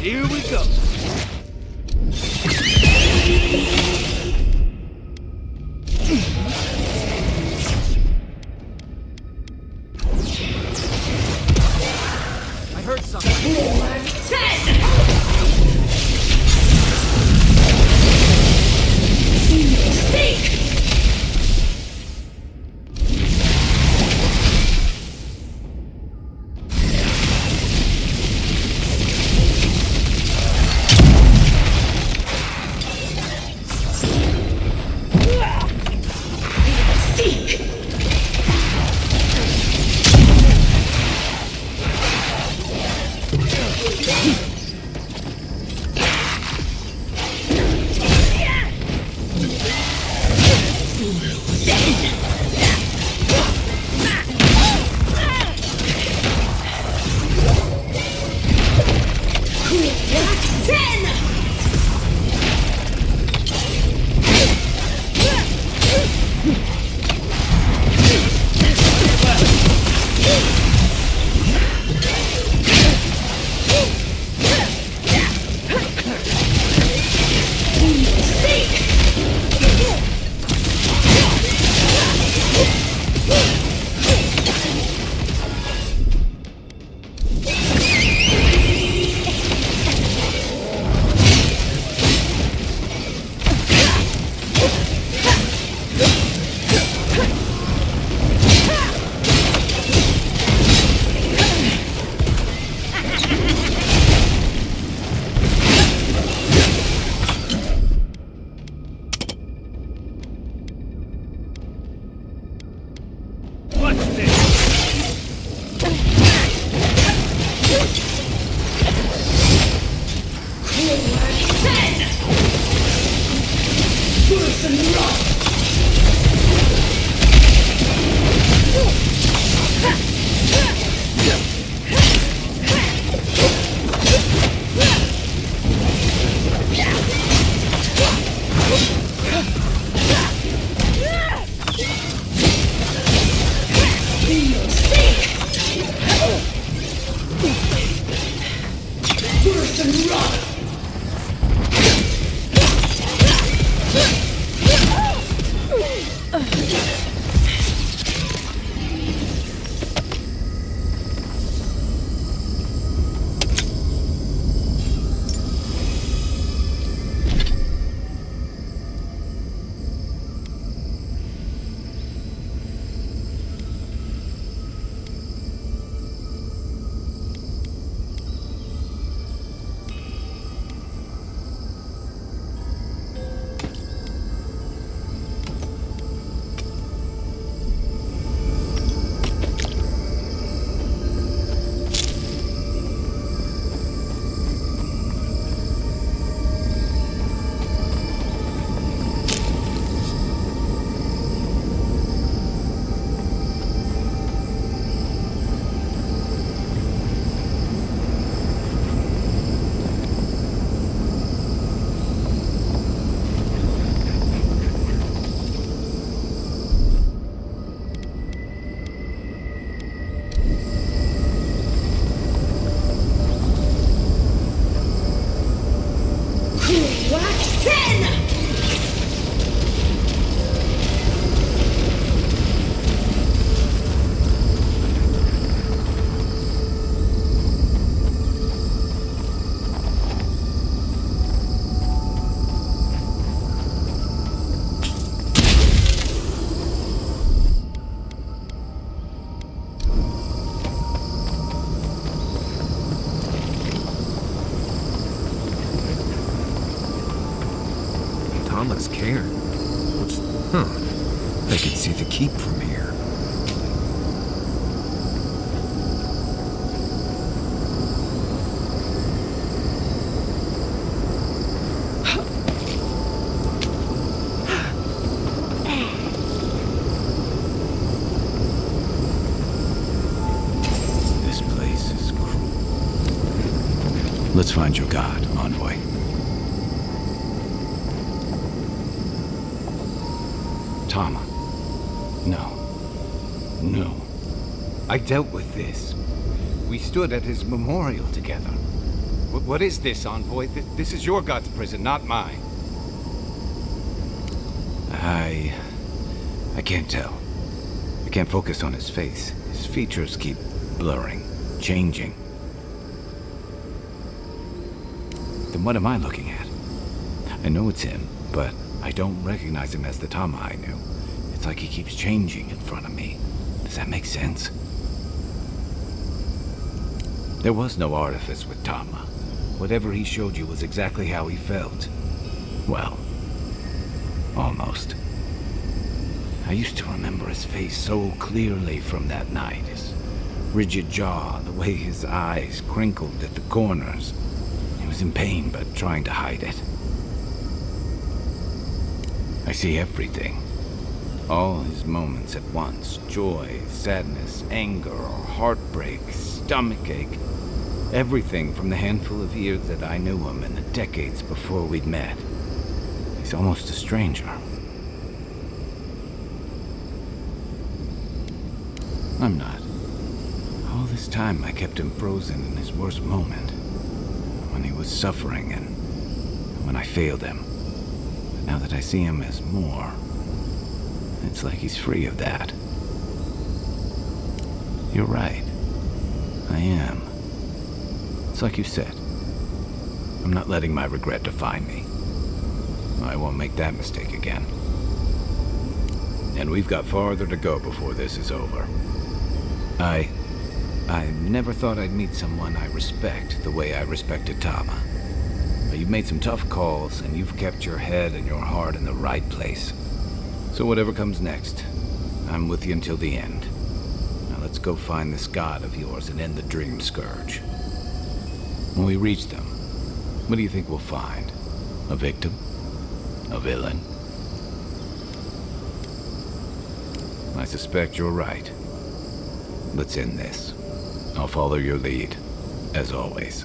Here we go. I heard something. They can see the keep from here. This place is cruel. Let's find your god, envoy. Tama. No. No. I dealt with this. We stood at his memorial together. What is this, envoy? This is your god's prison, not mine. I can't tell. I can't focus on his face. His features keep blurring, changing. Then what am I looking at? I know it's him, but I don't recognize him as the Tama I knew. It's like he keeps changing in front of me. Does that make sense? There was no artifice with Tama. Whatever he showed you was exactly how he felt. Well, almost. I used to remember his face so clearly from that night. His rigid jaw, the way his eyes crinkled at the corners. He was in pain, but trying to hide it. I see everything. All his moments at once. Joy, sadness, anger, heartbreak, stomachache. Everything from the handful of years that I knew him and the decades before we'd met. He's almost a stranger. I'm not. All this time I kept him frozen in his worst moment. When he was suffering and when I failed him. But now that I see him as more, it's like he's free of that. You're right. I am. It's like you said. I'm not letting my regret define me. I won't make that mistake again. And we've got farther to go before this is over. I never thought I'd meet someone I respect the way I respected Tama. But you've made some tough calls, and you've kept your head and your heart in the right place. So whatever comes next, I'm with you until the end. Now let's go find this god of yours and end the dream scourge. When we reach them, what do you think we'll find? A victim? A villain? I suspect you're right. Let's end this. I'll follow your lead, as always.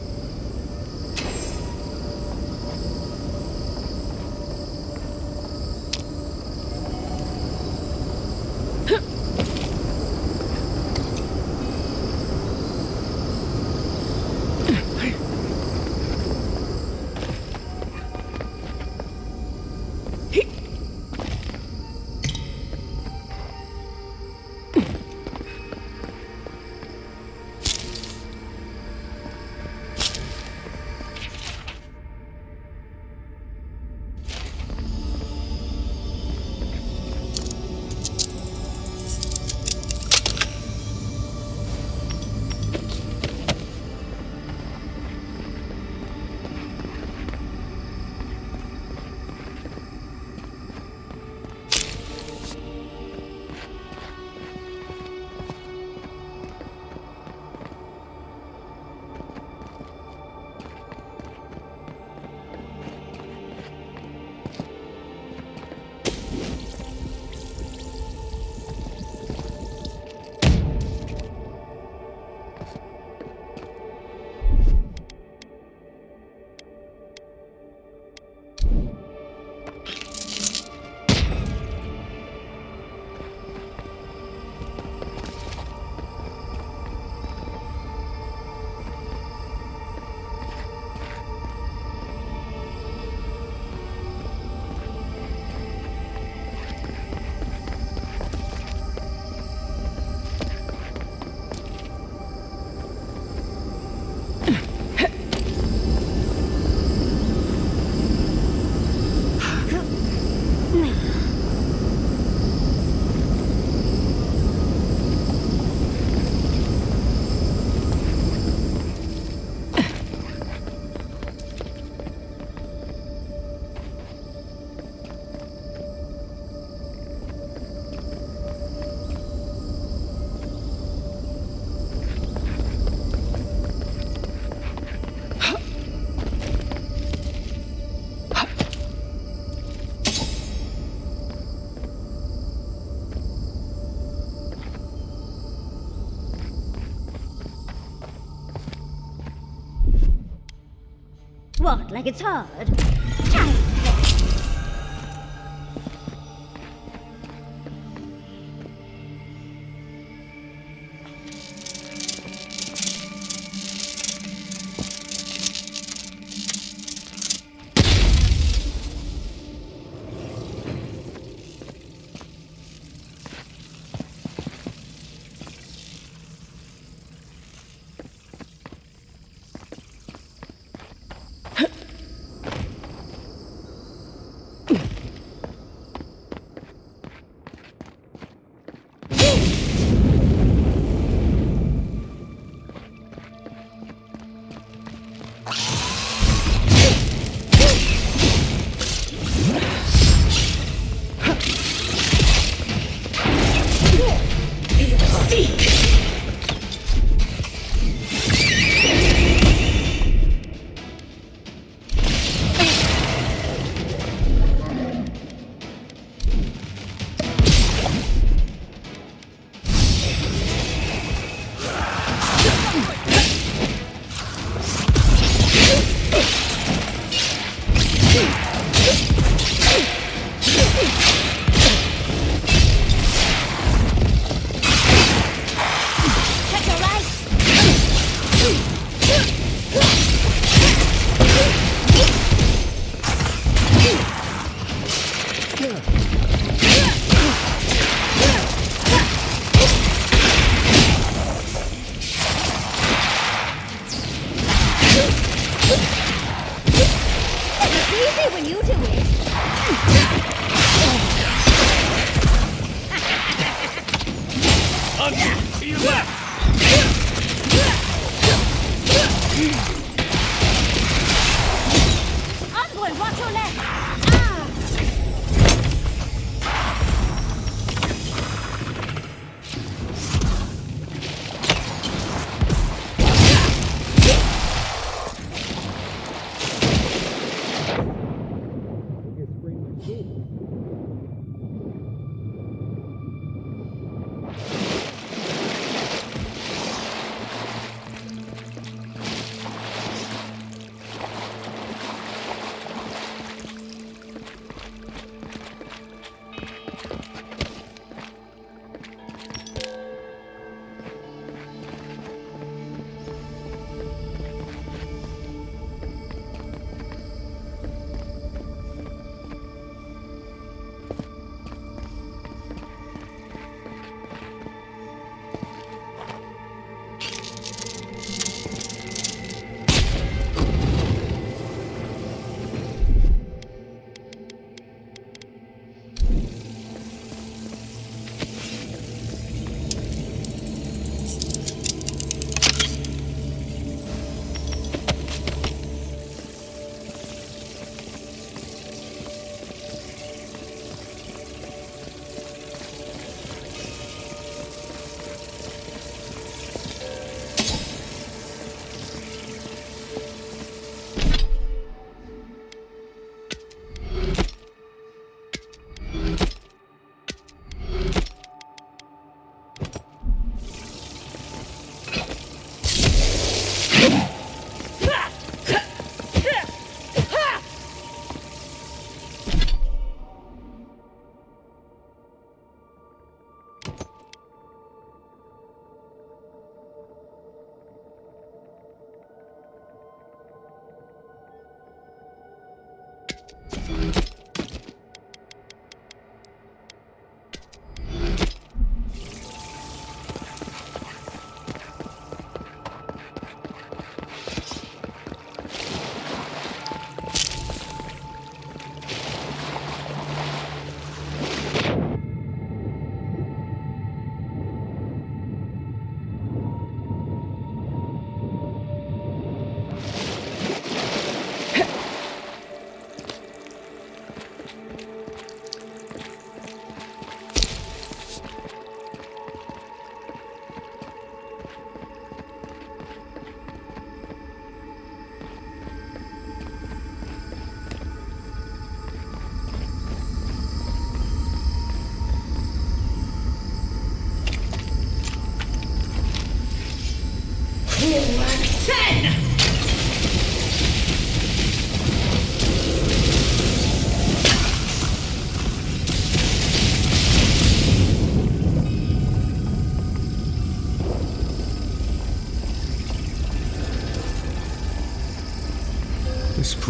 What, like it's hard?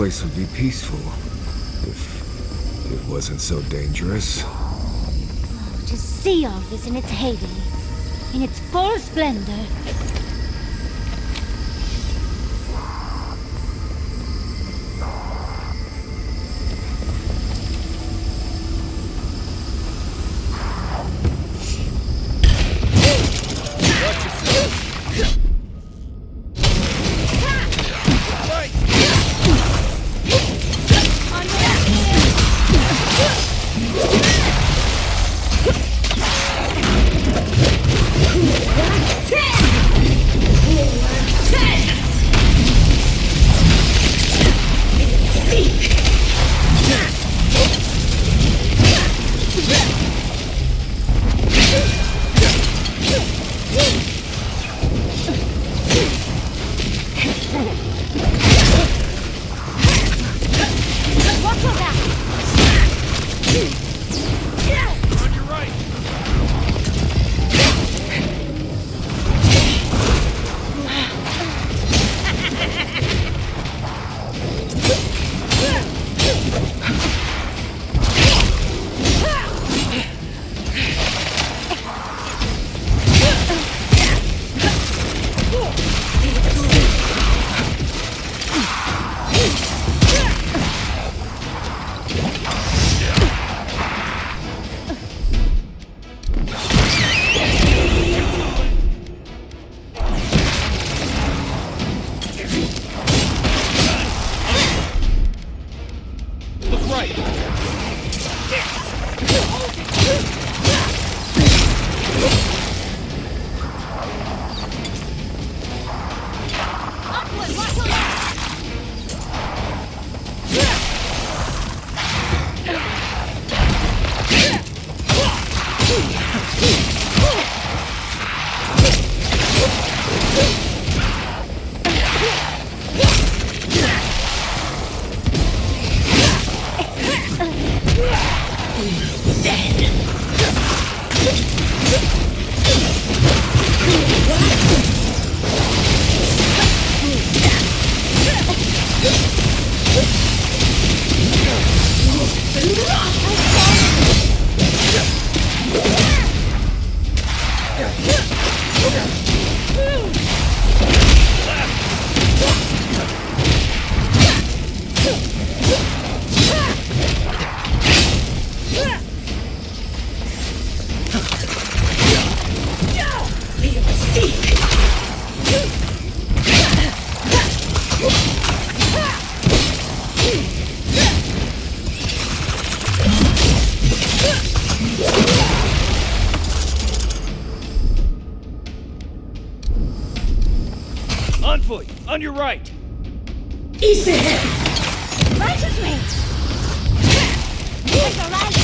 place would be peaceful if it wasn't so dangerous. To see all this in its heyday, in its full splendor. On your right! Easy! Righteously! Take the right!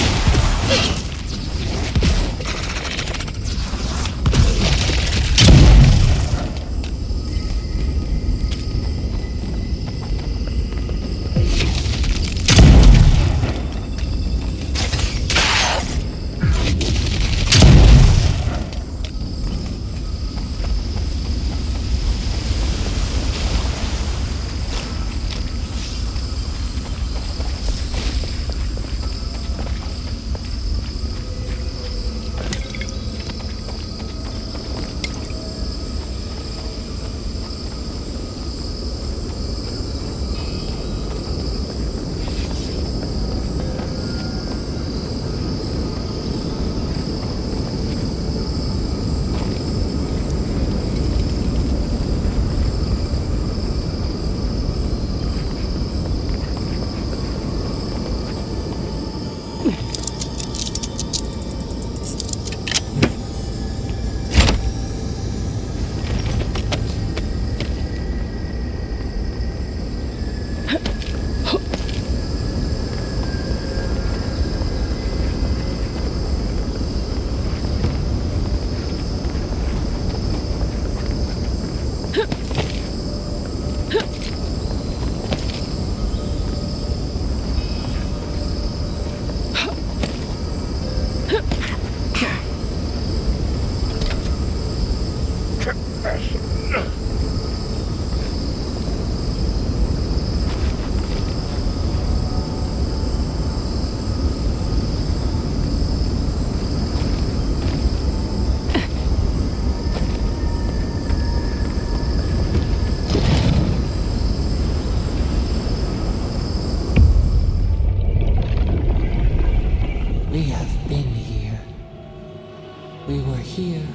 We were here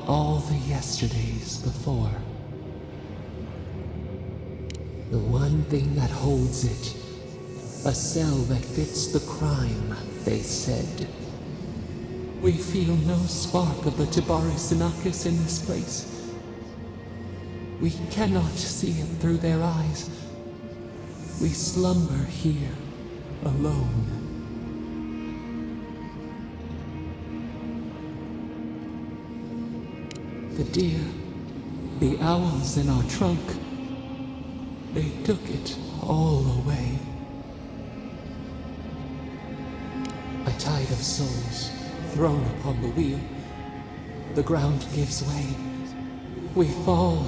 all the yesterdays before. The one thing that holds it, a cell that fits the crime, they said. We feel no spark of the Tibari Sinakis in this place. We cannot see it through their eyes. We slumber here, alone. The deer, the owls in our trunk, they took it all away. A tide of souls thrown upon the wheel. The ground gives way. We fall.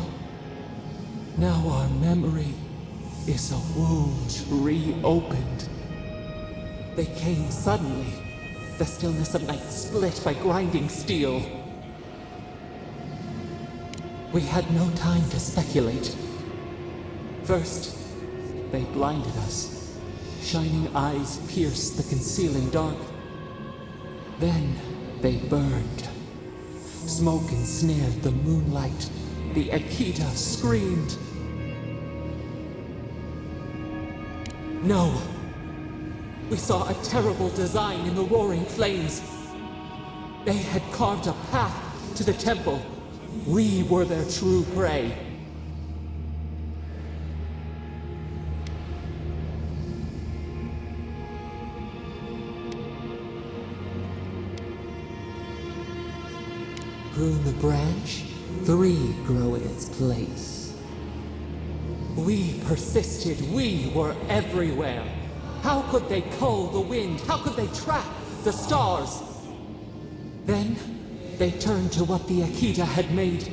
Now our memory is a wound reopened. They came suddenly. The stillness of night split by grinding steel. We had no time to speculate. First, they blinded us. Shining eyes pierced the concealing dark. Then they burned. Smoke ensnared the moonlight. The Akita screamed. No! We saw a terrible design in the roaring flames. They had carved a path to the temple. We were their true prey. Prune the branch, 3 grow in its place. We persisted, we were everywhere. How could they cull the wind? How could they trap the stars? Then, they turned to what the Akita had made.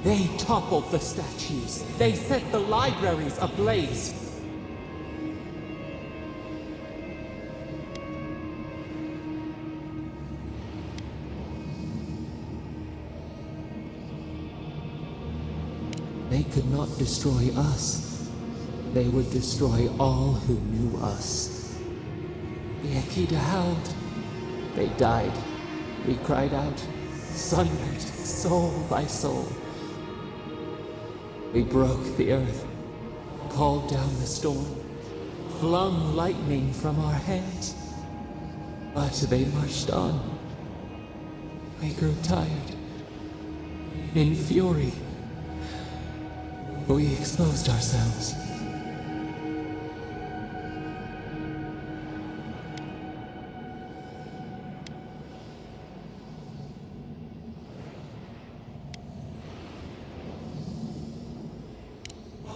They toppled the statues. They set the libraries ablaze. They could not destroy us. They would destroy all who knew us. The Akita howled. They died. We cried out, sundered, soul by soul. We broke the earth, called down the storm, flung lightning from our hands. But they marched on. We grew tired. In fury, we exposed ourselves.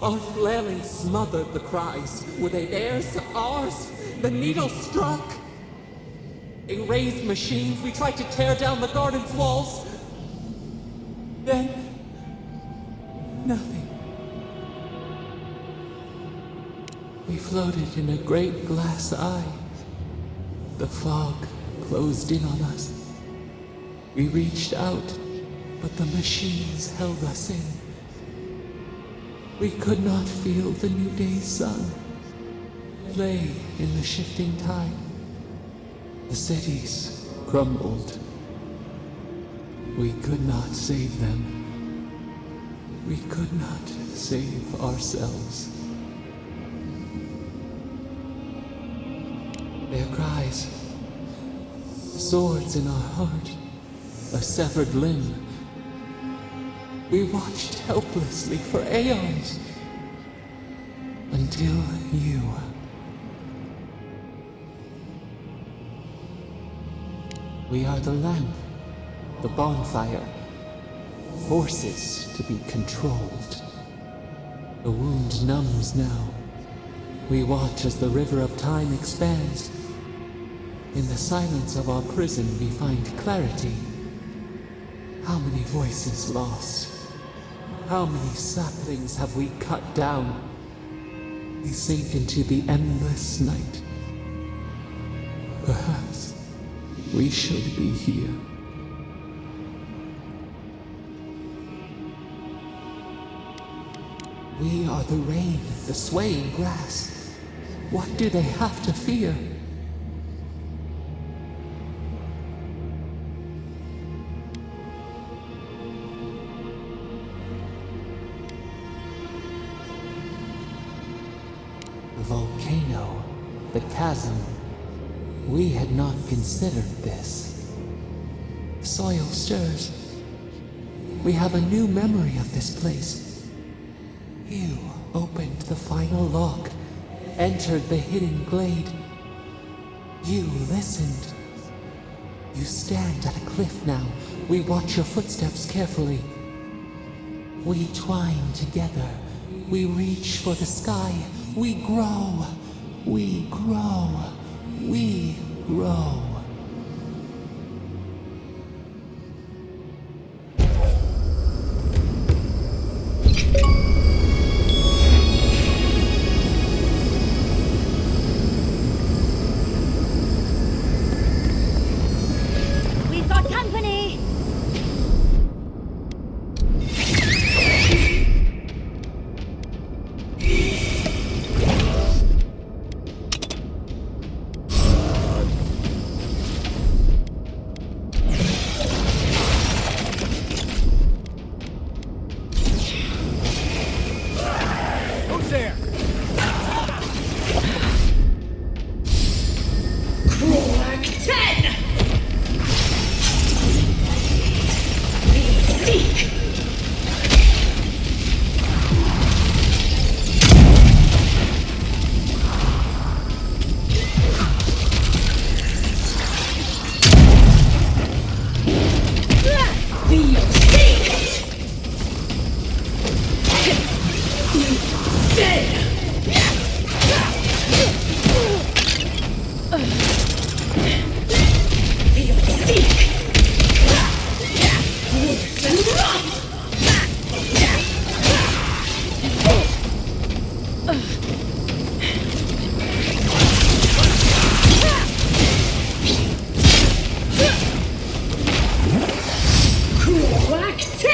Our flailing smothered the cries. Were they theirs? Ours? The needle struck. They raised machines. We tried to tear down the garden's walls. Then, nothing. We floated in a great glass eye. The fog closed in on us. We reached out, but the machines held us in. We could not feel the new day's sun play in the shifting tide. The cities crumbled. We could not save them. We could not save ourselves. Their cries, swords in our heart, a severed limb. We watched helplessly for aeons, until you. We are the lamp, the bonfire, forces to be controlled. The wound numbs now. We watch as the river of time expands. In the silence of our prison we find clarity. How many voices lost? How many saplings have we cut down? We sink into the endless night. Perhaps we should be here. We are the rain, the swaying grass. What do they have to fear? the chasm. We had not considered this. Soil stirs. We have a new memory of this place. You opened the final lock, entered the hidden glade. You listened. You stand at a cliff now. We watch your footsteps carefully. We twine together. We reach for the sky. We grow. We grow. We grow. We've got company! Who's there? Crack 10! Seek! We seek! Dead! Seek! Wolf and rough! Crack 10!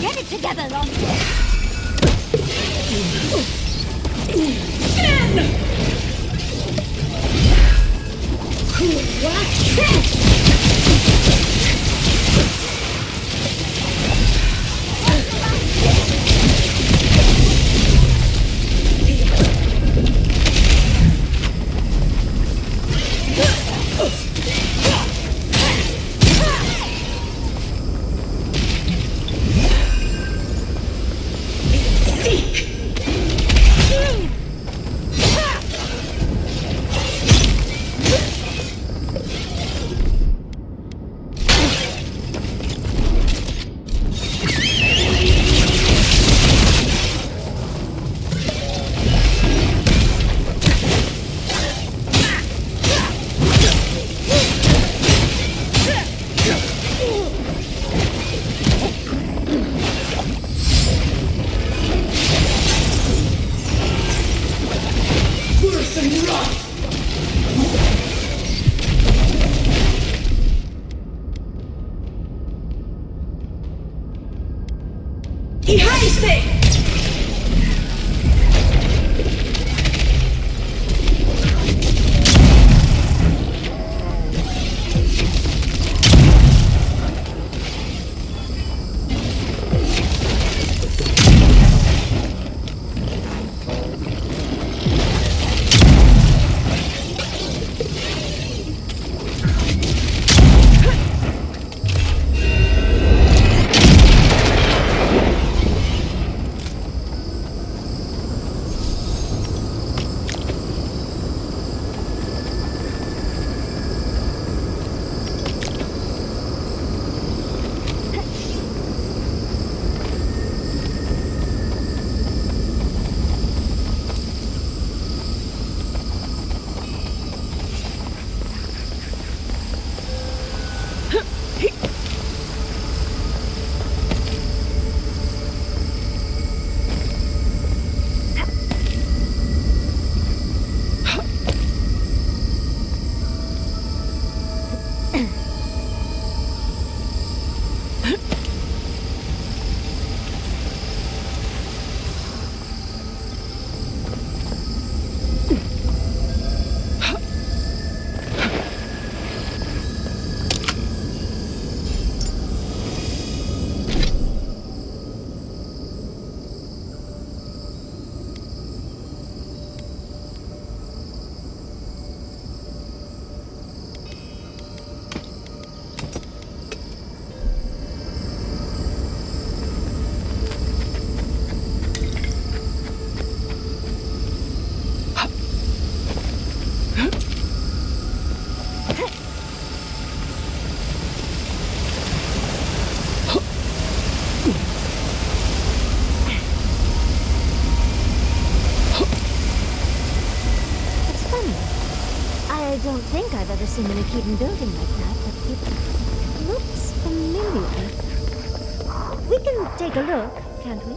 Get it together, Long. Seek! don't think I've ever seen an Akedan building like that, but it looks familiar. We can take a look, can't we?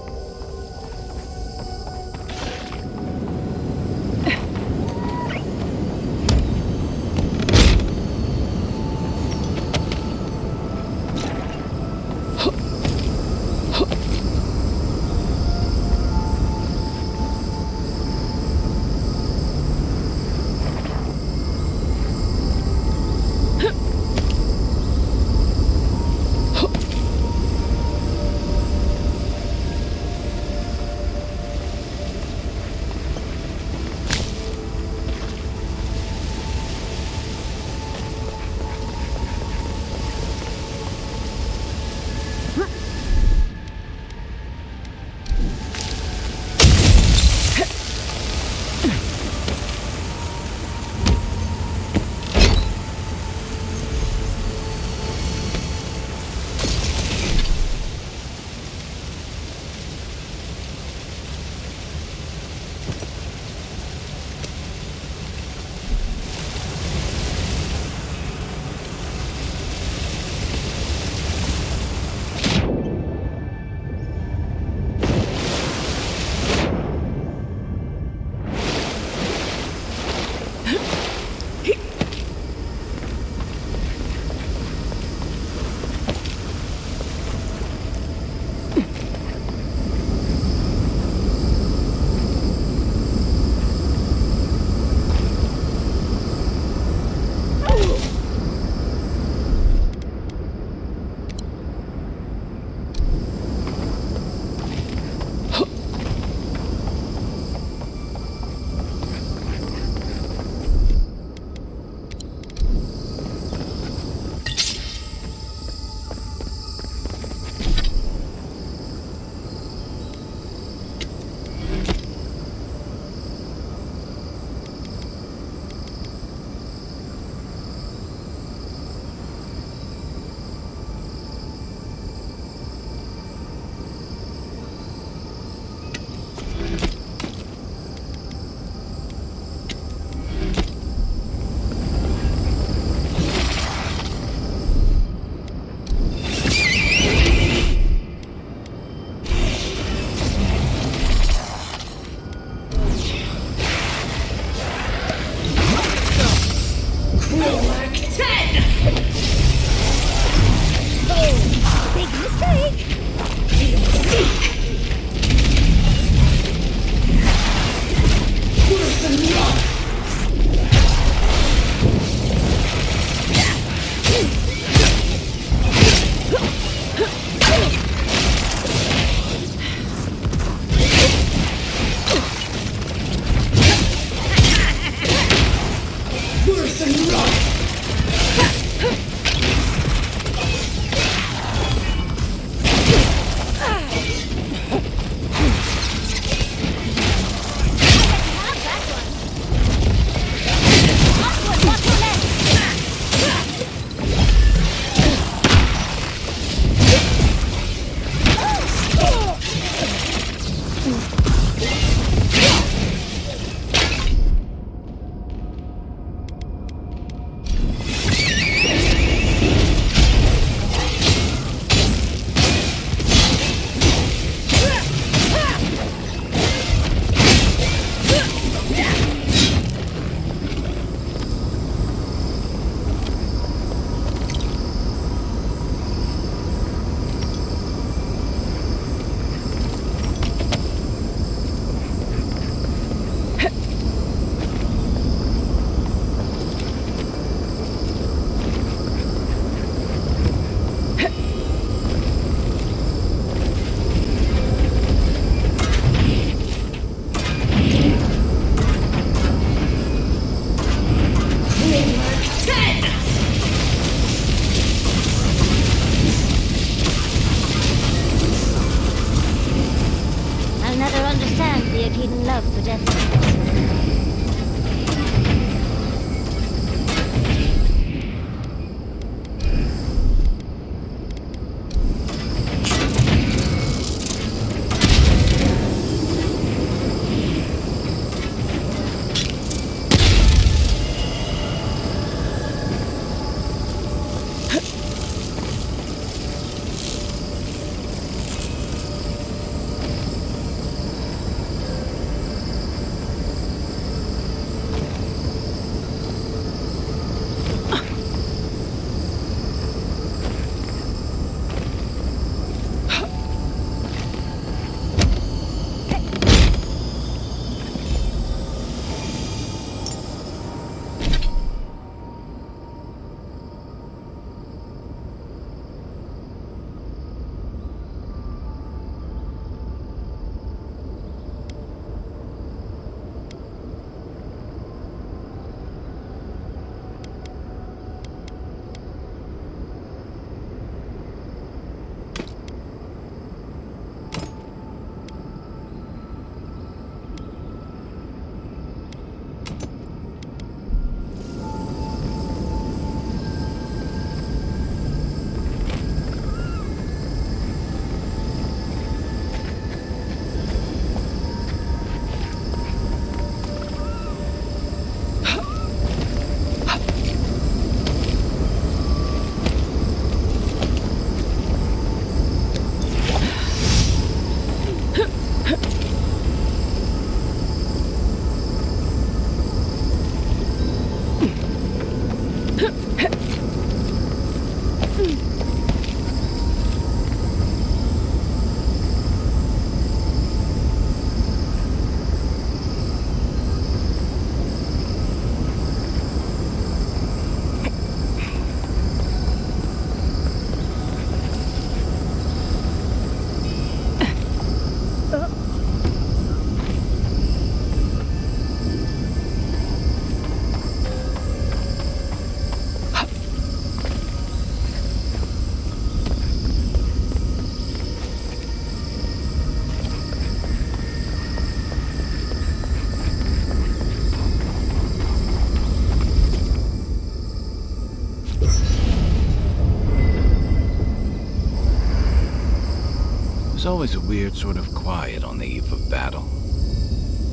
always a weird sort of quiet on the eve of battle.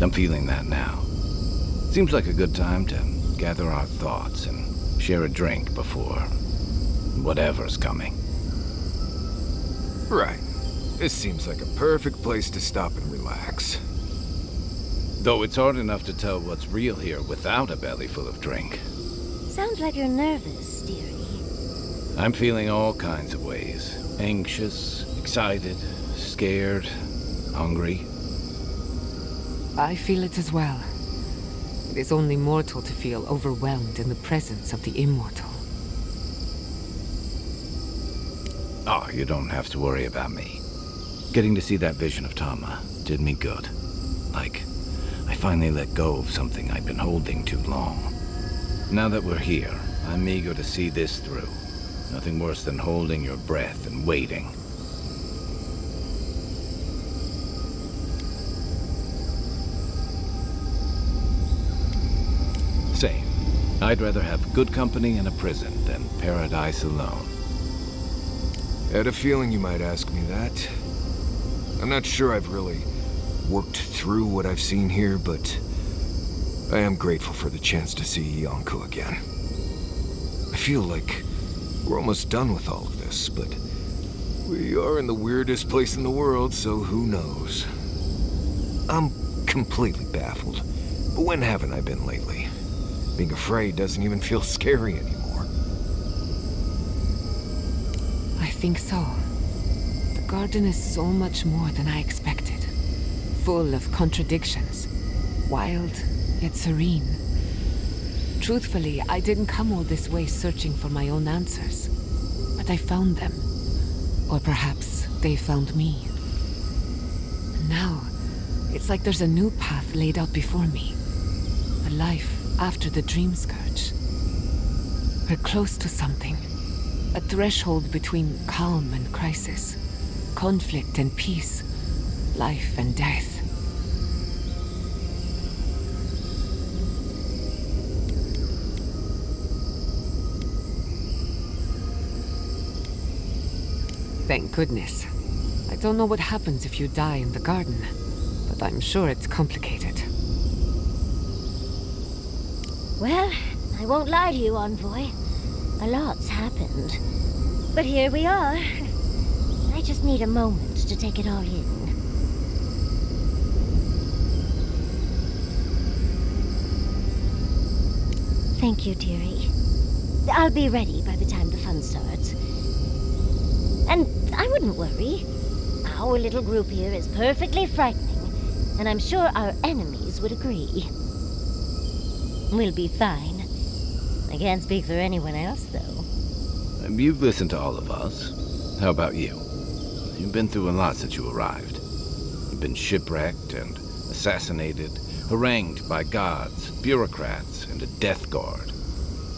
I'm feeling that now. Seems like a good time to gather our thoughts and share a drink before whatever's coming. Right. This seems like a perfect place to stop and relax. Though it's hard enough to tell what's real here without a belly full of drink. Sounds like you're nervous, dearie. I'm feeling all kinds of ways. Anxious, excited, scared, hungry. I feel it as well. It is only mortal to feel overwhelmed in the presence of the immortal. Oh, you don't have to worry about me. Getting to see that vision of Tama did me good. Like, I finally let go of something I'd been holding too long. Now that we're here, I'm eager to see this through. Nothing worse than holding your breath and waiting. Same. I'd rather have good company in a prison than paradise alone. Had a feeling you might ask me that. I'm not sure I've really worked through what I've seen here, but I am grateful for the chance to see Yonko again. I feel like we're almost done with all of this, but we are in the weirdest place in the world, so who knows? I'm completely baffled. But when haven't I been lately? Being afraid doesn't even feel scary anymore. I think so. The garden is so much more than I expected. Full of contradictions. Wild, yet serene. Truthfully, I didn't come all this way searching for my own answers. But I found them. Or perhaps they found me. And now, it's like there's a new path laid out before me. A life after the dream scourge. We're close to something. A threshold between calm and crisis. Conflict and peace. Life and death. Thank goodness. I don't know what happens if you die in the garden, but I'm sure it's complicated. Well, I won't lie to you, Envoy. A lot's happened. But here we are. I just need a moment to take it all in. Thank you, dearie. I'll be ready by the time the fun starts. And I wouldn't worry. Our little group here is perfectly frightening, and I'm sure our enemies would agree. We'll be fine. I can't speak for anyone else, though. You've listened to all of us. How about you? You've been through a lot since you arrived. You've been shipwrecked and assassinated, harangued by gods, bureaucrats, and a death guard.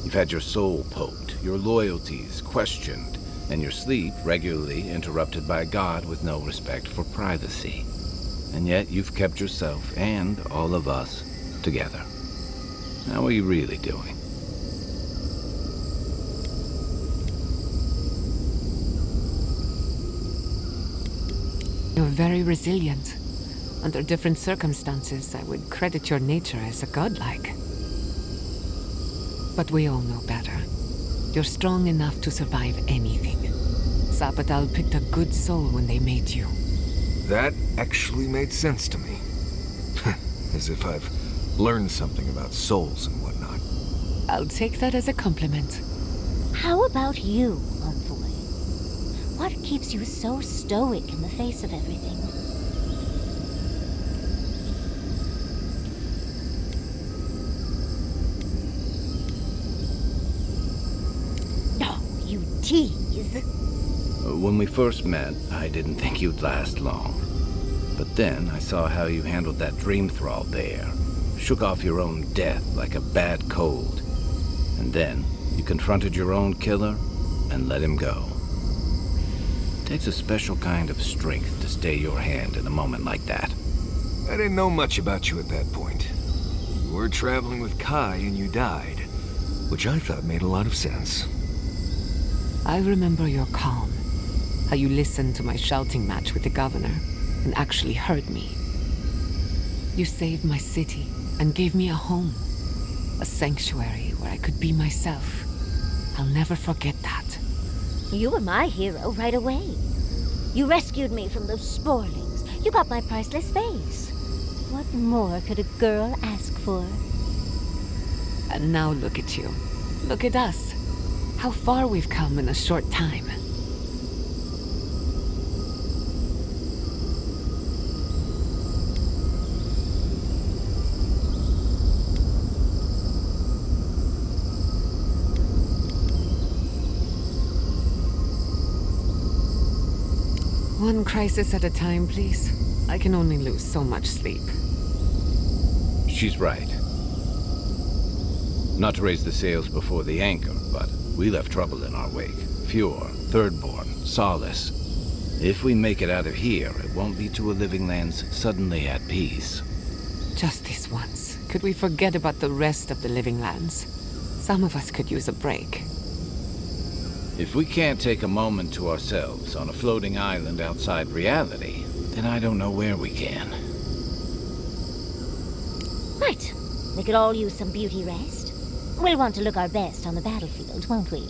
You've had your soul poked, your loyalties questioned, and your sleep regularly interrupted by a god with no respect for privacy. And yet you've kept yourself and all of us together. How are you really doing? You're very resilient. Under different circumstances, I would credit your nature as a godlike. But we all know better. You're strong enough to survive anything. Zapadal picked a good soul when they made you. That actually made sense to me. As if I've learned something about souls and whatnot. I'll take that as a compliment. How about you, Envoy? What keeps you so stoic in the face of everything? No, you tease. When we first met, I didn't think you'd last long. But then I saw how you handled that dream thrall there. Shook off your own death like a bad cold. And then you confronted your own killer and let him go. It takes a special kind of strength to stay your hand in a moment like that. I didn't know much about you at that point. You were traveling with Kai and you died, which I thought made a lot of sense. I remember your calm, How you listened to my shouting match with the governor and actually heard me. You saved my city and gave me a home. A sanctuary where I could be myself. I'll never forget that. You were my hero right away. You rescued me from those sporlings. You got my priceless face. What more could a girl ask for? And now look at you. Look at us. How far we've come in a short time. One crisis at a time, please. I can only lose so much sleep. She's right. Not to raise the sails before the anchor, but we left trouble in our wake. Fjord, Thirdborn, Solace. If we make it out of here, it won't be to a living lands suddenly at peace. Just this once. Could we forget about the rest of the living lands? Some of us could use a break. If we can't take a moment to ourselves on a floating island outside reality, then I don't know where we can. Right. We could all use some beauty rest. We'll want to look our best on the battlefield, won't we?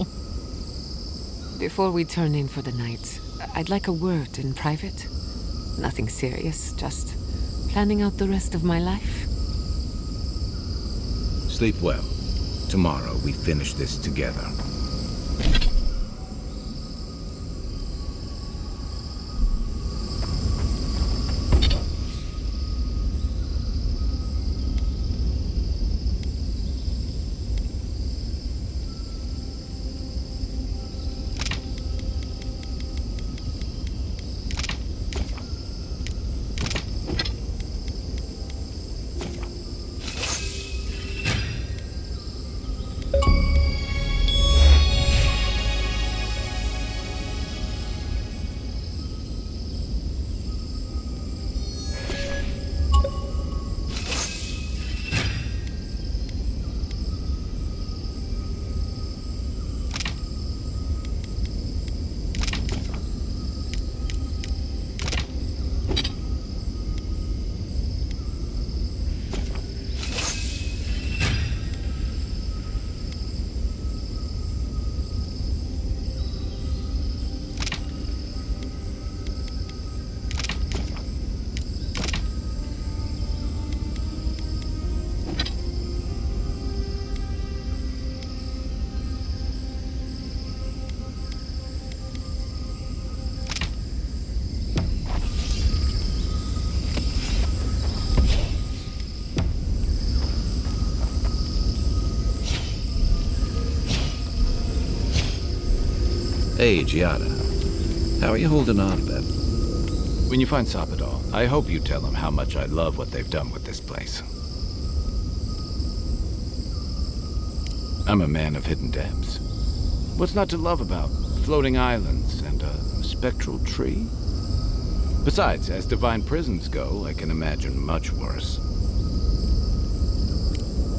Before we turn in for the night, I'd like a word in private. Nothing serious, just planning out the rest of my life. Sleep well. Tomorrow we finish this together. Hey, Giada. How are you holding on, Beb? When you find Sapadal, I hope you tell him how much I love what they've done with this place. I'm a man of hidden depths. What's not to love about floating islands and a spectral tree? Besides, as divine prisons go, I can imagine much worse.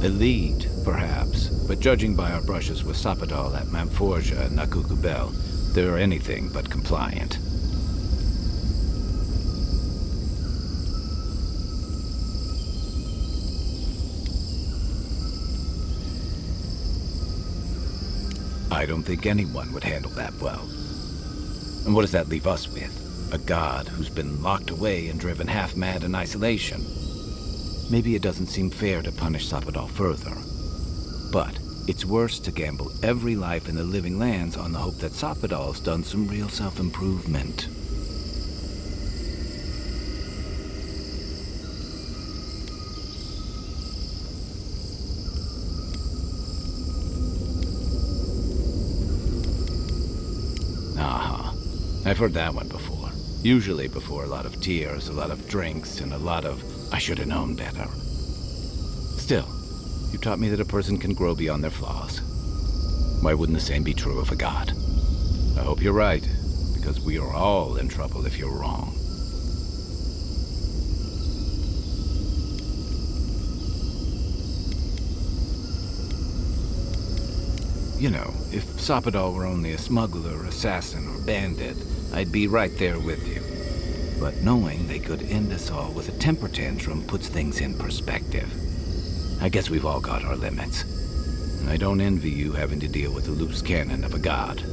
Elite, perhaps, but judging by our brushes with Sapadal at Mamforja and Nakukubel, they're anything but compliant. I don't think anyone would handle that well. And what does that leave us with? A god who's been locked away and driven half-mad in isolation. Maybe it doesn't seem fair to punish Sapadal further. But it's worse to gamble every life in the living lands on the hope that Sapadal's done some real self-improvement. Aha. I've heard that one before. Usually before a lot of tears, a lot of drinks, and a lot of I should have known better. Still, you taught me that a person can grow beyond their flaws. Why wouldn't the same be true of a god? I hope you're right, because we are all in trouble if you're wrong. You know, if Sapadal were only a smuggler, assassin, or bandit, I'd be right there with you. But knowing they could end us all with a temper tantrum puts things in perspective. I guess we've all got our limits. I don't envy you having to deal with the loose cannon of a god.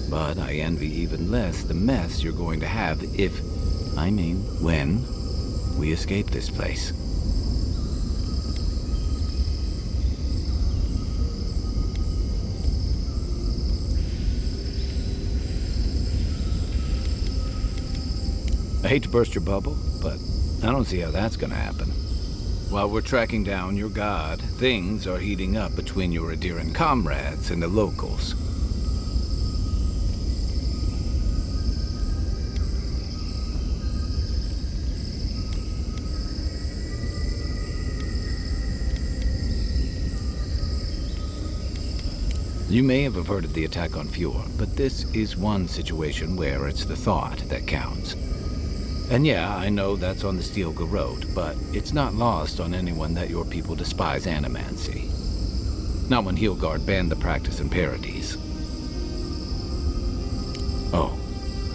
But I envy even less the mess you're going to have when we escape this place. I hate to burst your bubble, but I don't see how that's gonna happen. While we're tracking down your god, things are heating up between your Adiran comrades and the locals. You may have averted the attack on Fjord, but this is one situation where it's the thought that counts. And yeah, I know that's on the Steelga Road, but it's not lost on anyone that your people despise animancy. Not when Heelgard banned the practice in Paradise. Oh,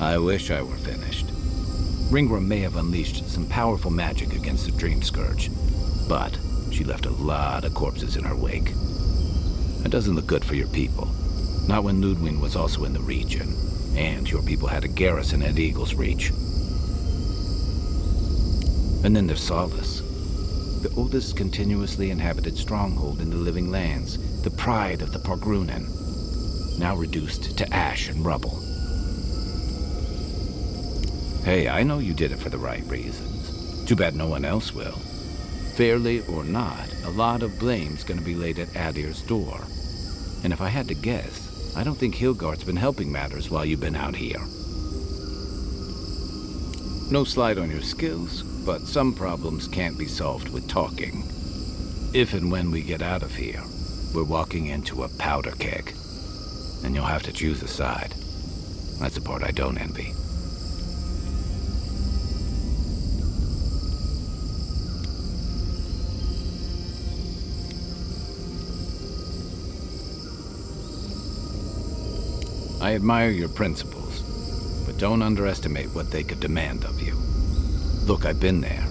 I wish I were finished. Ringram may have unleashed some powerful magic against the Dream Scourge, but she left a lot of corpses in her wake. That doesn't look good for your people. Not when Ludwig was also in the region, and your people had a garrison at Eagle's Reach. And then there's Solace, the oldest continuously inhabited stronghold in the Living Lands, the pride of the Pargrunen, now reduced to ash and rubble. Hey, I know you did it for the right reasons. Too bad no one else will. Fairly or not, a lot of blame's gonna be laid at Adir's door. And if I had to guess, I don't think Hilgard's been helping matters while you've been out here. No slight on your skills, but some problems can't be solved with talking. If and when we get out of here, we're walking into a powder keg. And you'll have to choose a side. That's the part I don't envy. I admire your principles, but don't underestimate what they could demand of you. Look, I've been there.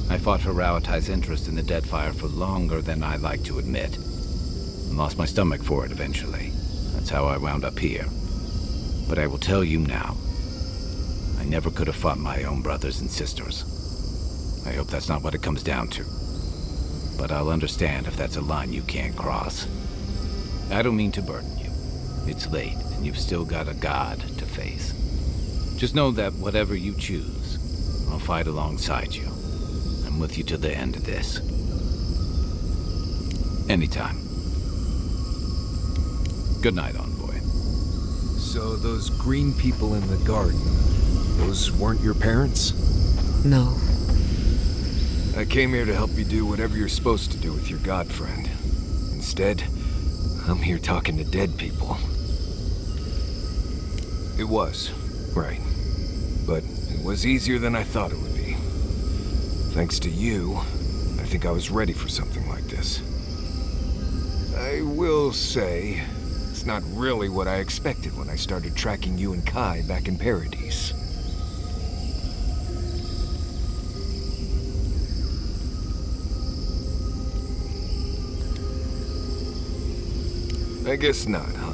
I fought for Rauatai's interest in the Deadfire for longer than I like to admit. And lost my stomach for it eventually. That's how I wound up here. But I will tell you now, I never could have fought my own brothers and sisters. I hope that's not what it comes down to. But I'll understand if that's a line you can't cross. I don't mean to burden you. It's late, and you've still got a god to face. Just know that whatever you choose, I'll fight alongside you. I'm with you to the end of this. Anytime. Good night, Envoy. So those green people in the garden, those weren't your parents? No. I came here to help you do whatever you're supposed to do with your god friend. Instead, I'm here talking to dead people. It was, right. But it was easier than I thought it would be. Thanks to you, I think I was ready for something like this. I will say, it's not really what I expected when I started tracking you and Kai back in Paradise. I guess not, huh?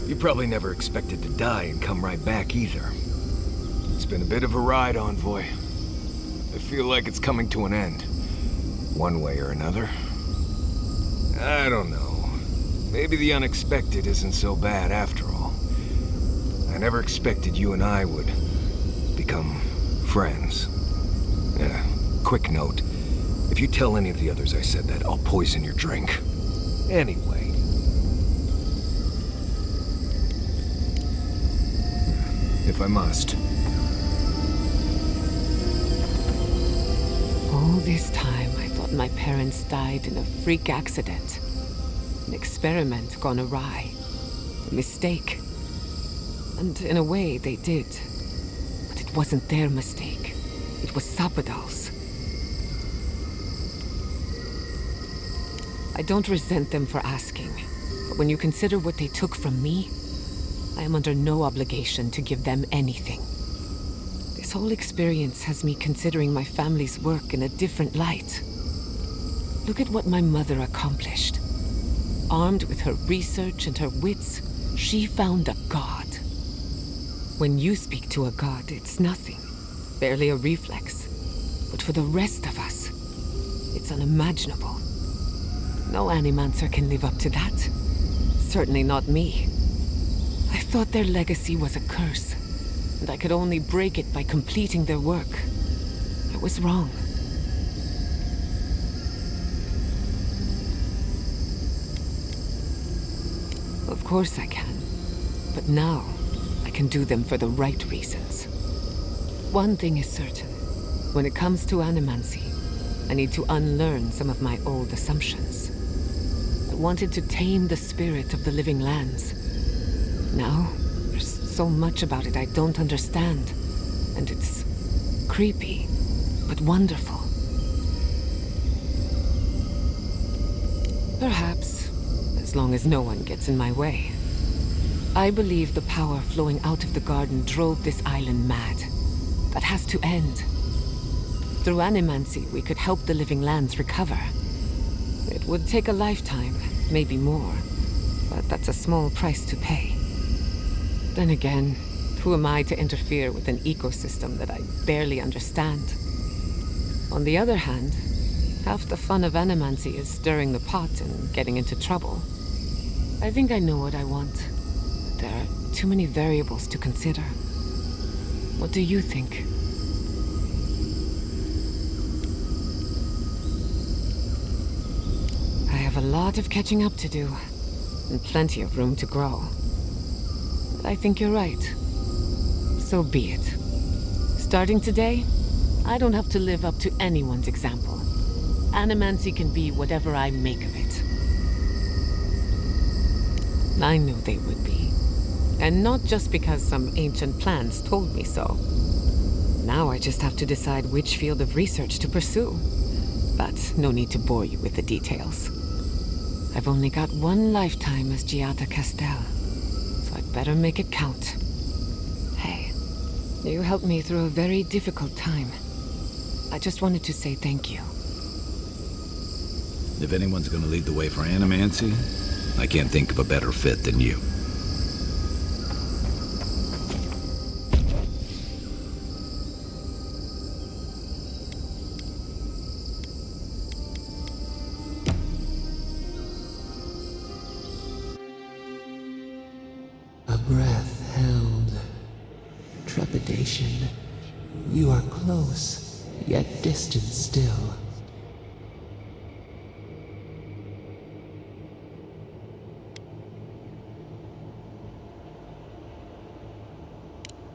You probably never expected to die and come right back either. It's been a bit of a ride, Envoy. I feel like it's coming to an end. One way or another. I don't know. Maybe the unexpected isn't so bad after all. I never expected you and I would become friends. Yeah, quick note. If you tell any of the others I said that, I'll poison your drink. Anyway. If I must. All this time, I thought my parents died in a freak accident. An experiment gone awry. A mistake. And in a way, they did. But it wasn't their mistake. It was Sapadal's. I don't resent them for asking. But when you consider what they took from me, I am under no obligation to give them anything. This whole experience has me considering my family's work in a different light. Look at what my mother accomplished. Armed with her research and her wits, she found a god. When you speak to a god, it's nothing, barely a reflex. But for the rest of us, it's unimaginable. No animancer can live up to that. Certainly not me. I thought their legacy was a curse, and I could only break it by completing their work. I was wrong. Of course I can. But now, I can do them for the right reasons. One thing is certain. When it comes to animancy, I need to unlearn some of my old assumptions. I wanted to tame the spirit of the living lands. Now, there's so much about it I don't understand. And it's creepy, but wonderful. Perhaps, as long as no one gets in my way. I believe the power flowing out of the garden drove this island mad. That has to end. Through animancy, we could help the living lands recover. It would take a lifetime, maybe more, but that's a small price to pay. Then again, who am I to interfere with an ecosystem that I barely understand? On the other hand, half the fun of animancy is stirring the pot and getting into trouble. I think I know what I want. There are too many variables to consider. What do you think? I have a lot of catching up to do, and plenty of room to grow. But I think you're right. So be it. Starting today, I don't have to live up to anyone's example. Animancy can be whatever I make of it. I knew they would be. And not just because some ancient plans told me so. Now I just have to decide which field of research to pursue. But no need to bore you with the details. I've only got one lifetime as Giada Castel, so I'd better make it count. Hey, you helped me through a very difficult time. I just wanted to say thank you. If anyone's gonna lead the way for animancy, I can't think of a better fit than you. A breath held. Trepidation. You are close, yet distant still.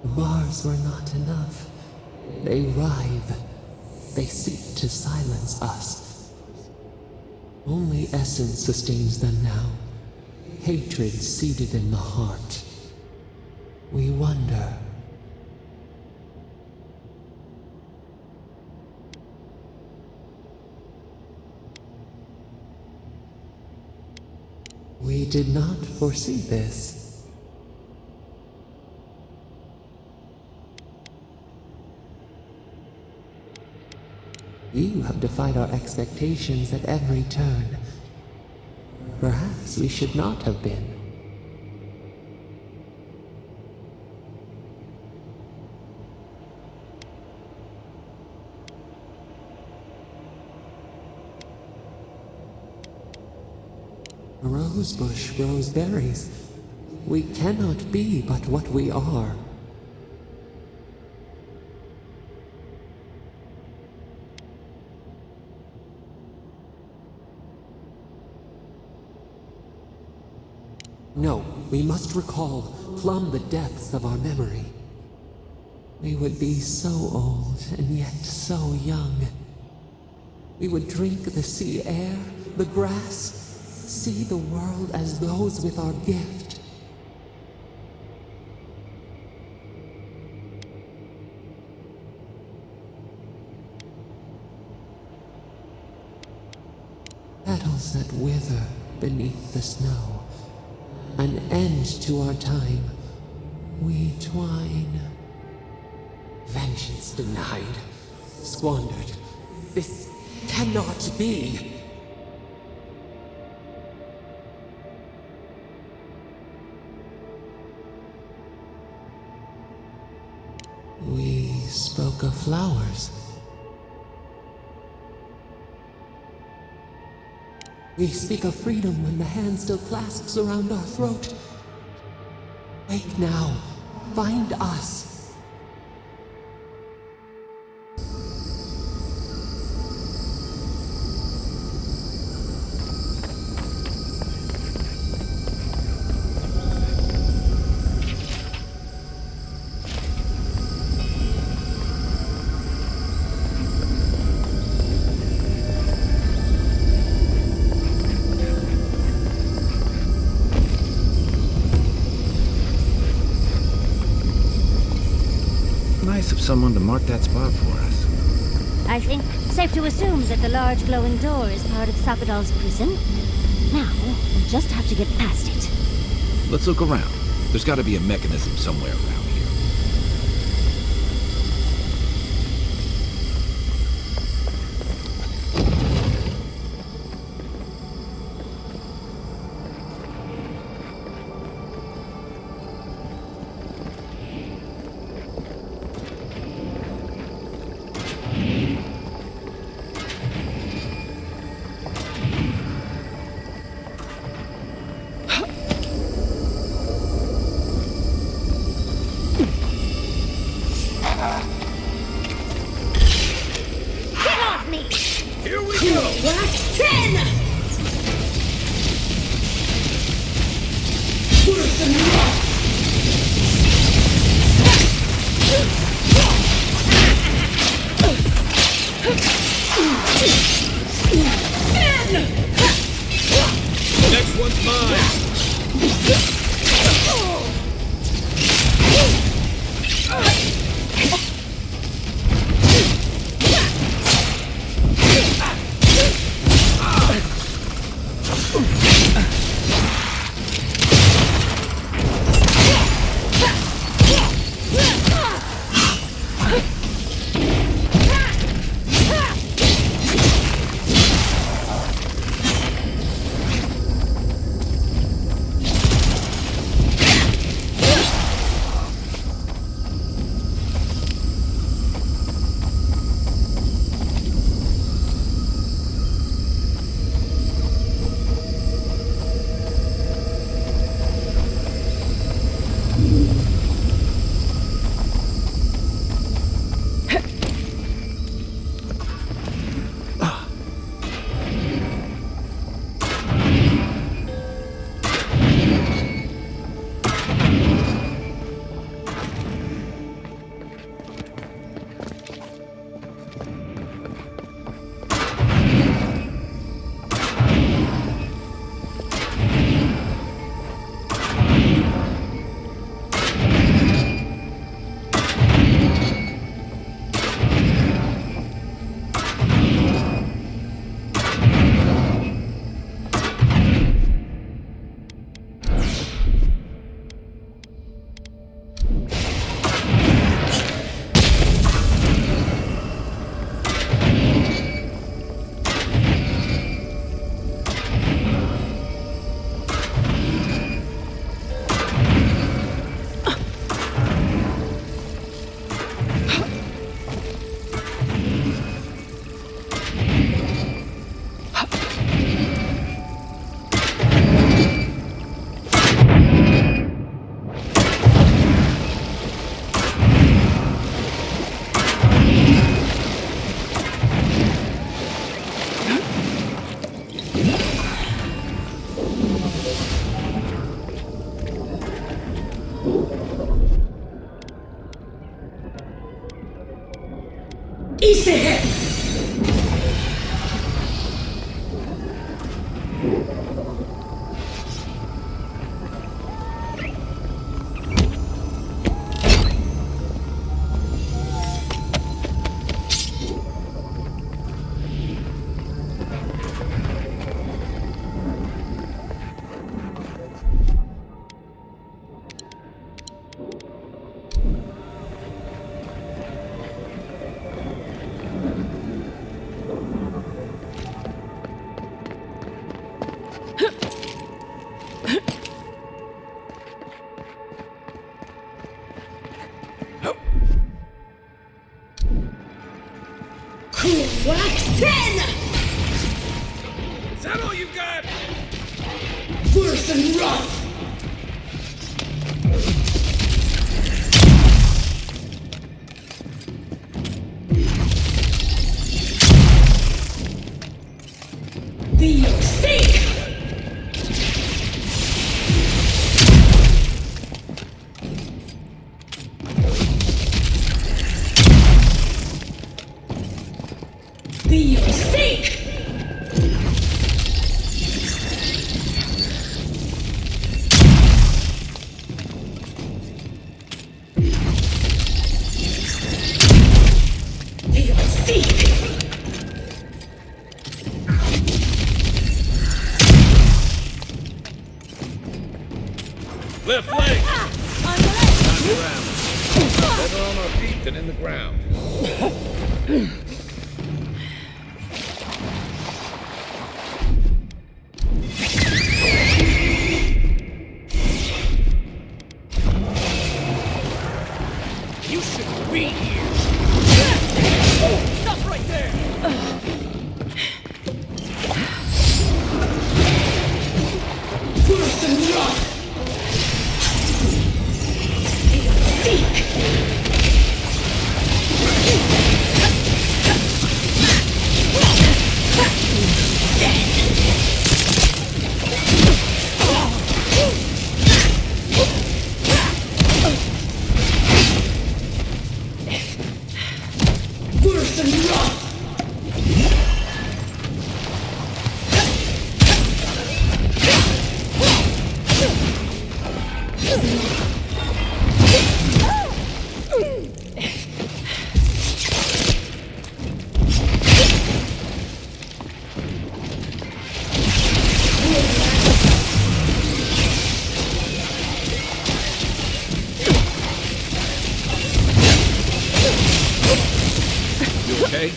Bars were not enough. They writhe. They seek to silence us. Only essence sustains them now. Hatred seated in the heart. We wonder. We did not foresee this. You have defied our expectations at every turn. Perhaps we should not have been. A rosebush grows berries. We cannot be but what we are. No, we must recall, plumb the depths of our memory. We would be so old and yet so young. We would drink the sea air, the grass, see the world as those with our gift. Petals that wither beneath the snow. An end to our time, We twine. Vengeance denied. Squandered. This cannot be. We spoke of flowers. We speak of freedom when the hand still clasps around our throat. Wake now. Find us. Nice of someone to mark that spot for us. I think safe to assume that the large glowing door is part of Sapadal's prison. Now, we'll just have to get past it. Let's look around. There's got to be a mechanism somewhere around here. Next one's mine! 10! Is that all you've got? Worse than rough! Be your sake! Be your sake! Be your sake! Left leg! On the ground. Better on our feet than in the ground. You shouldn't be here! Stop right there! Worse than rough! Seek! Worse than rough! You okay?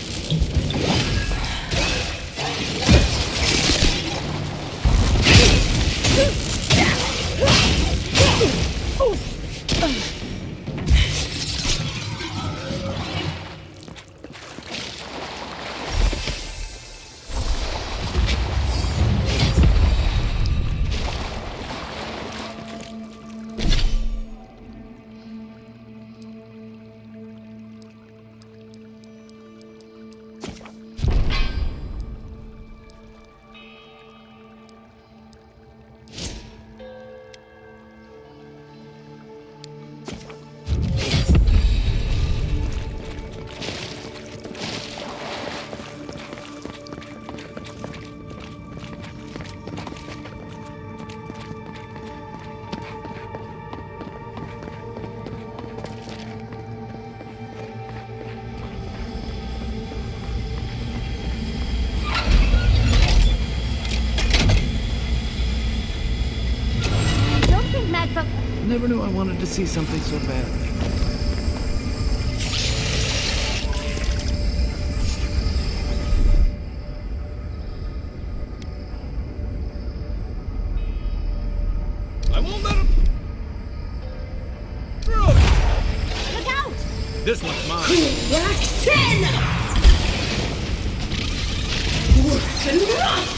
Never knew I wanted to see something so badly. I won't let him through. Look out! This one's mine. Black 10! Worse than rough!